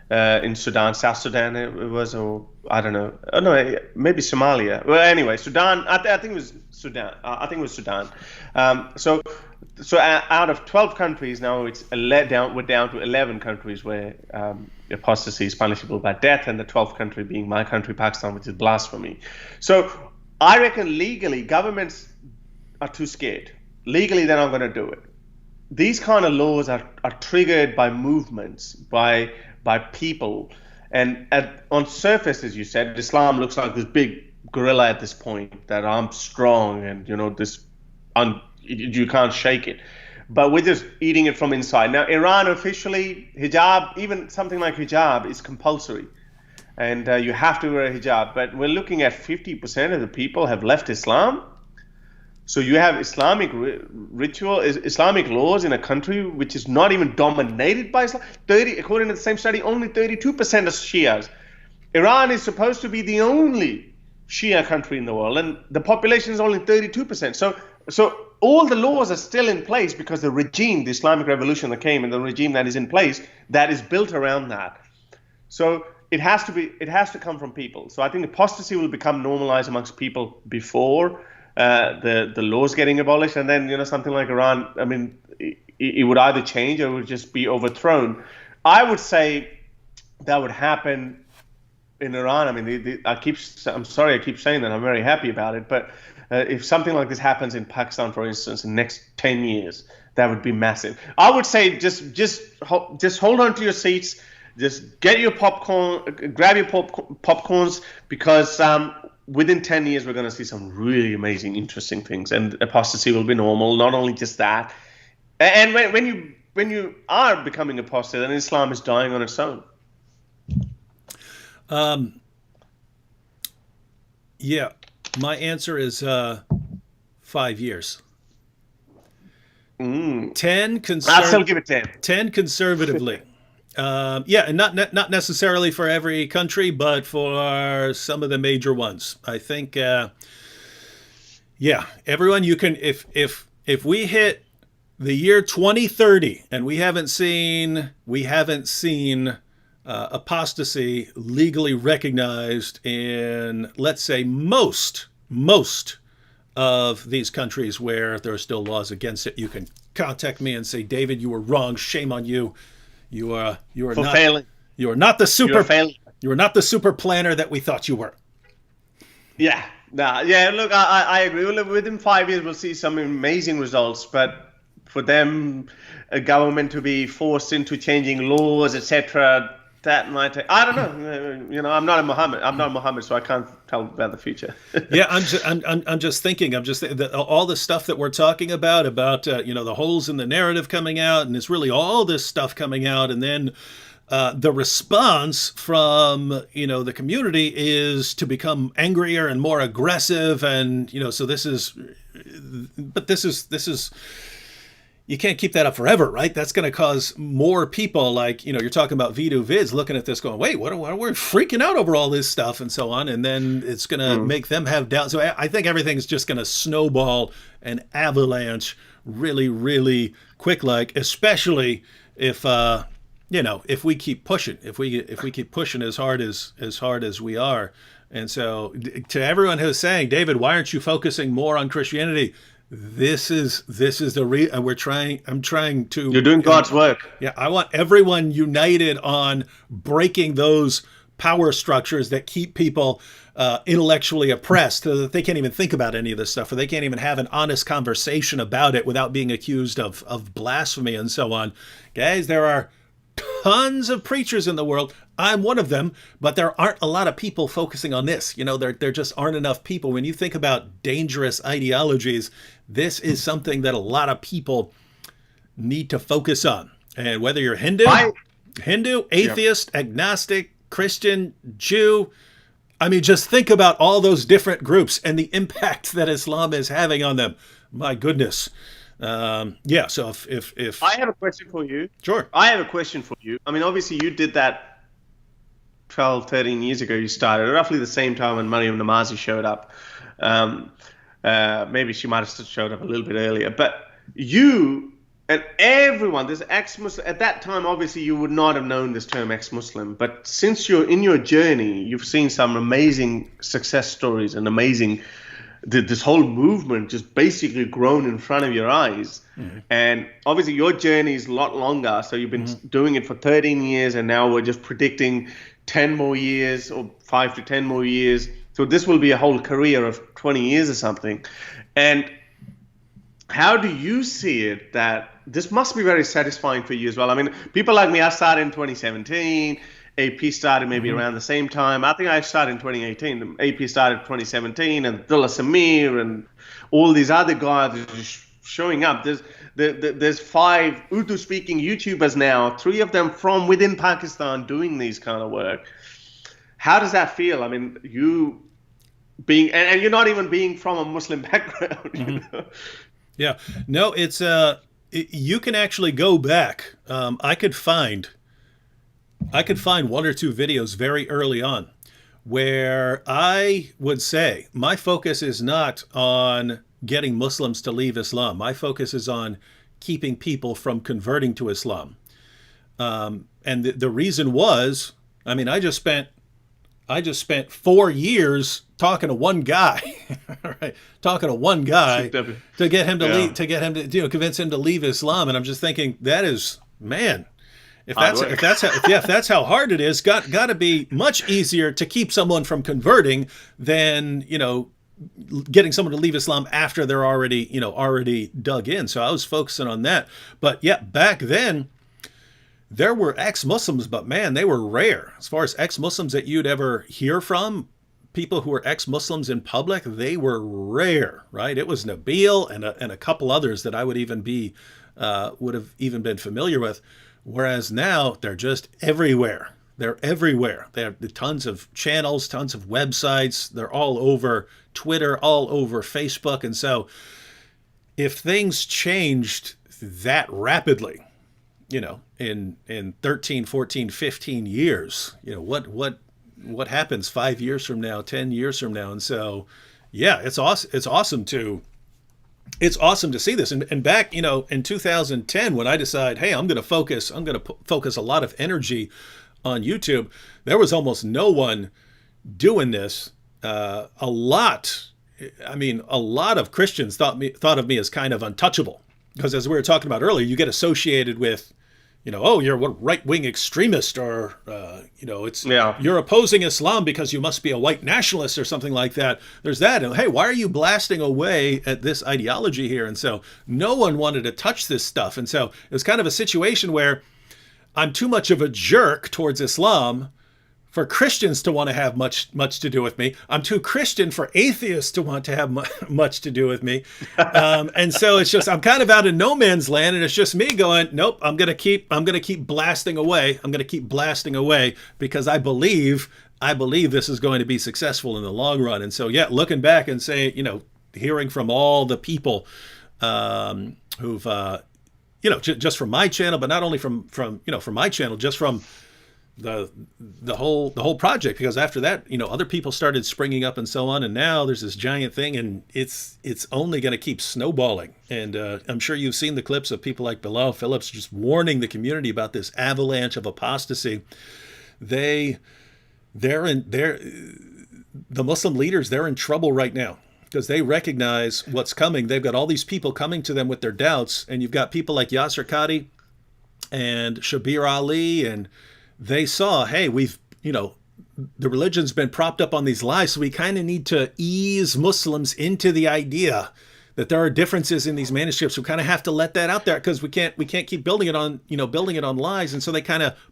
in Sudan, South Sudan. It was, or I don't know. Oh no, maybe Somalia. Well, anyway, Sudan. I think it was Sudan. So out of 12 countries now, we're down to 11 countries where apostasy is punishable by death, and the 12th country being my country, Pakistan, which is blasphemy. So I reckon legally governments are too scared. Legally, they're not going to do it. These kind of laws are triggered by movements, by people, and on surface, as you said, Islam looks like this big gorilla at this point, that I'm strong and you can't shake it. But we're just eating it from inside. Now, Iran officially, hijab, even something like hijab, is compulsory, and you have to wear a hijab. But we're looking at 50% of the people have left Islam. So you have Islamic Islamic laws in a country which is not even dominated by Islam. According to the same study, only 32% are Shias. Iran is supposed to be the only Shia country in the world, and the population is only 32%. So all the laws are still in place because the regime, the Islamic revolution that came, and the regime that is in place, that is built around that. So it has to come from people. So I think apostasy will become normalized amongst people before the laws getting abolished, and then something like Iran. I mean, it would either change or it would just be overthrown. I would say that would happen in Iran. I mean, I'm sorry I keep saying that. I'm very happy about it, but if something like this happens in Pakistan, for instance, in the next 10 years, that would be massive. I would say just hold on to your seats. Just get your popcorn, grab your popcorns, because within 10 years, we're going to see some really amazing, interesting things. And apostasy will be normal. Not only just that. And when you are becoming apostate, then Islam is dying on its own. Yeah, my answer is 5 years. 10 I'll still give it 10. 10 conservatively. Yeah, and not necessarily for every country, but for some of the major ones. I think, yeah, everyone, you can, if we hit the year 2030 and we haven't seen apostasy legally recognized in, let's say, most of these countries where there are still laws against it, you can contact me and say, David, you were wrong. Shame on you. You are not failing. You are not the super planner that we thought you were. Yeah. Yeah. Look, I agree. Within 5 years, we'll see some amazing results. But for them, a government to be forced into changing laws, etc., that might take, I don't know. I'm not Mohammed, so I can't tell about the future. Yeah, I'm just thinking. All the stuff that we're talking about the holes in the narrative coming out, and it's really all this stuff coming out, and then the response from the community is to become angrier and more aggressive, and so this is you can't keep that up forever, right? That's going to cause more people, like, you're talking about Vidu Vids looking at this going, wait, what are we freaking out over all this stuff and so on? And then it's going to make them have doubt. So I think everything's just going to snowball and avalanche really, really quick, especially if we keep pushing, if we keep pushing as hard as we are. And so to everyone who's saying, David, why aren't you focusing more on Christianity? This is the I'm trying to. You're doing God's work. Yeah, I want everyone united on breaking those power structures that keep people intellectually oppressed, so that they can't even think about any of this stuff, or they can't even have an honest conversation about it without being accused of blasphemy and so on. Guys, there are tons of preachers in the world. I'm one of them, but there aren't a lot of people focusing on this. There just aren't enough people. When you think about dangerous ideologies, this is something that a lot of people need to focus on. And whether you're Hindu, atheist, agnostic, Christian, Jew, I mean, just think about all those different groups and the impact that Islam is having on them. My goodness. Yeah, so if I have a question for you. Sure. I have a question for you. I mean, obviously you did that 12, 13 years ago. You started roughly the same time when Mariam Namazi showed up. Maybe she might have showed up a little bit earlier. But you and everyone, this ex-Muslim, at that time, obviously you would not have known this term ex-Muslim. But since you're in your journey, you've seen some amazing success stories and amazing this whole movement just basically grown in front of your eyes. Mm-hmm. And obviously your journey is a lot longer. So you've been doing it for 13 years, and now we're just predicting 10 more years or 5 to 10 more years. So this will be a whole career of 20 years or something. And how do you see it that this must be very satisfying for you as well? I mean, people like me, I started in 2017. AP started maybe around the same time. I think I started in 2018. AP started in 2017, and Abdullah Samir and all these other guys are just showing up. There's 5 Urdu-speaking YouTubers now, 3 of them from within Pakistan doing these kind of work. How does that feel? I mean, you being, and you're not even being from a Muslim background. You know? Yeah, no, it's you can actually go back. I could find 1 or 2 videos very early on where I would say my focus is not on getting Muslims to leave Islam. My focus is on keeping people from converting to Islam. And the reason was I mean, I just spent 4 years talking to one guy, right? Talking to one guy to get him to leave, to get him to, convince him to leave Islam. And I'm just thinking, that is, man, if that's how hard it is, got to be much easier to keep someone from converting than, getting someone to leave Islam after they're already dug in. So I was focusing on that. But yeah, back then, there were ex-Muslims, but man, they were rare. As far as ex-Muslims that you'd ever hear from, people who were ex-Muslims in public, they were rare, right? It was Nabil and a couple others that I would have even been familiar with. Whereas now they're just everywhere. They're everywhere. They have tons of channels, tons of websites. They're all over Twitter, all over Facebook. And so if things changed that rapidly, in 13, 14, 15 years, what happens 5 years from now, 10 years from now? And so, yeah, it's awesome to see this. And back, in 2010, when I decided, hey, I'm going to focus a lot of energy on YouTube, there was almost no one doing this. A lot of Christians thought of me as kind of untouchable, because as we were talking about earlier, you get associated with, you're a right-wing extremist, or, you're opposing Islam because you must be a white nationalist or something like that. There's that. And hey, why are you blasting away at this ideology here? And so no one wanted to touch this stuff. And so it was kind of a situation where I'm too much of a jerk towards Islam for Christians to want to have much to do with me. I'm too Christian for atheists to want to have much to do with me. And so it's just, I'm kind of out in no man's land, and it's just me going, nope, I'm going to keep blasting away. I'm going to keep blasting away because I believe this is going to be successful in the long run. And so, yeah, looking back and saying, hearing from all the people who've, just from my channel, but not only from my channel, just from the whole project, because after that, other people started springing up and so on, and now there's this giant thing, and it's only going to keep snowballing. And I'm sure you've seen the clips of people like Bilal Phillips just warning the community about this avalanche of apostasy. The Muslim leaders, they're in trouble right now because they recognize what's coming. They've got all these people coming to them with their doubts, and you've got people like Yasser Qadi and Shabir Ali, and they saw, hey, the religion's been propped up on these lies, so we kind of need to ease Muslims into the idea that there are differences in these manuscripts. We kind of have to let that out there because we can't keep building it on lies. And so they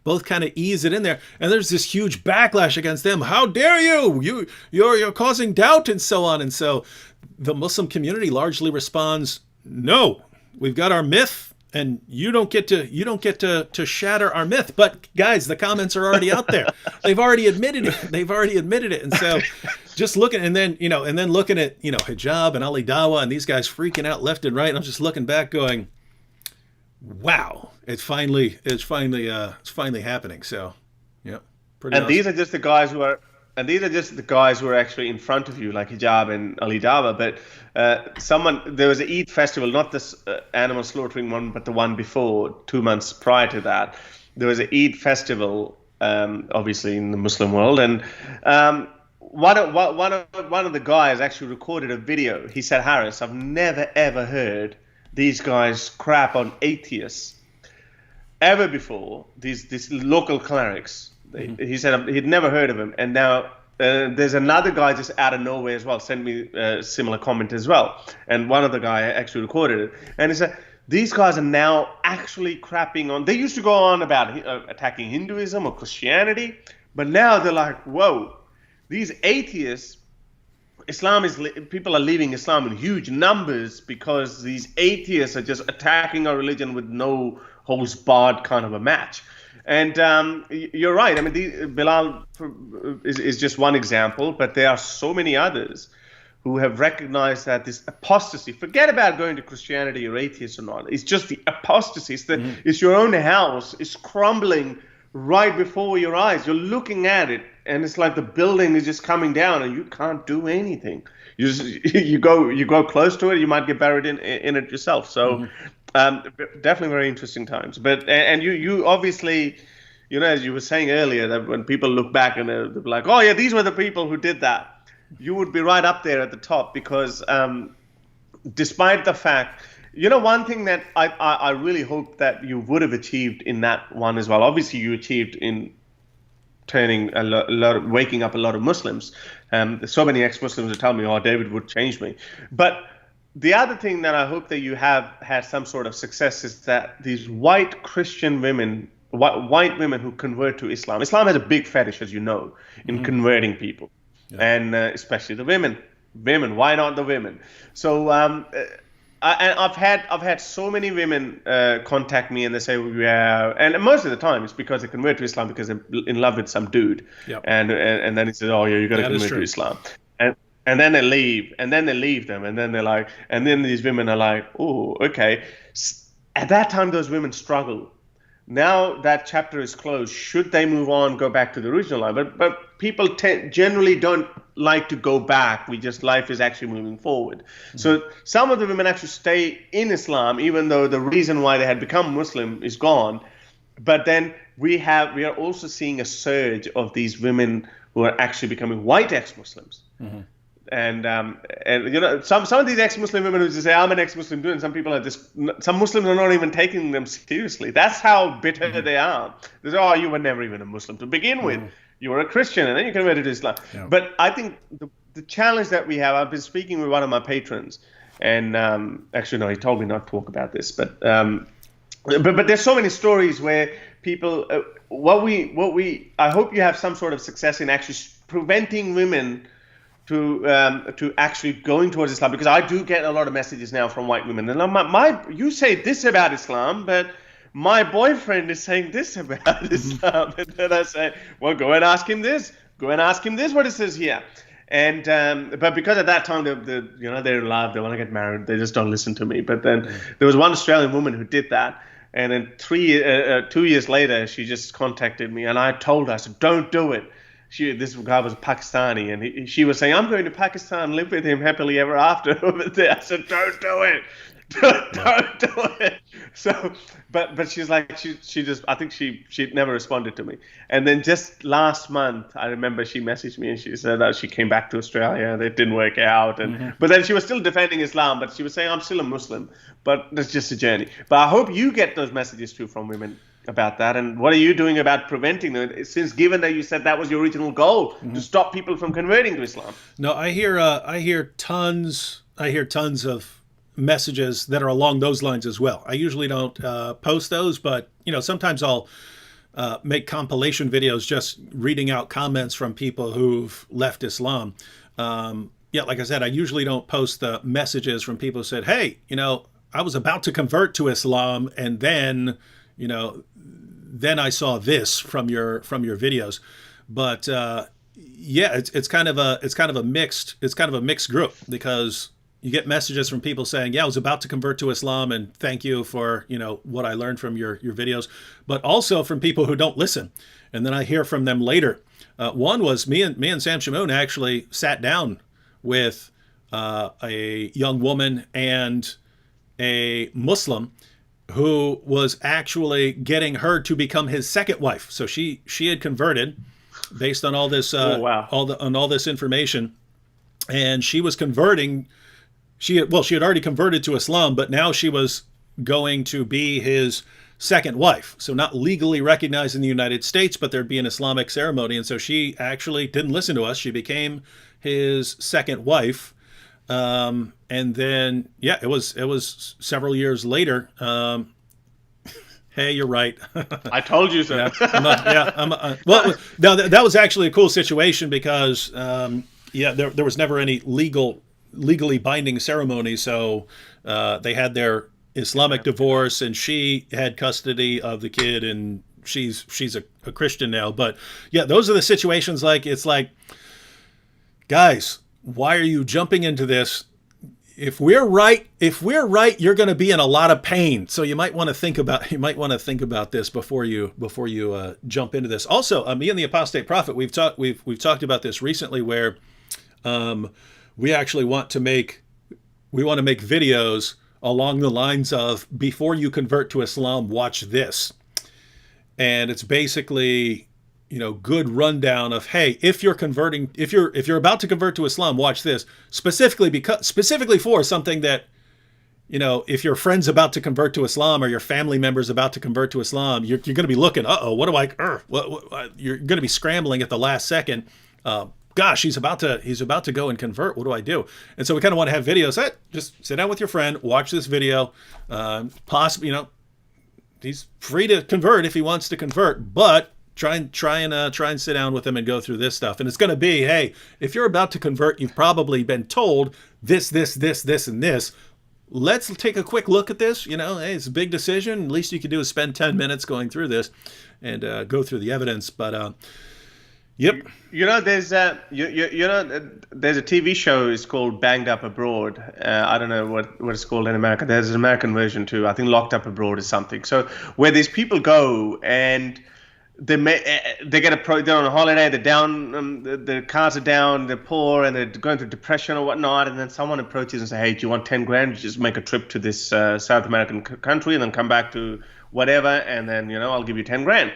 both ease it in there. And there's this huge backlash against them. How dare you? You're causing doubt and so on. And so the Muslim community largely responds, no, we've got our myth, and you don't get to shatter our myth. But guys, the comments are already out there. They've already admitted it. And so just looking, and then looking at, Hijab and Ali Dawah and these guys freaking out left and right. I'm just looking back going, wow, it's finally happening. So, yeah. Pretty awesome. These are just the guys who are actually in front of you, like Hijab and Ali Dawah. But there was an Eid festival, not this animal slaughtering one, but the one before, 2 months prior to that. There was an Eid festival, obviously in the Muslim world, and one of the guys actually recorded a video. He said, Harris, I've never ever heard these guys crap on atheists ever before. These local clerics. He said he'd never heard of him, and now there's another guy just out of nowhere as well sent me a similar comment as well, and one of the guy actually recorded it, and he said these guys are now actually crapping on. They used to go on about attacking Hinduism or Christianity, but now they're like, whoa, these atheists, people are leaving Islam in huge numbers because these atheists are just attacking our religion with no holds barred kind of a match. And you're right. I mean, Bilal is just one example, but there are so many others who have recognized that this apostasy, forget about going to Christianity or atheist or not, it's just the apostasy. It's your own house. It's crumbling right before your eyes. You're looking at it, and it's like the building is just coming down, and you can't do anything. You go close to it, you might get buried in it yourself. So definitely very interesting times. But and you obviously, as you were saying earlier, that when people look back and they're like, oh yeah, these were the people who did that, you would be right up there at the top because despite the fact, one thing that I really hope that you would have achieved in that one as well. Obviously, you achieved in turning waking up a lot of Muslims. So many ex-Muslims are telling me, "Oh, David would change me." But the other thing that I hope that you have had some sort of success is that these white Christian women, white women who convert to Islam. Islam has a big fetish, as you know, in converting people, and especially the women. Women, why not the women? So I've had so many women contact me and they say, yeah, and most of the time it's because they convert to Islam because they're in love with some dude, and then he says, oh yeah, you got to convert to Islam, and then they leave, and then they leave them, and then they're like, and then these women are like, oh, okay. At that time, those women struggle. Now that chapter is closed, should they move on, go back to the original life? But people generally don't like to go back. Life is actually moving forward. Mm-hmm. So some of the women actually stay in Islam, even though the reason why they had become Muslim is gone. But then we are also seeing a surge of these women who are actually becoming white ex-Muslims. Mm-hmm. And some of these ex-Muslim women who just say, I'm an ex-Muslim too, and some people are some Muslims are not even taking them seriously. That's how bitter they are. They say, oh, you were never even a Muslim to begin with. You were a Christian and then you converted to Islam. Yeah. But I think the challenge that we have, I've been speaking with one of my patrons, and actually no, he told me not to talk about this, but there's so many stories where people, I hope you have some sort of success in actually preventing women to actually going towards Islam, because I do get a lot of messages now from white women, and you say this about Islam, but my boyfriend is saying this about Islam, and then I say, well, go and ask him this. Go and ask him this, what it says here. And but because at that time they're in love, they want to get married, they just don't listen to me. But then there was one Australian woman who did that, and then 2 years later, she just contacted me, and I told her, I said, don't do it. This guy was Pakistani, and she was saying, I'm going to Pakistan, live with him happily ever after over there. I said, don't do it. Don't do it. So, but she's like, she just, I think she never responded to me. And then just last month, I remember she messaged me and she said that she came back to Australia and it didn't work out. And but then she was still defending Islam, but she was saying, I'm still a Muslim, but it's just a journey. But I hope you get those messages too from women about that. And what are you doing about preventing them, since given that you said that was your original goal, to stop people from converting to Islam? No, I hear tons of messages that are along those lines as well. I usually don't post those, but sometimes I'll make compilation videos just reading out comments from people who've left Islam. Like I said, I usually don't post the messages from people who said, hey, I was about to convert to Islam, and then then I saw this from your videos. But it's kind of a mixed group, because you get messages from people saying, yeah, I was about to convert to Islam and thank you for, what I learned from your videos, but also from people who don't listen. And then I hear from them later. One was me and Sam Shamoun actually sat down with a young woman and a Muslim who was actually getting her to become his second wife. So she had converted based on all this, all this information, and she was converting. She had already converted to Islam, but now she was going to be his second wife. So not legally recognized in the United States, but there'd be an Islamic ceremony. And so she actually didn't listen to us. She became his second wife. And then, it was several years later. Hey, you're right. I told you so. That was actually a cool situation because, there was never any legally binding ceremony. So they had their Islamic divorce, and she had custody of the kid, and she's a Christian now. But those are the situations. It's like, guys, why are you jumping into this? If we're right, you're going to be in a lot of pain. So you might want to think about this before you jump into this. Also, me and the Apostate Prophet, we've talked about this recently, where we actually want to make videos along the lines of, before you convert to Islam, watch this. and it's basically, good rundown of, hey, if you're converting, if you're about to convert to Islam, watch this, specifically for something that, if your friend's about to convert to Islam or your family member's about to convert to Islam, you're going to be looking, what do I, you're going to be scrambling at the last second. Gosh, he's about to go and convert. What do I do? And so we kind of want to have videos. Just sit down with your friend, watch this video. Possibly, he's free to convert if he wants to convert, but try and sit down with him and go through this stuff. And it's going to be, hey, if you're about to convert, you've probably been told this, and this. Let's take a quick look at this. Hey, it's a big decision. At least you can do is spend 10 minutes going through this and go through the evidence. But yep. There's there's a TV show. It's called Banged Up Abroad. I don't know what it's called in America. There's an American version too. I think Locked Up Abroad is something. So where these people go and they're on a holiday, they're down, the cars are down, they're poor, and they're going through depression or whatnot, and then someone approaches and says, hey, do you want 10 grand? Just make a trip to this South American country and then come back to whatever, and then, I'll give you 10 grand.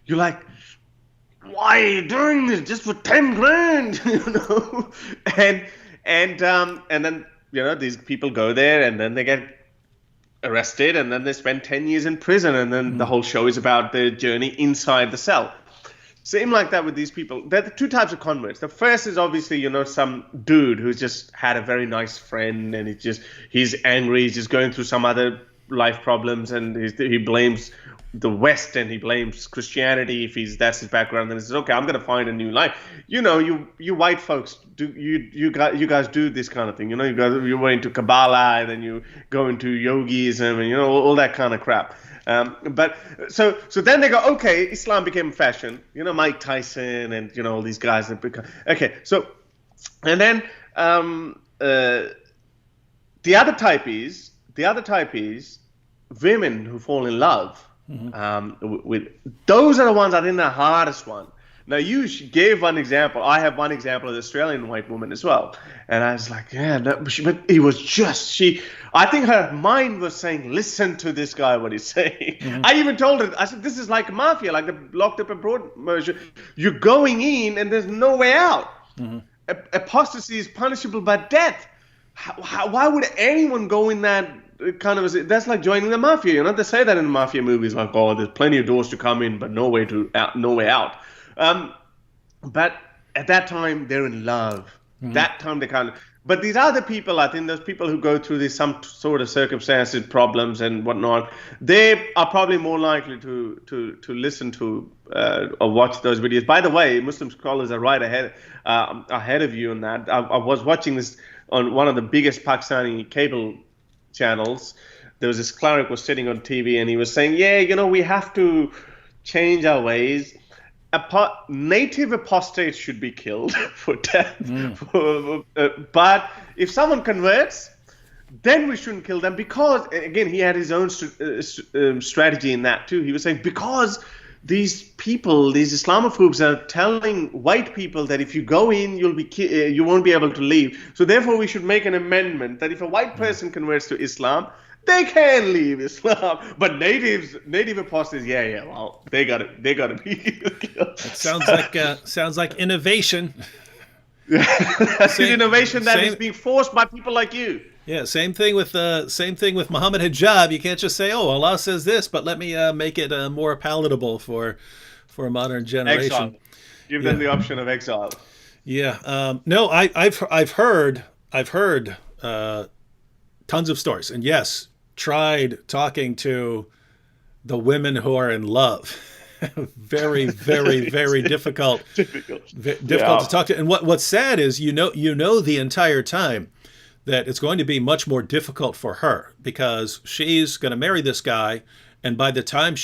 You're like, why are you doing this just for 10 grand? And then, these people go there and then they get arrested, and then they spend 10 years in prison, and then the whole show is about their journey inside the cell. Same like that with these people. There are two types of converts. The first is obviously, some dude who's just had a very nice friend, and he's angry, he's just going through some other life problems, and he blames the West and he blames Christianity if that's his background. Then he says, okay, I'm going to find a new life. You white folks, you guys do this kind of thing. You went into Kabbalah, and then you go into yogism, and all that kind of crap. But so then they go, okay, Islam became fashion. Mike Tyson and all these guys that become okay. So and then the other type is women who fall in love. With those are the ones I think the hardest one. Now you gave one example. I have one example of the Australian white woman as well, and I was like, yeah, no, but it was just she. I think her mind was saying, listen to this guy, what he's saying. I even told her, I said, this is like mafia, like the Locked Up Abroad version. You're going in and there's no way out. Apostasy is punishable by death. Why would anyone go in that? That's like joining the mafia. They say that in the mafia movies, like, oh, there's plenty of doors to come in, but no way out. But at that time, they're in love. That time they can't. But these other people, I think those people who go through some sort of circumstances, problems and whatnot, they are probably more likely to listen to or watch those videos. By the way, Muslim scholars are right ahead of you on that. I was watching this on one of the biggest Pakistani cable channels. There was this cleric was sitting on TV, and he was saying, yeah, we have to change our ways. Native apostates should be killed for death. But if someone converts, then we shouldn't kill them, because, again, he had his own strategy in that too. He was saying, because these people, these Islamophobes, are telling white people that if you go in, you won't be able to leave. So therefore, we should make an amendment that if a white person converts to Islam, they can leave Islam. But native apostates, well, they gotta be killed. It sounds like innovation. Innovation that is being forced by people like you. Yeah, same thing with Mohammed Hijab. You can't just say, "Oh, Allah says this," but let me make it more palatable for a modern generation. Exile. Give them the option of exile. Yeah. No, I've heard tons of stories, and yes, tried talking to the women who are in love. Very, very, very difficult. Difficult to talk to. And what's sad is the entire time that it's going to be much more difficult for her, because she's going to marry this guy, and by the time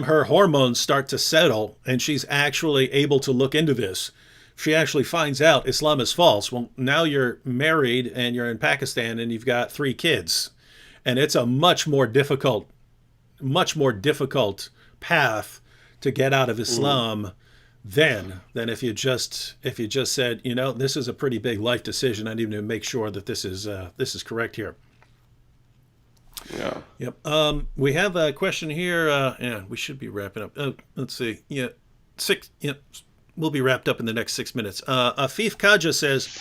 her hormones start to settle and she's actually able to look into this, she actually finds out Islam is false. Well, now you're married and you're in Pakistan and you've got 3 kids, and it's a much more difficult path to get out of Islam than if you just said, this is a pretty big life decision. I need to make sure that this is correct here. Yeah. Yep. We have a question here. Yeah, we should be wrapping up. Let's see. Yeah, six. Yeah, we'll be wrapped up in the next 6 minutes. Afif Kaja says,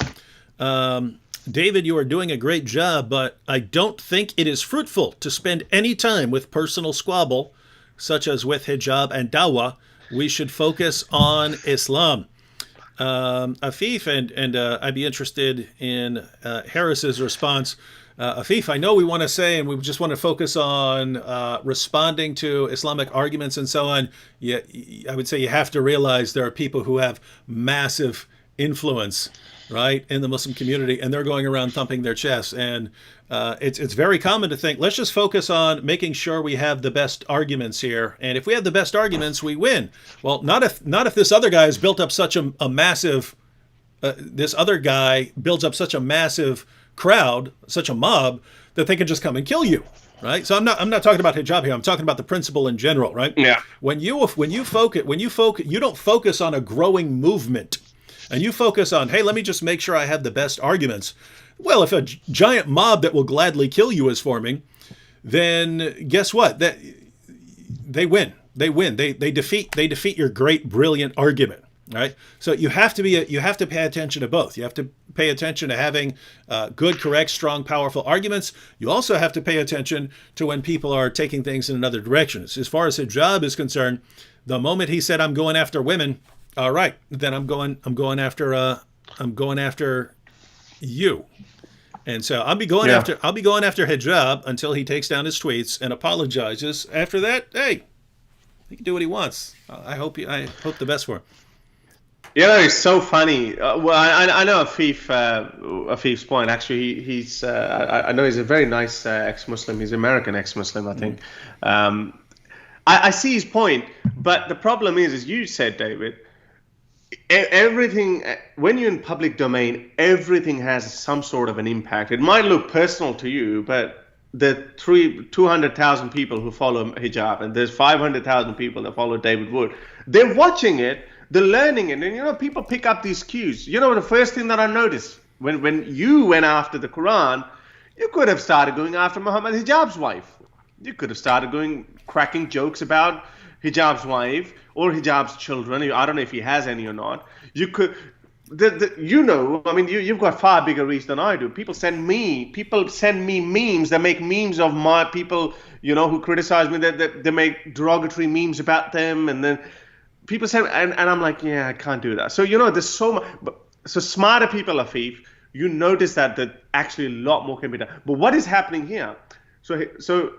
David, you are doing a great job, but I don't think it is fruitful to spend any time with personal squabble, such as with hijab and dawah. We should focus on Islam. Afif, and I'd be interested in Harris's response. Afif, I know we want to say, and we just want to focus on responding to Islamic arguments and so on. Yeah, I would say you have to realize there are people who have massive influence, right, in the Muslim community, and they're going around thumping their chests. And it's very common to think, let's just focus on making sure we have the best arguments here. And if we have the best arguments, we win. Well, not if this other guy has built up such a massive, this other guy builds up such a massive crowd, such a mob, that they can just come and kill you, right? So I'm not talking about hijab here. I'm talking about the principle in general, right? Yeah. When you focus, you don't focus on a growing movement, and you focus on, hey, let me just make sure I have the best arguments. Well, if a giant mob that will gladly kill you is forming, then guess what? That they win. They win. They defeat your great, brilliant argument. Right, so you have to pay attention to both. You have to pay attention to having good, correct, strong, powerful arguments. You also have to pay attention to when people are taking things in another direction. As far as hijab is concerned, the moment he said, "I'm going after women," all right, then I'm going after you. And so I'll be going after hijab until he takes down his tweets and apologizes. After that, hey, he can do what he wants. I hope the best for him. You know, it's so funny. Well, I know Afif's point. Actually, he's I know he's a very nice ex-Muslim. He's an American ex-Muslim, I think. I see his point, but the problem is, as you said, David, everything, when you're in public domain, everything has some sort of an impact. It might look personal to you, but the 200,000 people who follow hijab, and there's 500,000 people that follow David Wood, they're watching it. They're learning it, and people pick up these cues. The first thing that I noticed when you went after the Quran, you could have started going after Muhammad Hijab's wife. You could have started cracking jokes about Hijab's wife or Hijab's children. I don't know if he has any or not. You could, you've got far bigger reach than I do. People send me memes. They make memes of my people, who criticize me. That they make derogatory memes about them, and then people say, and I'm like, yeah, I can't do that. So, there's so much. So smarter people, Afif, you notice that actually a lot more can be done. But what is happening here? So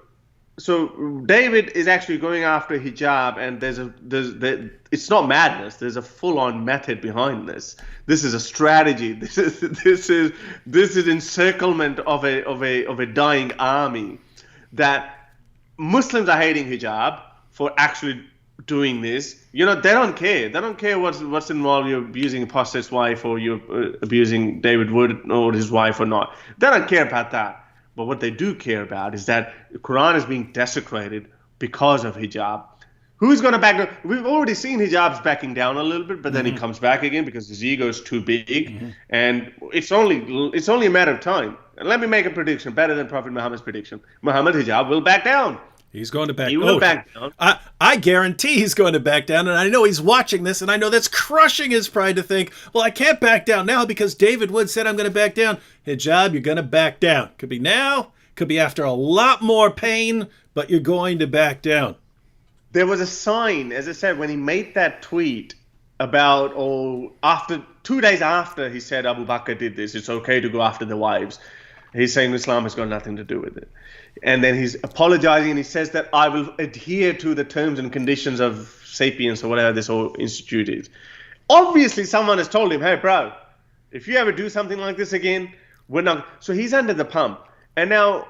David is actually going after hijab, and it's not madness. There's a full-on method behind this. This is a strategy. This is encirclement of a dying army. That Muslims are hating hijab for actually doing this. They don't care. They don't care what's involved. You're abusing apostate's wife, or you're abusing David Wood or his wife or not. They don't care about that. But what they do care about is that the Quran is being desecrated because of hijab. Who's going to back down? We've already seen hijab's backing down a little bit, but then he comes back again because his ego is too big. And it's only a matter of time. And let me make a prediction better than Prophet Muhammad's prediction. Muhammad Hijab will back down. He's going to back. He will back down. I guarantee he's going to back down, and I know he's watching this, and I know that's crushing his pride to think, well, I can't back down now because David Wood said I'm going to back down. Hijab, you're going to back down. Could be now, could be after a lot more pain, but you're going to back down. There was a sign, as I said, when he made that tweet about, 2 days after he said Abu Bakr did this, it's okay to go after the wives. He's saying Islam has got nothing to do with it. And then he's apologizing, and he says that I will adhere to the terms and conditions of Sapiens or whatever this whole institute is. Obviously, someone has told him, hey, bro, if you ever do something like this again, we're not. So he's under the pump. And now,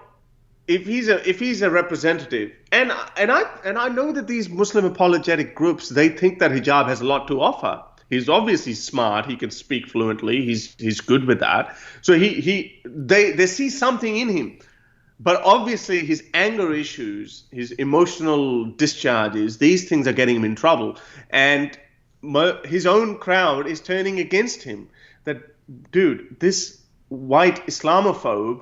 if he's a representative, and I know that these Muslim apologetic groups, they think that hijab has a lot to offer. He's obviously smart. He can speak fluently. He's good with that. So they see something in him. But obviously his anger issues, his emotional discharges, these things are getting him in trouble. And his own crowd is turning against him. That, dude, this white Islamophobe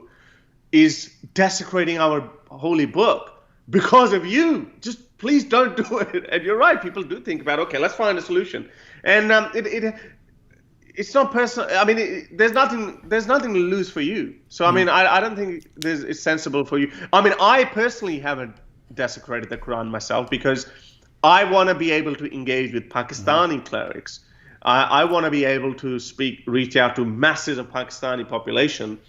is desecrating our holy book because of you. Just please don't do it. And you're right. People do think about, okay, let's find a solution. And it's not personal. I mean, there's nothing to lose for you. So I mean, I don't think it's sensible for you. I mean, I personally haven't desecrated the Quran myself because I want to be able to engage with Pakistani clerics. I want to be able to reach out to masses of Pakistani population.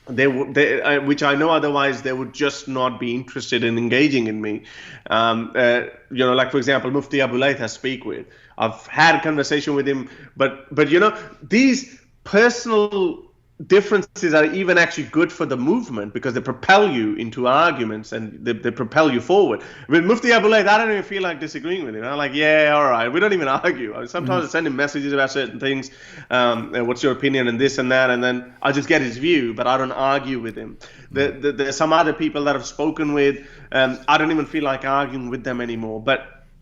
Which I know otherwise they would just not be interested in engaging in me. Like for example, Mufti Abu Layth I speak with. I've had a conversation with him, but these personal differences are even actually good for the movement because they propel you into arguments and they propel you forward. With Mufti Abu Layth, I don't even feel like disagreeing with him. I'm like, yeah, all right. We don't even argue. Sometimes I send him messages about certain things. What's your opinion and this and that? And then I just get his view, but I don't argue with him. There's some other people that I've spoken with. I don't even feel like arguing with them anymore.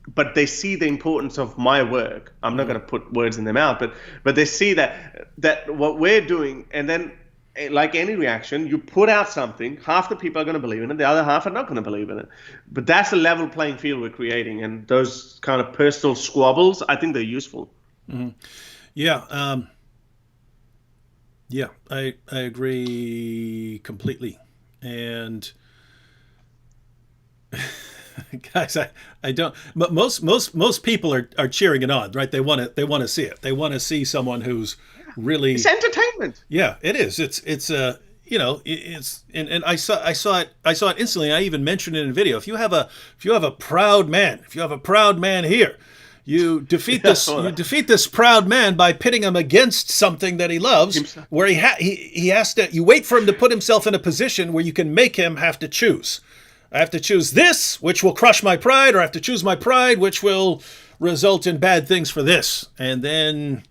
But they see the importance of my work. I'm not going to put words in their mouth, but they see that what we're doing, and then like any reaction, you put out something, half the people are going to believe in it, the other half are not going to believe in it. But that's a level playing field we're creating, and those kind of personal squabbles, I think they're useful. Mm-hmm. Yeah. I agree completely. And guys, I don't. But most people are cheering it on, right? They want to see it. They want to see someone who's really. It's entertainment. Yeah, it is. It's and I saw it instantly. I even mentioned it in a video. If you have a proud man here, you defeat this proud man by pitting him against something that he loves, himself. Where he has to. You wait for him to put himself in a position where you can make him have to choose. I have to choose this, which will crush my pride, or I have to choose my pride, which will result in bad things for this. And then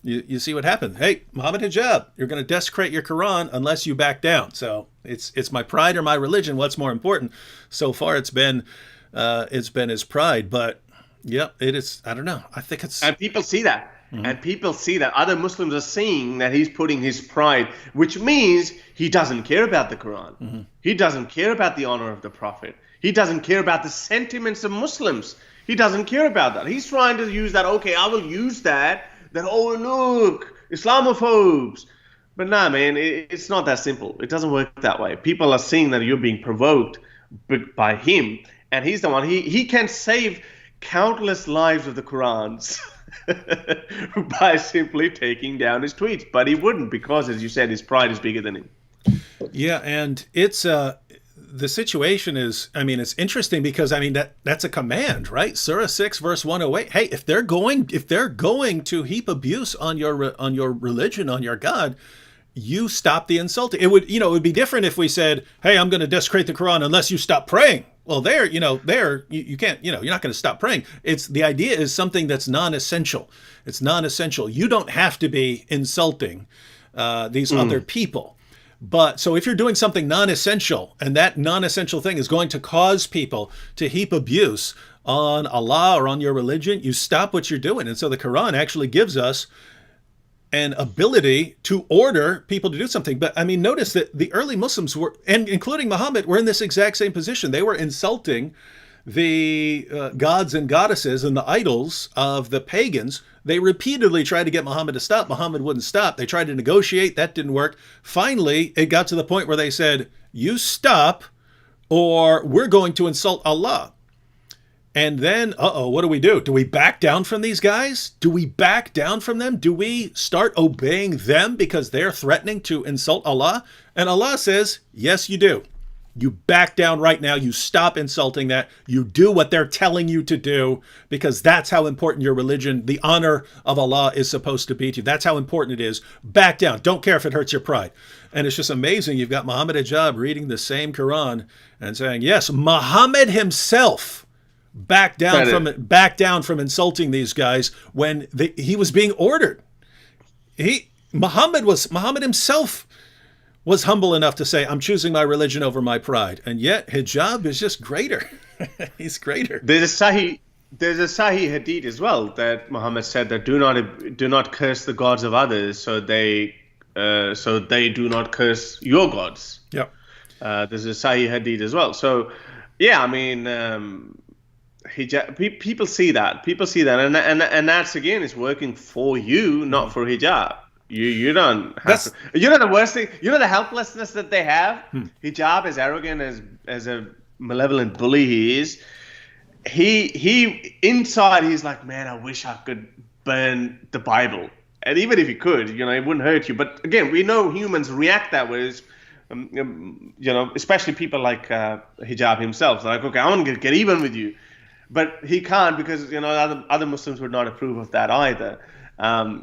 you see what happened. Hey, Mohammed Hijab, you're going to desecrate your Quran unless you back down. So it's my pride or my religion. What's more important? So far, it's been his pride. But yeah, it is. I don't know. I think it's. And people see that. Mm-hmm. And people see that other Muslims are seeing that he's putting his pride, which means he doesn't care about the Quran. Mm-hmm. He doesn't care about the honor of the Prophet. He doesn't care about the sentiments of Muslims. He doesn't care about that. He's trying to use that, okay, I will use that, oh, look, Islamophobes. But nah, man, it's not that simple. It doesn't work that way. People are seeing that you're being provoked by him, and he's the one. He can save countless lives of the Qurans by simply taking down his tweets, but he wouldn't because, as you said, his pride is bigger than him. Yeah, and it's the situation is, I mean, it's interesting because I mean that's a command, right? Surah 6 verse 108. Hey, if they're going to heap abuse on your religion, on your God, you stop the insulting. It would be different if we said, hey, I'm going to desecrate the Quran unless you stop praying. Well, you can't, you're not going to stop praying. The idea is something that's non-essential. It's non-essential. You don't have to be insulting these other people. But so if you're doing something non-essential and that non-essential thing is going to cause people to heap abuse on Allah or on your religion, you stop what you're doing. And so the Quran actually gives us an ability to order people to do something. But I mean, notice that the early Muslims were, and including Muhammad, were in this exact same position. They were insulting the gods and goddesses and the idols of the pagans. They repeatedly tried to get Muhammad to stop. Muhammad wouldn't stop. They tried to negotiate. That didn't work. Finally, it got to the point where they said, you stop or we're going to insult Allah. And then, what do? Do we back down from these guys? Do we back down from them? Do we start obeying them because they're threatening to insult Allah? And Allah says, yes, you do. You back down right now. You stop insulting that. You do what they're telling you to do because that's how important your religion, the honor of Allah is supposed to be to you. That's how important it is. Back down. Don't care if it hurts your pride. And it's just amazing. You've got Mohammed Hijab reading the same Quran and saying, yes, Muhammad himself back down from insulting these guys when he was being ordered. Muhammad himself was humble enough to say, I'm choosing my religion over my pride. And yet Hijab is just greater. He's greater. There's a Sahih hadith as well that Muhammad said that do not curse the gods of others so they do not curse your gods. Yeah. There's a Sahih Hadith as well. So, yeah, I mean, hijab. People see that. People see that, and that's again is working for you, not for hijab. You don't have That's to. You know the worst thing. You know the helplessness that they have. Hijab, as arrogant as a malevolent bully he is, he inside he's like, man, I wish I could burn the Bible. And even if he could, it wouldn't hurt you. But again, we know humans react that way. Especially people like Hijab himself. They're like, okay, I'm gonna get even with you, but he can't because other Muslims would not approve of that either.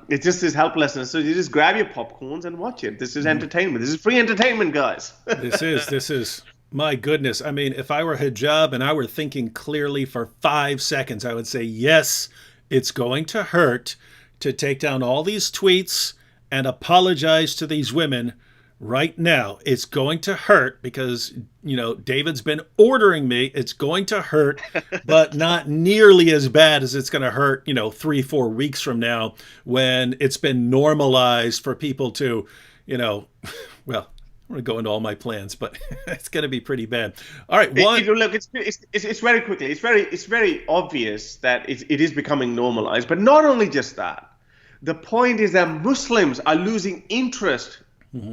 It's just this helplessness. So you just grab your popcorns and watch it. This is entertainment. This is free entertainment, guys. This is. My goodness. I mean, if I were Hijab and I were thinking clearly for 5 seconds, I would say, yes, it's going to hurt to take down all these tweets and apologize to these women right now. It's going to hurt because, David's been ordering me. It's going to hurt, but not nearly as bad as it's going to hurt, 3-4 weeks from now when it's been normalized for people to, well, I'm going to go into all my plans, but it's going to be pretty bad. All right, look, it's very quickly. It's very obvious that it is becoming normalized. But not only just that, the point is that Muslims are losing interest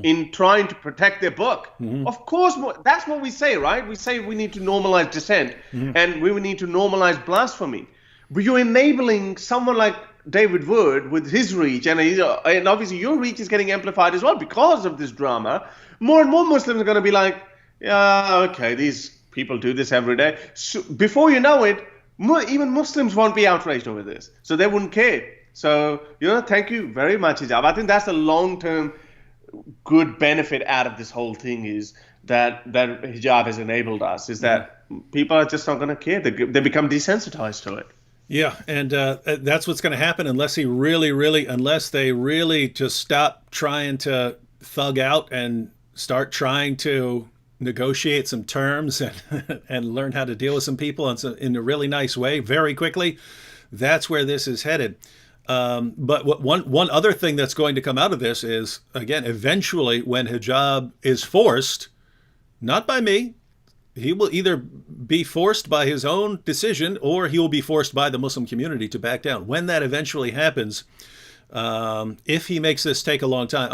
in trying to protect their book. Of course, that's what we say, right? We say we need to normalize dissent and we need to normalize blasphemy. But you're enabling someone like David Wood with his reach, and obviously your reach is getting amplified as well because of this drama. More and more Muslims are going to be like, yeah, okay, these people do this every day. So before you know it, even Muslims won't be outraged over this. So they wouldn't care. So, thank you very much, Hijab. I think that's the long-term good benefit out of this whole thing is that Hijab has enabled us, is that people are just not going to care. They become desensitized to it. Yeah, and that's what's going to happen unless they really just stop trying to thug out and start trying to negotiate some terms and learn how to deal with some people in a really nice way very quickly. That's where this is headed. But one other thing that's going to come out of this is, again, eventually when hijab is forced, not by me, he will either be forced by his own decision or he will be forced by the Muslim community to back down. When that eventually happens, if he makes this take a long time,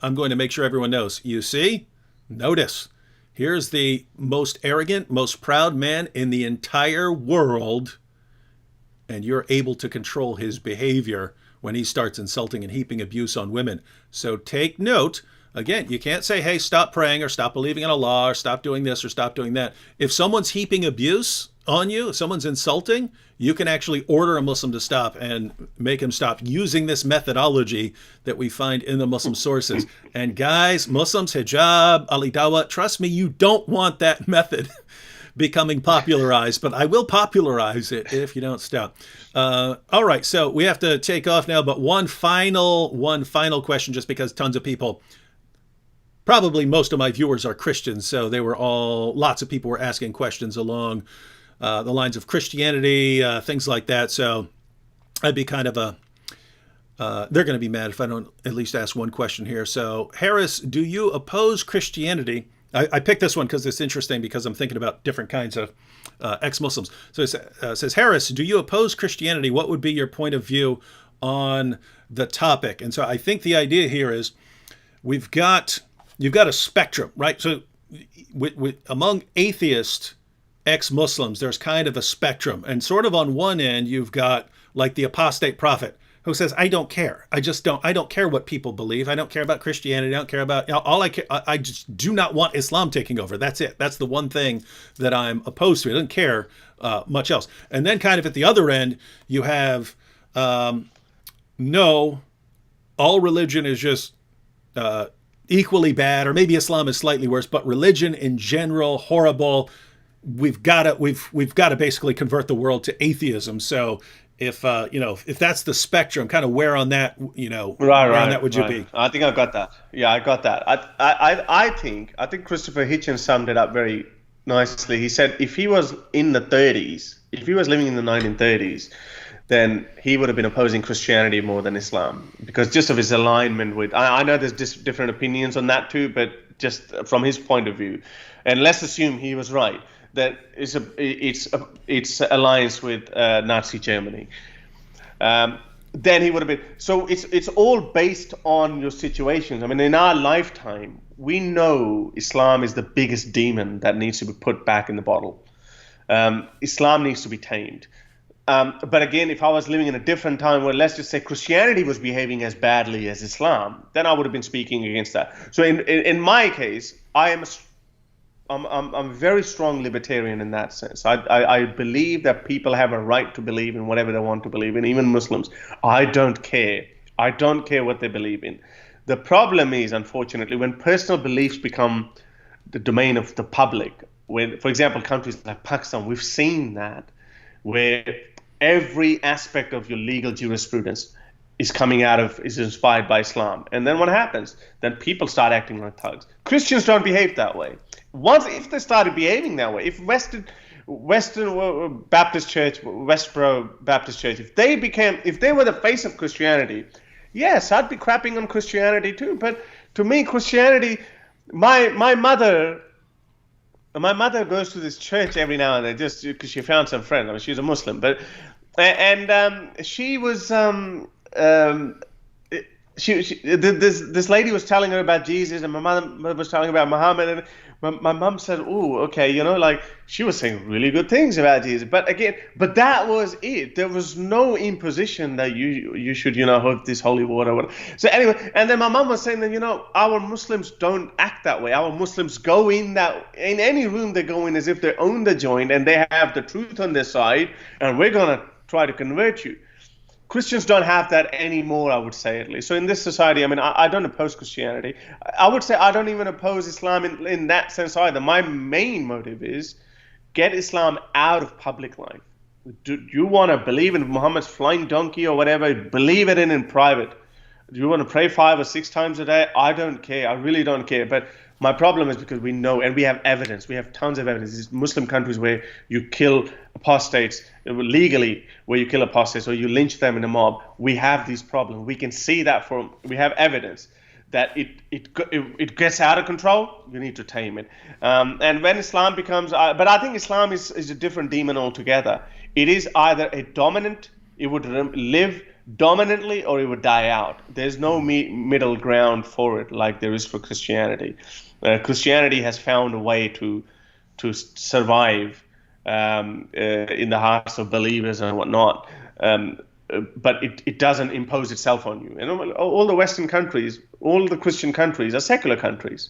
I'm going to make sure everyone knows. You see, notice, here's the most arrogant, most proud man in the entire world, and you're able to control his behavior when he starts insulting and heaping abuse on women. So take note. Again, you can't say, hey, stop praying or stop believing in Allah or stop doing this or stop doing that. If someone's heaping abuse on you, if someone's insulting, you can actually order a Muslim to stop and make him stop using this methodology that we find in the Muslim sources. And guys, Muslims, hijab, Ali Dawah, trust me, you don't want that method becoming popularized, but I will popularize it if you don't stop. All right, so we have to take off now, but one final question, just because tons of people, probably most of my viewers are Christians, so lots of people were asking questions along the lines of Christianity, things like that. So I'd be kind of they're going to be mad if I don't at least ask one question here. So Harris, do you oppose Christianity? I picked this one because it's interesting because I'm thinking about different kinds of ex-Muslims. So it says, Harris, do you oppose Christianity? What would be your point of view on the topic? And so I think the idea here is you've got a spectrum, right? So among atheist ex-Muslims, there's kind of a spectrum. And sort of on one end, you've got like the apostate prophet who says, I don't care. I don't care what people believe. I don't care about Christianity. I don't care about, I just do not want Islam taking over. That's it. That's the one thing that I'm opposed to. I don't care much else. And then kind of at the other end, you have, no, all religion is just equally bad, or maybe Islam is slightly worse, but religion in general, horrible. We've got to basically convert the world to atheism. So if that's the spectrum, kind of where on that, where on that would you be? I think I got that. Yeah, I got that. I think Christopher Hitchens summed it up very nicely. He said if he was in the 30s, if he was living in the 1930s, then he would have been opposing Christianity more than Islam, because just of his alignment with, I know there's different opinions on that too, but just from his point of view, and let's assume he was right, that it's alliance with Nazi Germany. Then he would have been. So it's all based on your situations. I mean, in our lifetime, we know Islam is the biggest demon that needs to be put back in the bottle. Islam needs to be tamed. But again, if I was living in a different time where, let's just say, Christianity was behaving as badly as Islam, then I would have been speaking against that. So in my case, I'm a very strong libertarian in that sense. I believe that people have a right to believe in whatever they want to believe in, even Muslims. I don't care. I don't care what they believe in. The problem is, unfortunately, when personal beliefs become the domain of the public, when, for example, countries like Pakistan, we've seen that, where every aspect of your legal jurisprudence is inspired by Islam. And then what happens? Then people start acting like thugs. Christians don't behave that way. If they started behaving that way, if Western Baptist Church, Westboro Baptist Church, if they were the face of Christianity, yes, I'd be crapping on Christianity too. But to me, Christianity, my mother goes to this church every now and then just because she found some friends. I mean, she's a Muslim, but she was this lady was telling her about Jesus, and my mother was telling her about Mohammed, and my mum said, "Oh, okay, like she was saying really good things about Jesus." But that was it. There was no imposition that you should have this holy water. So anyway, and then my mum was saying that our Muslims don't act that way. Our Muslims go in any room they go in as if they own the joint and they have the truth on their side, and we're gonna try to convert you. Christians don't have that anymore, I would say, at least. So in this society, I mean, I don't oppose Christianity. I would say I don't even oppose Islam in that sense either. My main motive is get Islam out of public life. Do you want to believe in Muhammad's flying donkey or whatever? Believe it in private. Do you want to pray 5 or 6 times a day? I don't care. I really don't care. But my problem is because we know, and we have evidence. We have tons of evidence. These Muslim countries where you kill apostates legally, where you kill apostates or you lynch them in a mob. We have these problems. We can see that we have evidence that it gets out of control. You need to tame it. And when Islam becomes, but I think Islam is a different demon altogether. It is either a dominant, it would live dominantly, or it would die out. There's no middle ground for it like there is for Christianity. Christianity has found a way to survive in the hearts of believers and whatnot, but it doesn't impose itself on you. And all the Western countries, all the Christian countries are secular countries.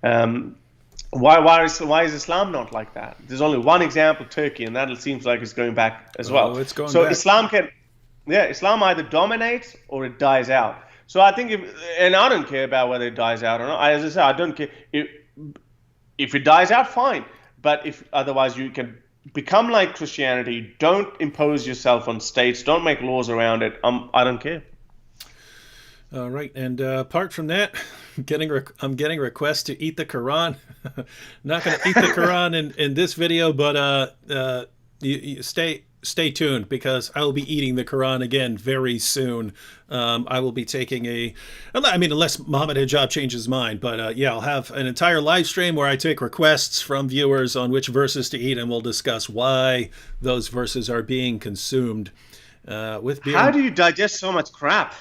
Why is Islam not like that? There's only one example, Turkey, and that seems like it's going back as well. It's going back. Islam either dominates or it dies out. So I think and I don't care about whether it dies out or not. As I said, I don't care. If it dies out, fine. But if otherwise, you can become like Christianity. Don't impose yourself on states. Don't make laws around it. I don't care. All right, and apart from that, I'm getting requests to eat the Quran. Not going to eat the Quran in this video, but you stay tuned, because I will be eating the Quran again very soon. I will be taking unless Mohammed Hijab changes his mind, but I'll have an entire live stream where I take requests from viewers on which verses to eat, and we'll discuss why those verses are being consumed with beer. How do you digest so much crap?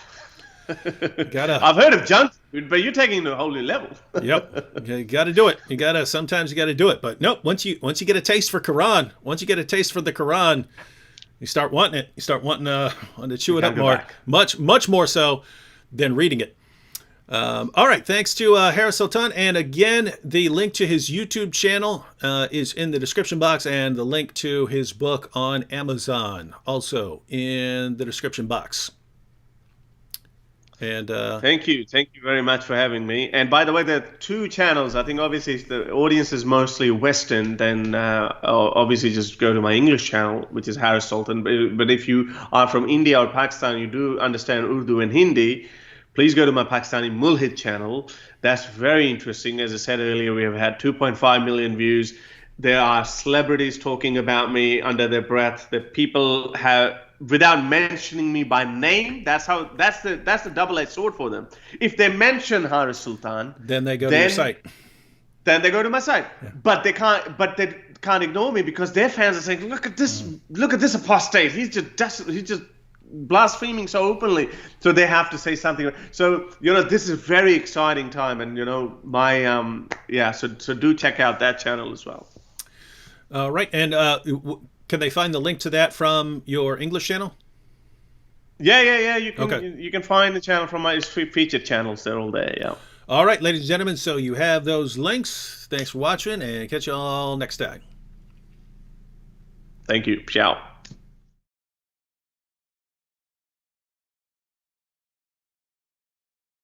I've heard of junk food, but you're taking it to a whole new level. Yep, you got to do it. Sometimes you got to do it. But nope. Once you get a taste for Quran, once you get a taste for the Quran, you start wanting it. You start wanting to chew it up more, much more so than reading it. All right. Thanks to Harris Sultan, and again, the link to his YouTube channel is in the description box, and the link to his book on Amazon also in the description box. And thank you very much for having me. And by the way, there are 2 channels. I think obviously if the audience is mostly Western, then obviously just go to my English channel, which is Harris Sultan. But if you are from India or Pakistan, you do understand Urdu and Hindi, please go to my Pakistani Mulhid channel. That's very interesting. As I said earlier, we have had 2.5 million views. There are celebrities talking about me under their breath. That people have without mentioning me by name. That's the double-edged sword for them. If they mention Harris Sultan, then they go to your site. Then they go to my site. Yeah. But they can't ignore me because their fans are saying, look at this apostate. He's just blaspheming so openly. So they have to say something. So this is a very exciting time, and so do check out that channel as well. Right, and can they find the link to that from your English channel? Yeah. You can find the channel from my featured channels. They're all there. Yeah. All right, ladies and gentlemen, so you have those links. Thanks for watching, and catch you all next time. Thank you. Ciao.